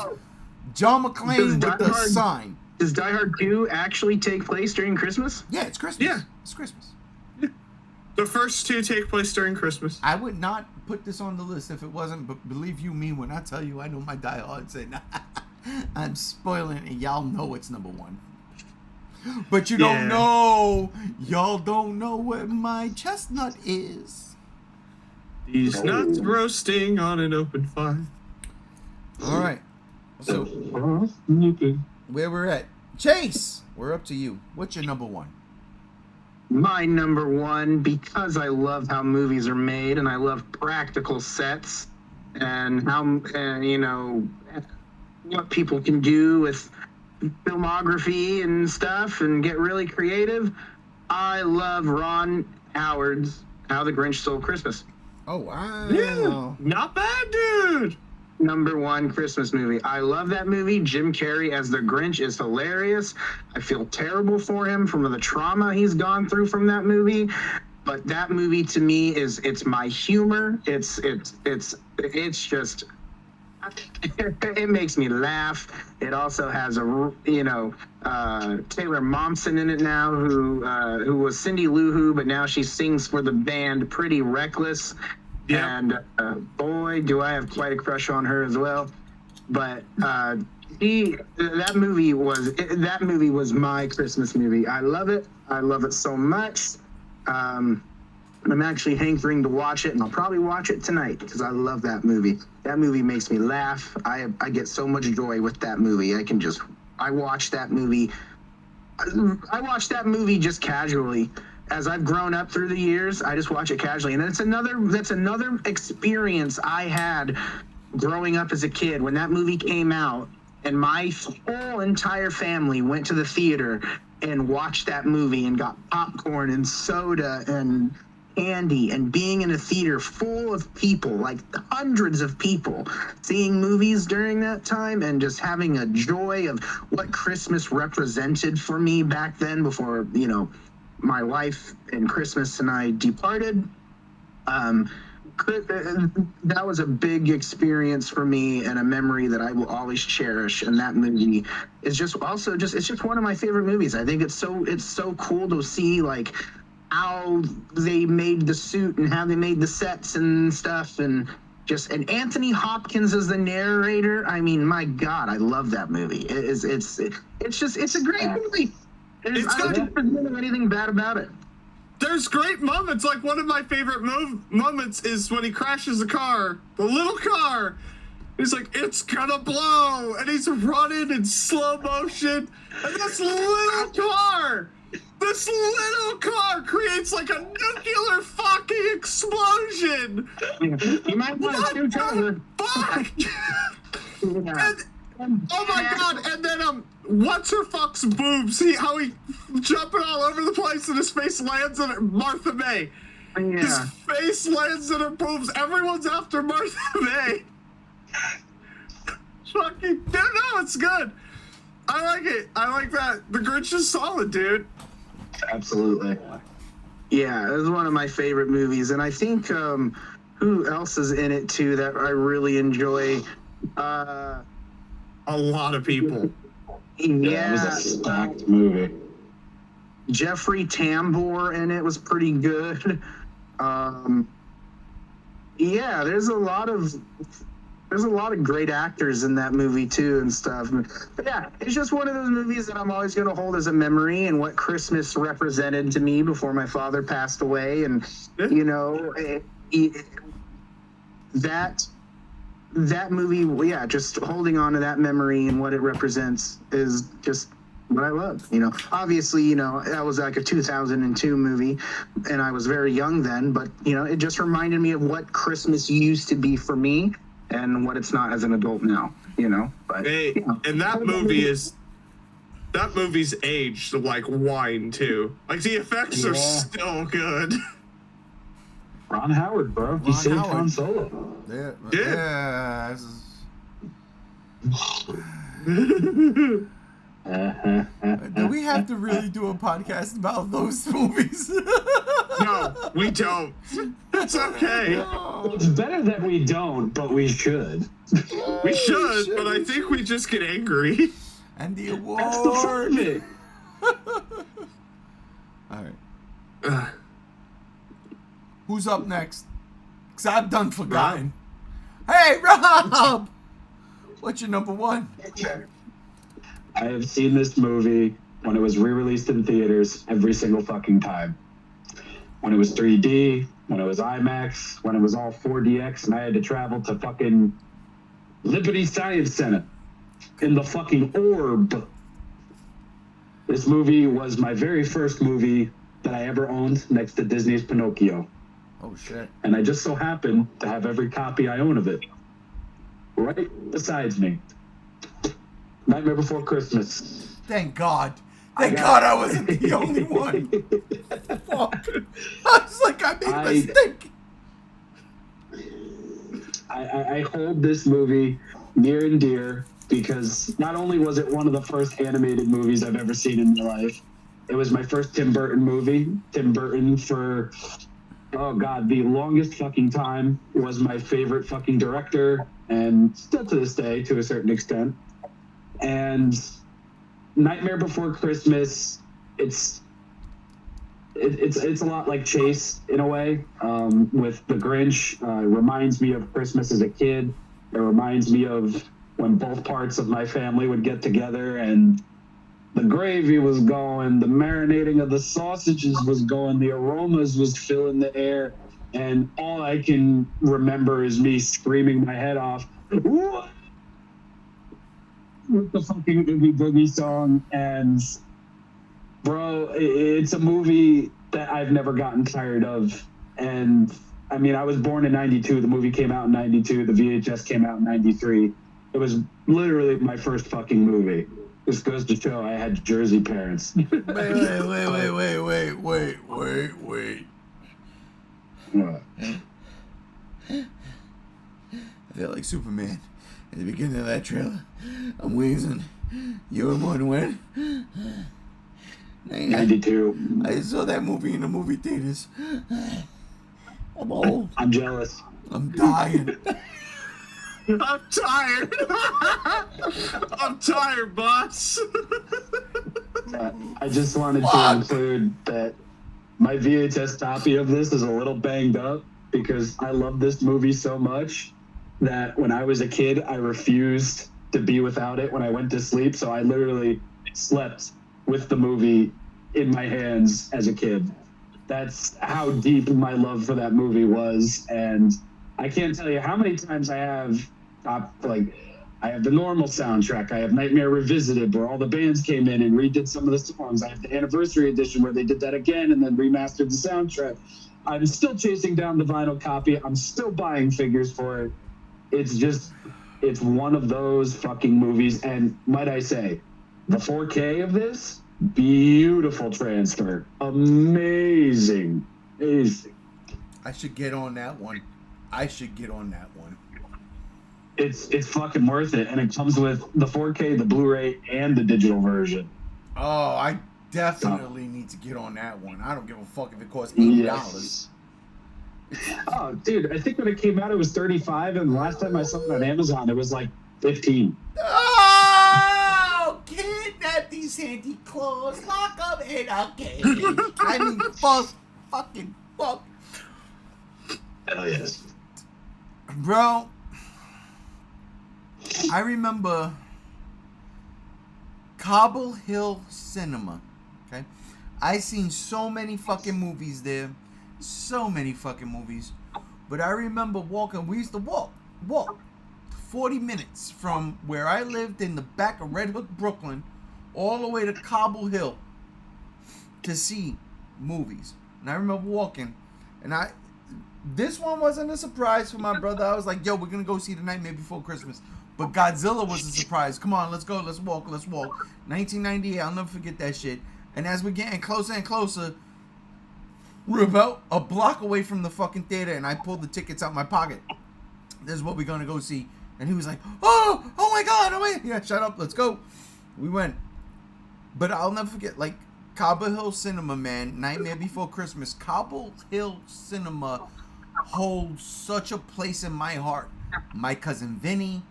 John McClane with the sign. Does Die Hard 2 actually take place during Christmas? Yeah, it's Christmas. Yeah. It's Christmas. The first two take place during Christmas. I would not put this on the list if it wasn't, but believe you me when I tell you I know my diehards, and I'm spoiling it, and y'all know it's number one. But you don't know, y'all don't know where my chestnut is. These nuts roasting on an open fire. All right. So, where we're at. Chase, we're up to you. What's your number one? My number one, because I love how movies are made and I love practical sets and how, you know, what people can do with filmography and stuff and get really creative. I love Ron Howard's How the Grinch Stole Christmas. Oh, wow. Yeah, not bad, dude. Number one Christmas movie. I love that movie. Jim Carrey as the Grinch is hilarious. I feel terrible for him from the trauma he's gone through from that movie. But that movie to me it's my humor. It's just it makes me laugh. It also has Taylor Momsen in it now, who was Cindy Lou Who, but now she sings for the band Pretty Reckless. Yeah. And boy, do I have quite a crush on her as well. But that movie was my Christmas movie. I love it. I love it so much. I'm actually hankering to watch it, and I'll probably watch it tonight because I love that movie. That movie makes me laugh. I get so much joy with that movie. I watch that movie. I watch that movie just casually. As I've grown up through the years, I just watch it casually. And that's another experience I had growing up as a kid when that movie came out and my whole entire family went to the theater and watched that movie and got popcorn and soda and candy and being in a theater full of people, like hundreds of people, seeing movies during that time and just having a joy of what Christmas represented for me back then before, my wife and Christmas and I departed. That was a big experience for me and a memory that I will always cherish. And that movie is just one of my favorite movies. I think it's so cool to see like how they made the suit and how they made the sets and stuff, and Anthony Hopkins as the narrator. I mean, my God, I love that movie. It's a great movie. I don't think there's anything bad about it. There's great moments. Like one of my favorite moments is when he crashes the car, the little car. He's like, "It's gonna blow," and he's running in slow motion. And this little car creates like a nuclear fucking explosion. You might want to shoot over. Fuck. Oh my God! And then what's her fuck's boobs? How he jumping all over the place and his face lands on her. Martha May. Yeah. His face lands in her boobs. Everyone's after Martha May. Fucking no, it's good. I like it. I like that. The Grinch is solid, dude. Absolutely. Yeah, it was one of my favorite movies, and I think who else is in it too that I really enjoy? A lot of people. Yeah, it was a stacked movie. Jeffrey Tambor in it was pretty good. Yeah, there's a lot of great actors in that movie too and stuff. But yeah, it's just one of those movies that I'm always going to hold as a memory and what Christmas represented to me before my father passed away, and that movie, yeah, just holding on to that memory and what it represents is just what I love. Obviously, that was like a 2002 movie and I was very young then, but it just reminded me of what Christmas used to be for me and what it's not as an adult now, but and that movie is that movie's aged like wine too. Like the effects are still good. Ron Howard, bro. He Ron saved Howard. Han Solo. Yeah. Do we have to really do a podcast about those movies? No, we don't. It's okay. It's better that we don't, but we should. We should, but I think we just get angry. And the That's the fun award. of it. All right. Who's up next? Because I've done forgotten. Hey, Rob! What's your number one? I have seen this movie when it was re-released in theaters every single fucking time. When it was 3D, when it was IMAX, when it was all 4DX, and I had to travel to fucking Liberty Science Center in the fucking orb. This movie was my very first movie that I ever owned next to Disney's Pinocchio. Oh, shit. And I just so happen to have every copy I own of it right besides me. Nightmare Before Christmas. Thank God. Thank God I wasn't the only one. Fuck. I was like, I made a mistake. I hold this movie near and dear because not only was it one of the first animated movies I've ever seen in my life, it was my first Tim Burton movie. Tim Burton for, oh God, the longest fucking time was my favorite fucking director, and still to this day, to a certain extent. And Nightmare Before Christmas, it's a lot like Chase in a way. With The Grinch, it reminds me of Christmas as a kid. It reminds me of when both parts of my family would get together and the gravy was going, the marinating of the sausages was going, the aromas was filling the air, and all I can remember is me screaming my head off, "What?" with the fucking Oogie Boogie song. And bro, it's a movie that I've never gotten tired of. And I mean, I was born in 92. The movie came out in 92. The VHS came out in 93. It was literally my first fucking movie. This goes to show I had Jersey parents. Wait. What? I feel like Superman at the beginning of that trailer. I'm wheezing. You were born when? 92. I saw that movie in the movie theaters. I'm old. I'm jealous. I'm dying. I'm tired. I'm tired, boss. I just wanted to include that my VHS copy of this is a little banged up because I love this movie so much that when I was a kid, I refused to be without it when I went to sleep. So I literally slept with the movie in my hands as a kid. That's how deep my love for that movie was. And I can't tell you how many times I have, I have the normal soundtrack. I have Nightmare Revisited, where all the bands came in and redid some of the songs. I have the anniversary edition, where they did that again and then remastered the soundtrack. I'm still chasing down the vinyl copy. I'm still buying figures for it. It's one of those fucking movies. And might I say, the 4K of this, beautiful transfer. Amazing. I should get on that one. It's fucking worth it, and it comes with the 4K, the Blu-ray, and the digital version. Oh, I definitely need to get on that one. I don't give a fuck if it costs $80. Yes. Oh, dude, I think when it came out, it was $35, and last time I saw it on Amazon, it was like $15. Oh, kidnap these Santa Claus, lock up in a cage. I mean, fucking fuck. Hell yes. Bro, I remember Cobble Hill Cinema, okay? I seen so many fucking movies there. But I remember walking, we used to walk 40 minutes from where I lived in the back of Red Hook, Brooklyn, all the way to Cobble Hill to see movies. And I remember walking, and this one wasn't a surprise for my brother. I was like, yo, we're gonna go see The Nightmare Before Christmas. But Godzilla was a surprise. Come on, let's go, let's walk. 1998, I'll never forget that shit. And as we're getting closer and closer, we're about a block away from the fucking theater, and I pulled the tickets out my pocket. This is what we're gonna go see. And he was like, oh my God, oh my God. Yeah, shut up, let's go. We went. But I'll never forget, like, Cobble Hill Cinema, man, Nightmare Before Christmas. Cobble Hill Cinema holds such a place in my heart. My Cousin Vinny,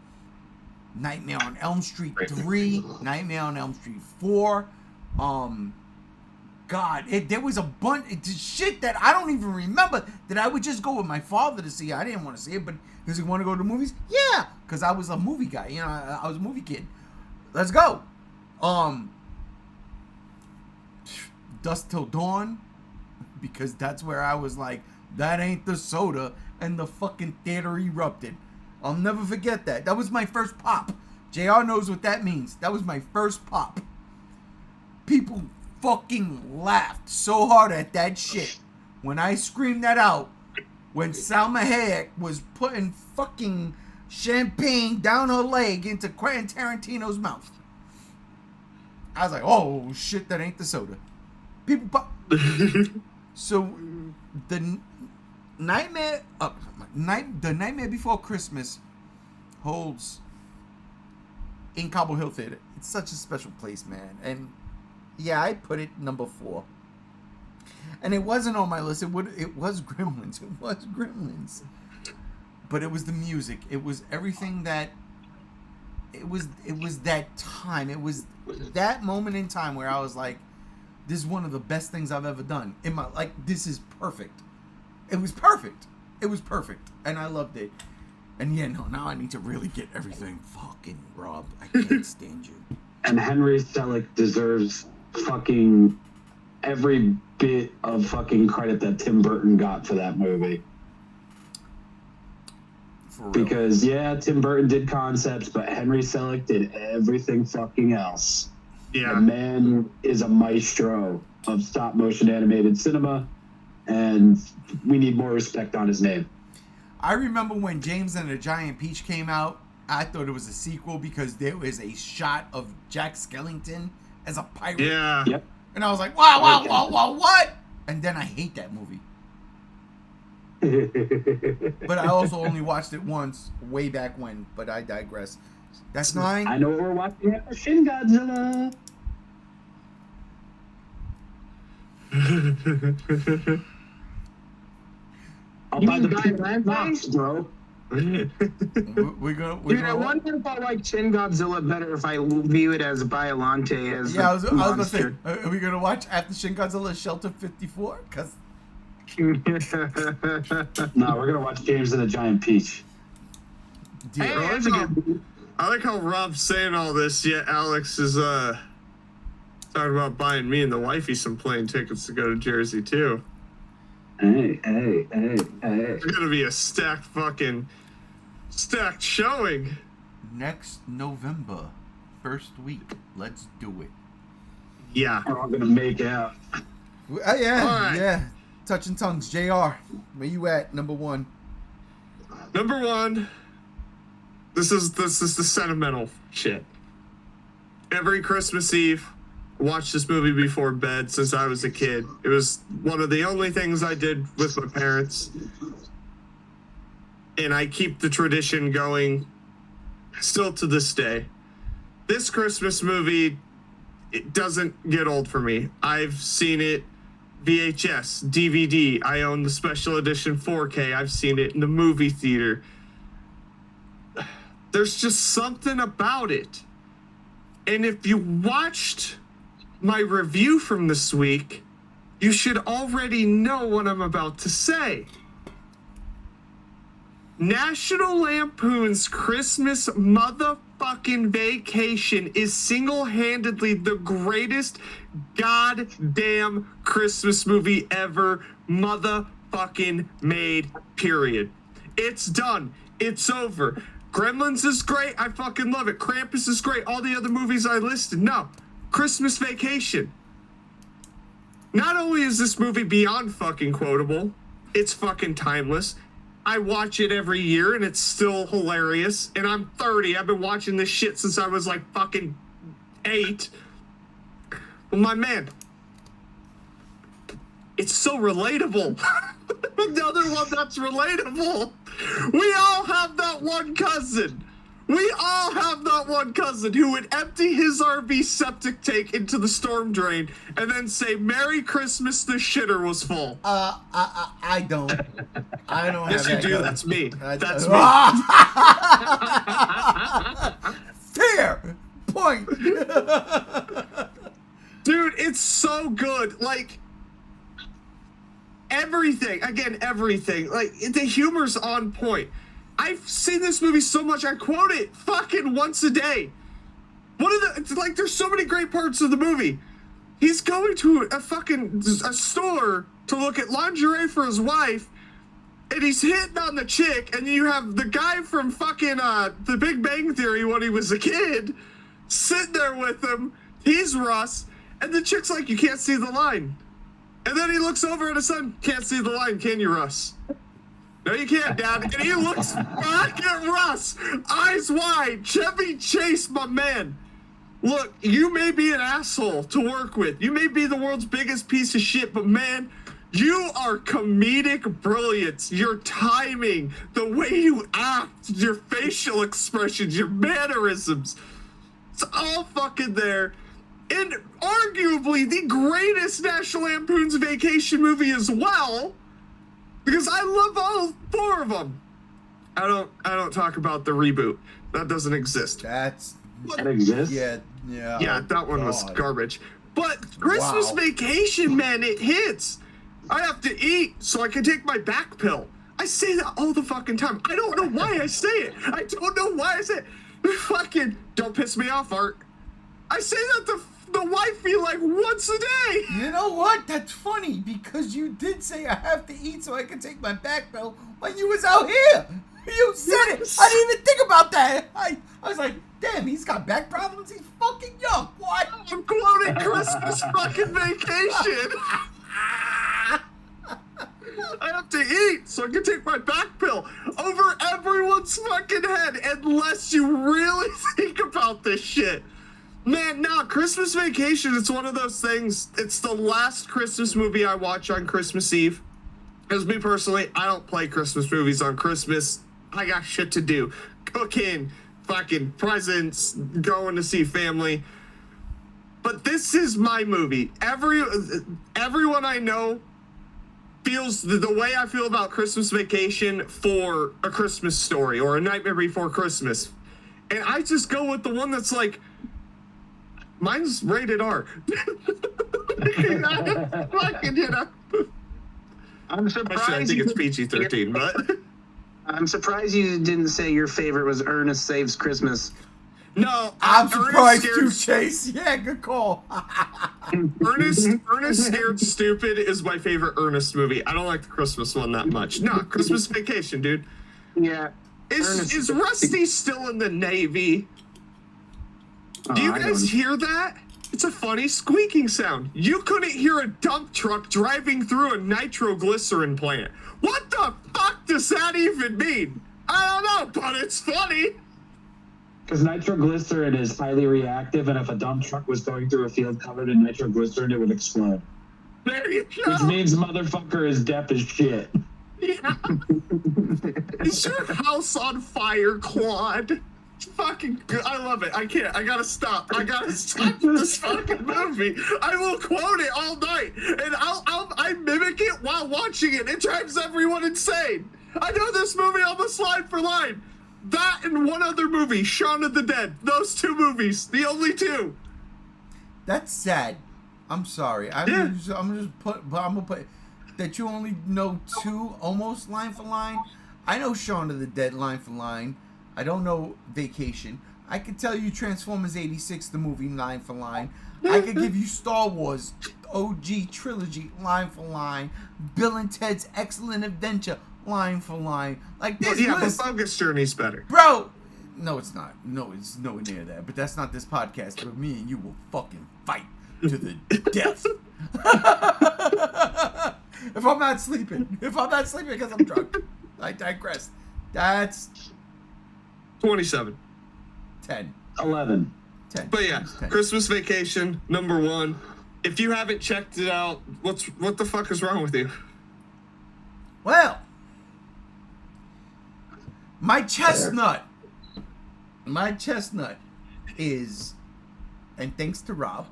Nightmare on Elm Street 3, Nightmare on Elm Street 4. God, there was a bunch of shit that I don't even remember that I would just go with my father to see. I didn't want to see it, but he was like, want to go to the movies? Yeah, because I was a movie guy. You know, I was a movie kid. Let's go. Dusk Till Dawn, because that's where I was like, that ain't the soda, and the fucking theater erupted. I'll never forget that. That was my first pop. JR knows what that means. That was my first pop. People fucking laughed so hard at that shit when I screamed that out, when Salma Hayek was putting fucking champagne down her leg into Quentin Tarantino's mouth. I was like, oh shit, that ain't the soda. People pop. So the Nightmare Before Christmas holds in Cobble Hill Theater. It's such a special place, man. And yeah, I put it number 4. And it wasn't on my list. It was Gremlins. It was Gremlins. But it was the music. It was everything that it was that time. It was that moment in time where I was like, this is one of the best things I've ever done. This is perfect. It was perfect. It was perfect. And I loved it. And yeah, no, now I need to really get everything fucking Rob. I can't stand you. And Henry Selick deserves fucking every bit of fucking credit that Tim Burton got for that movie. Because, yeah, Tim Burton did concepts, but Henry Selick did everything fucking else. Yeah. The man is a maestro of stop-motion animated cinema, and we need more respect on his name. I remember when James and the Giant Peach came out, I thought it was a sequel because there was a shot of Jack Skellington as a pirate. Yeah. Yep. And I was like, wow, what? And then I hate that movie. But I also only watched it once, way back when, but I digress. That's 9. I know we're watching after Shin Godzilla. I'll buy the box, bro. We're Dude, I wonder if I like Shin Godzilla better if I view it as Biollante as I was gonna say, monster. are we gonna watch after Shin Godzilla Shelter 54? Cause No, we're gonna watch James and the Giant Peach. Hey, I that's a good. like how Rob's saying all this, yet Alex is talking about buying me and the wifey some plane tickets to go to Jersey too. Hey. It's gonna be a stacked showing. next November, first week. Let's do it. Yeah. We're all gonna make out. Yeah, All right. yeah. Touching tongues, JR. Where you at? Number 1. Number 1. This is the sentimental shit. Every Christmas Eve, I watched this movie before bed since I was a kid. It was one of the only things I did with my parents. And I keep the tradition going still to this day. This Christmas movie, it doesn't get old for me. I've seen it VHS, DVD. I own the special edition 4K. I've seen it in the movie theater. There's just something about it. And if you watched my review from this week, you should already know what I'm about to say. National Lampoon's Christmas Motherfucking Vacation is single-handedly the greatest goddamn Christmas movie ever motherfucking made, period. It's done. It's over. Gremlins is great. I fucking love it. Krampus is great. All the other movies I listed. No. Christmas Vacation. Not only is this movie beyond fucking quotable, It's fucking timeless. I watch it every year and it's still hilarious. And I'm 30. I've been watching this shit since I was like fucking 8. Well, my man, it's so relatable. Another one that's relatable. We all have that one cousin. We all have that one cousin who would empty his RV septic tank into the storm drain and then say, "Merry Christmas, the shitter was full." I don't. I don't Yes, have you that. do. That's me. That's me. Fair point. Dude, it's so good. Like, everything. Again, everything. Like, the humor's on point. I've seen this movie so much, I quote it fucking once a day. There's so many great parts of the movie. He's going to a store to look at lingerie for his wife, and he's hitting on the chick, and you have the guy from fucking The Big Bang Theory when he was a kid sitting there with him. He's Russ, and the chick's like, "You can't see the line." And then he looks over at his son, "Can't see the line, can you, Russ?" "No, you can't, Dad." And he looks back at Russ, eyes wide. Chevy Chase, my man. Look, you may be an asshole to work with. You may be the world's biggest piece of shit, but man, you are comedic brilliance. Your timing, the way you act, your facial expressions, your mannerisms. It's all fucking there. And arguably the greatest National Lampoon's Vacation movie as well. Because I love all 4 of them. I don't talk about the reboot. That doesn't exist. That exists? Yeah. Yeah, that one was garbage. But Christmas Vacation, man, it hits. I have to eat so I can take my back pill. I say that all the fucking time. I don't know why I say it. I don't know why I say it. Fucking don't piss me off, Art. I say that to the wifey like once a day. You know what? That's funny because you did say I have to eat so I can take my back pill when you was out here. You said it. I didn't even think about that. I was like, damn, he's got back problems. He's fucking young. What? I'm quoting Christmas fucking Vacation. I have to eat so I can take my back pill over everyone's fucking head unless you really think about this shit. Man, nah, Christmas Vacation, it's one of those things. It's the last Christmas movie I watch on Christmas Eve. Because me personally, I don't play Christmas movies on Christmas. I got shit to do. Cooking, fucking presents, going to see family. But this is my movie. Everyone I know feels the way I feel about Christmas Vacation for A Christmas Story or A Nightmare Before Christmas. And I just go with the one that's like, mine's rated R. Fucking, you know. I'm surprised. I think it's PG-13, but I'm surprised you didn't say your favorite was Ernest Saves Christmas. no, I'm surprised Ernest too, Scared- Chase. Yeah, good call. Ernest Scared Stupid is my favorite Ernest movie. I don't like the Christmas one that much. No, Christmas Vacation, dude. Yeah. Is Rusty still in the Navy? Do you guys hear that? It's a funny squeaking sound. You couldn't hear a dump truck driving through a nitroglycerin plant. What the fuck does that even mean? I don't know, but it's funny. Because nitroglycerin is highly reactive, and if a dump truck was going through a field covered in nitroglycerin, it would explode. There you go. Which means motherfucker is deaf as shit. Yeah. Is your house on fire, Claude? Fucking good. I love it. I can't. I gotta stop. I gotta stop this fucking movie. I will quote it all night, and I mimic it while watching it. It drives everyone insane. I know this movie almost line for line. That and one other movie, Shaun of the Dead. Those 2 movies, the only 2. That's sad. I'm sorry. I'm gonna put that you only know 2 almost line for line. I know Shaun of the Dead line for line. I don't know Vacation. I could tell you Transformers 86, the movie, line for line. I could give you Star Wars OG trilogy, line for line. Bill and Ted's Excellent Adventure, line for line. Like this But Focus Journey's better. Bro! No, it's not. No, it's nowhere near that. But that's not this podcast. But me and you will fucking fight to the death. If I'm not sleeping because I'm drunk. I digress. That's 27. 10. 11. 10. But yeah, 10. Christmas Vacation, number 1. If you haven't checked it out, what the fuck is wrong with you? Well, my chestnut is, and thanks to Rob,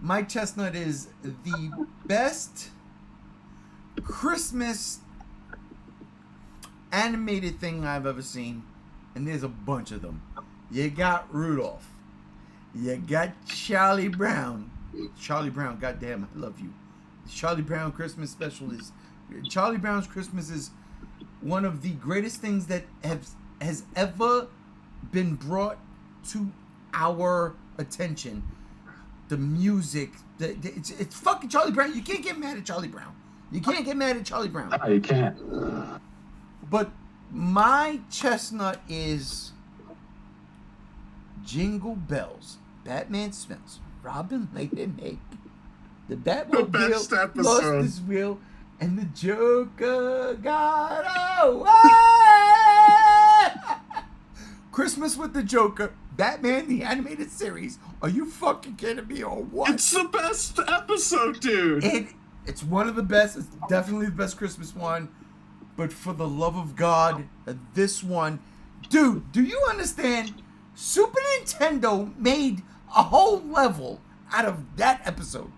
my chestnut is the best Christmas animated thing I've ever seen, and there's a bunch of them. You got Rudolph. You got Charlie Brown. Charlie Brown, goddamn, I love you. Charlie Brown Christmas special is... Charlie Brown's Christmas is one of the greatest things that has ever been brought to our attention. The music, it's fucking Charlie Brown. You can't get mad at Charlie Brown. No, you can't. But my chestnut is Jingle Bells. Batman smells. Robin laid an egg. The best Batmobile episode. lost his wheel, and the Joker got away. Christmas with the Joker. Batman the animated series. Are you fucking kidding me or what? It's the best episode, dude. It's one of the best. It's definitely the best Christmas one. But for the love of God, this one, dude, do you understand? Super Nintendo made a whole level out of that episode.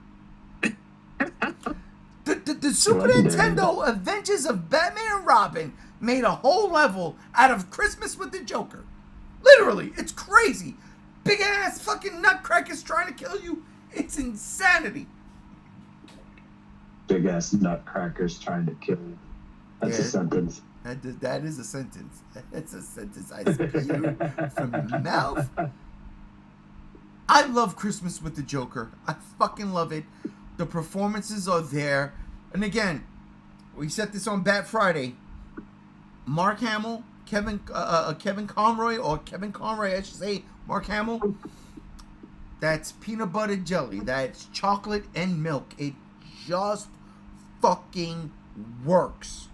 The Super Nintendo Adventures of Batman and Robin made a whole level out of Christmas with the Joker. Literally, it's crazy. Big ass fucking nutcrackers trying to kill you. It's insanity. Big ass nutcrackers trying to kill you. That's a sentence. That is a sentence. That's a sentence I spewed from your mouth. I love Christmas with the Joker. I fucking love it. The performances are there. And again, we set this on Bat Friday. Mark Hamill, Kevin Conroy, I should say, Mark Hamill. That's peanut butter jelly. That's chocolate and milk. It just fucking works.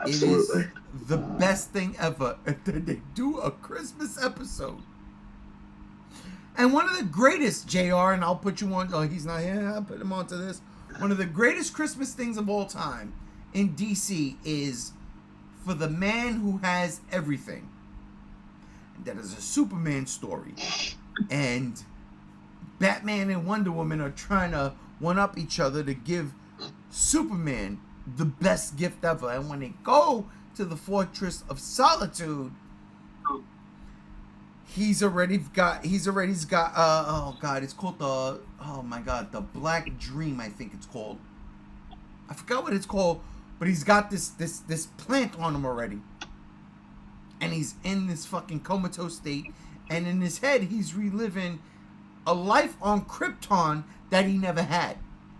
Absolutely. It is the best thing ever. They do a Christmas episode. And one of the greatest, JR, and I'll put you on, oh, he's not here, I'll put him onto this. One of the greatest Christmas things of all time in DC is For the Man Who Has Everything. And that is a Superman story. And Batman and Wonder Woman are trying to one-up each other to give Superman the best gift ever. And when they go to the Fortress of Solitude, he's already got oh god, it's called the Black Dream, I think it's called. I forgot what it's called, but he's got this plant on him already. And he's in this fucking comatose state, and in his head he's reliving a life on Krypton that he never had.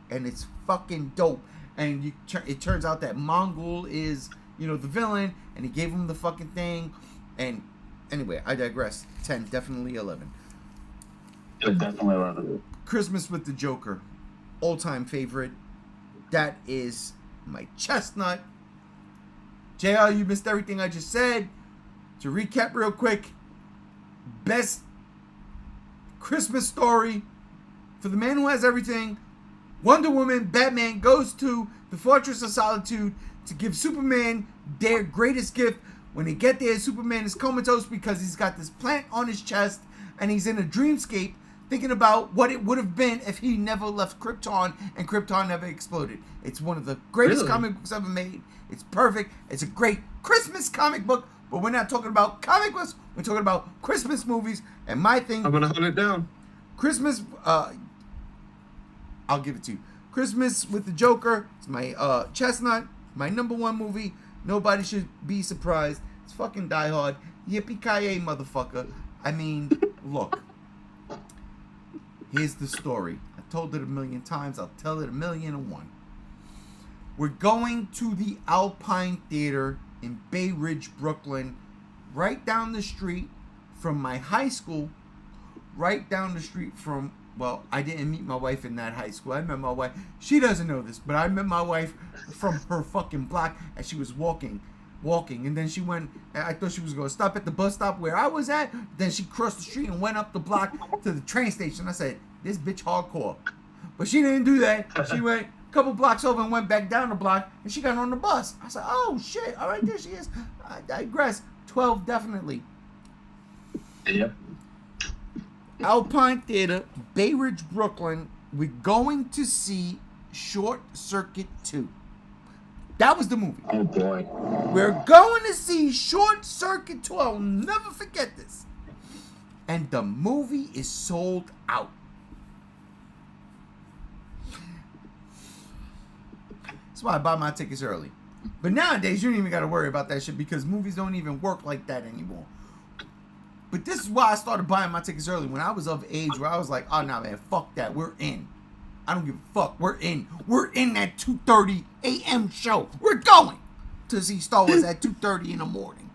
And it's fucking dope. And it turns out that Mongol is, the villain, and he gave him the fucking thing. And anyway, I digress. 10, definitely 11. Definitely 11. Christmas with the Joker, all-time favorite. That is my chestnut. JR, you missed everything I just said. To recap real quick, best Christmas story, For the Man Who Has Everything. Wonder Woman, Batman goes to the Fortress of Solitude to give Superman their greatest gift. When they get there, Superman is comatose because he's got this plant on his chest, and he's in a dreamscape thinking about what it would have been if he never left Krypton and Krypton never exploded. It's one of the greatest comic books ever made. It's perfect. It's a great Christmas comic book, but we're not talking about comic books. We're talking about Christmas movies, and my thing... I'm going to hunt it down. Christmas... I'll give it to you. Christmas with the Joker. It's my chestnut. My number one movie. Nobody should be surprised. It's fucking Die Hard. Yippee-ki-yay, motherfucker. I mean, look. Here's the story. I told it 1,000,000 times. I'll tell it 1,000,001. We're going to the Alpine Theater in Bay Ridge, Brooklyn. Right down the street from my high school. Right down the street from Well, I didn't meet my wife in that high school. I met my wife. She doesn't know this, but I met my wife from her fucking block, and she was walking, and then she went. I thought she was going to stop at the bus stop where I was at. Then she crossed the street and went up the block to the train station. I said, "This bitch hardcore," but she didn't do that. She went a couple blocks over and went back down the block, and she got on the bus. I said, "Oh shit! All right, there she is." I digress. 12 definitely. Yep. Alpine Theater, Bay Ridge, Brooklyn. We're going to see Short Circuit 2. That was the movie. Oh boy. We're going to see Short Circuit 2. I'll never forget this. And the movie is sold out. That's why I buy my tickets early. But nowadays, you don't even got to worry about that shit because movies don't even work like that anymore. But this is why I started buying my tickets early. When I was of age, where I was like, oh, nah, man, fuck that. We're in. I don't give a fuck. We're in. We're in that 2:30 a.m. show. We're going to see Star Wars at 2:30 in the morning.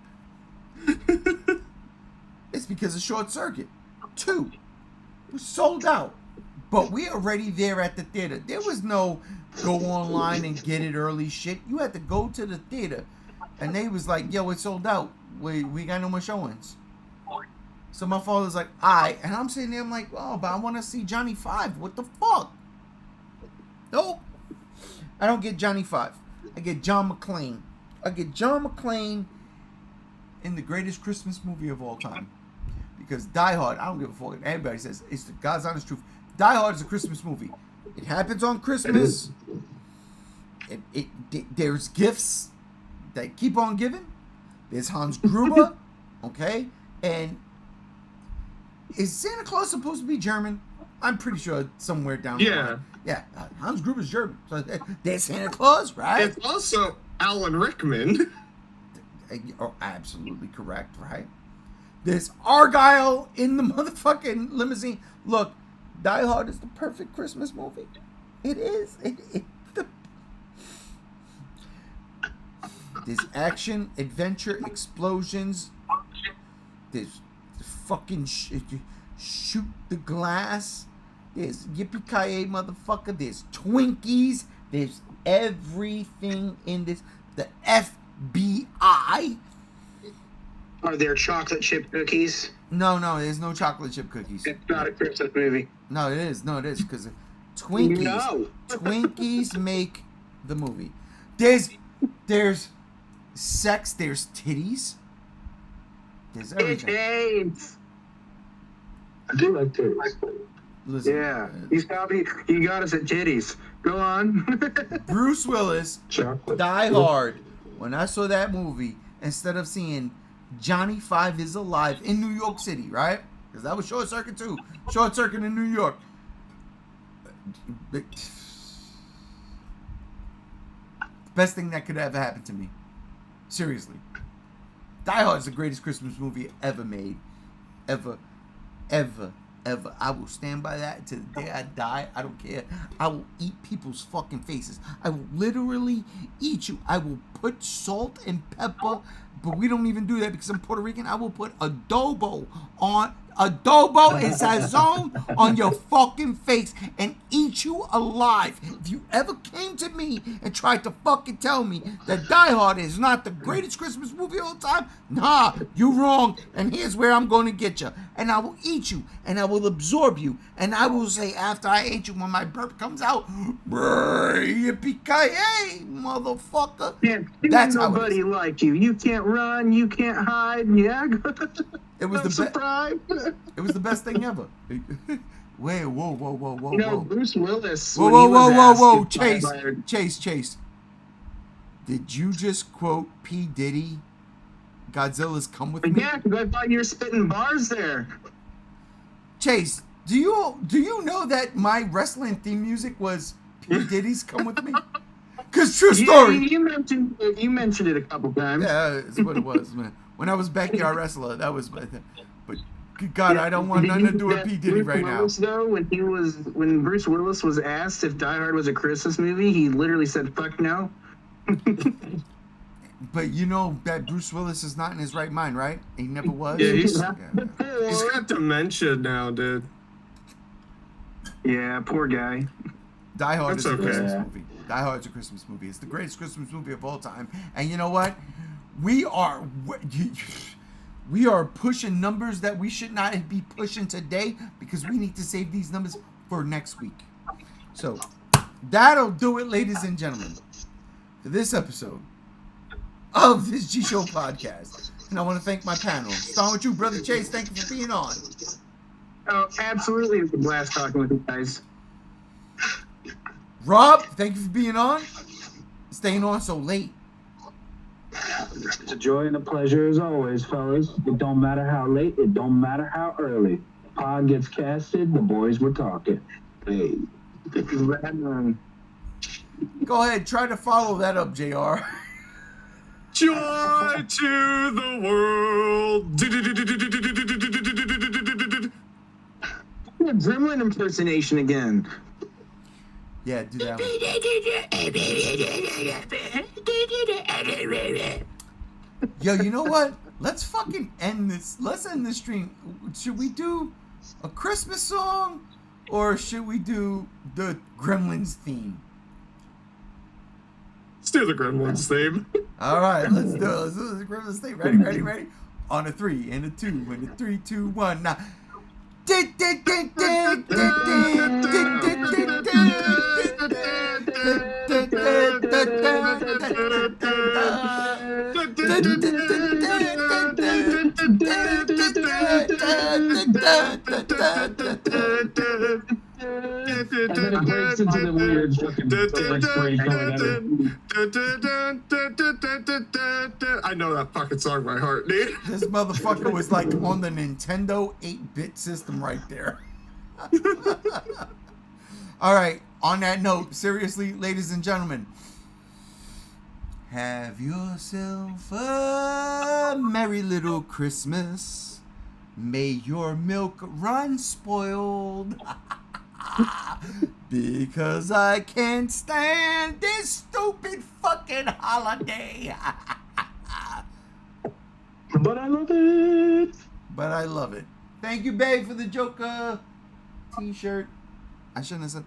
It's because of Short Circuit 2. We're sold out. But we're already there at the theater. There was no go online and get it early shit. You had to go to the theater. And they was like, yo, it's sold out. We got no more showings. So my father's like, alright. And I'm sitting there, I'm like, oh, but I want to see Johnny 5. What the fuck? Nope. I don't get Johnny 5. I get John McClane. I get John McClane in the greatest Christmas movie of all time. Because Die Hard, I don't give a fuck. Everybody says it's the God's honest truth. Die Hard is a Christmas movie. It happens on Christmas. There's gifts that keep on giving. There's Hans Gruber, okay? And is Santa Claus supposed to be German? I'm pretty sure somewhere down the line. Yeah, Hans Gruber's German. So there's Santa Claus, right? It's also Alan Rickman. Oh, absolutely correct, right? There's Argyle in the motherfucking limousine. Look, Die Hard is the perfect Christmas movie. It is. There's action, adventure, explosions. There's fucking shoot the glass. There's yippee-ki-yay, motherfucker. There's Twinkies. There's everything in this. The FBI. Are there chocolate chip cookies? No, there's no chocolate chip cookies. It's not a Christmas movie. No, it is, because Twinkies. No. Twinkies make the movie. There's sex. There's titties. There's everything. Titties. I do like titties. Listen, Yeah. You got us at titties. Go on. Bruce Willis, Chocolate. Die Hard. When I saw that movie, instead of seeing Johnny 5 is Alive in New York City, right? Because that was Short Circuit 2. Short Circuit in New York. Best thing that could ever happen to me. Seriously. Die Hard is the greatest Christmas movie ever made. Ever. I will stand by that until the day I die. I don't care. I will eat people's fucking faces. I will literally eat you. I will put salt and pepper, but we don't even do that because I'm Puerto Rican. I will put adobo and sazon on your fucking face and eat you alive. If you ever came to me and tried to fucking tell me that Die Hard is not the greatest Christmas movie of all time, nah, you wrong. And here's where I'm going to get you. And I will eat you and I will absorb you. And I will say after I ate you, when my burp comes out, yippee-ki-yay, motherfucker. That's nobody like you. You can't run. You can't hide. Yeah. It was the surprise. It was the best thing ever. Wait, whoa. You know, Bruce Willis. Whoa, Chase. Did you just quote P. Diddy? Godzilla's Come With Me? Yeah, because I thought you were spitting bars there. Chase, do you know that my wrestling theme music was P. Diddy's Come With Me? Cause true story. Yeah, you mentioned it a couple times. Yeah, that's what it was, man. When I was backyard wrestler, that was. But God, I don't want nothing to do with P. Diddy right now. Though, when Bruce Willis was asked if Die Hard was a Christmas movie, he literally said, "Fuck no." But you know that Bruce Willis is not in his right mind, right? He never was. Yeah, he's got dementia now, dude. Yeah, poor guy. Die Hard That's is a okay. Christmas Yeah. movie. Die Hard's a Christmas movie. It's the greatest Christmas movie of all time. And you know what? We are pushing numbers that we should not be pushing today because we need to save these numbers for next week. So that'll do it, ladies and gentlemen, for this episode of this G Show podcast. And I want to thank my panel. Starting with you, Brother Chase. Thank you for being on. Oh, absolutely. It's a blast talking with you guys. Rob, thank you for being on. Staying on so late. It's a joy and a pleasure as always, fellas. It don't matter how late, it don't matter how early. Pod gets casted, the boys were talking. Hey. Go ahead, try to follow that up, JR. Joy to the world. Gremlin impersonation again. Yeah, do that one. Yo, you know what? Let's fucking end this. Let's end this stream. Should we do a Christmas song or should we do the Gremlins theme? Let's do the Gremlins theme. All right, let's do it. Let's do the Gremlins theme. Ready? On a 3 and a 2 and a 3, 2, 1. Now. And then it breaks into the weird fucking I know that fucking song by heart, dude. This motherfucker was like on the Nintendo 8-bit system right there. All right, on that note, seriously, ladies and gentlemen, have yourself a merry little Christmas. May your milk run spoiled. Because I can't stand this stupid fucking holiday. But I love it. But I love it. Thank you, babe, for the Joker t-shirt. I shouldn't have said that.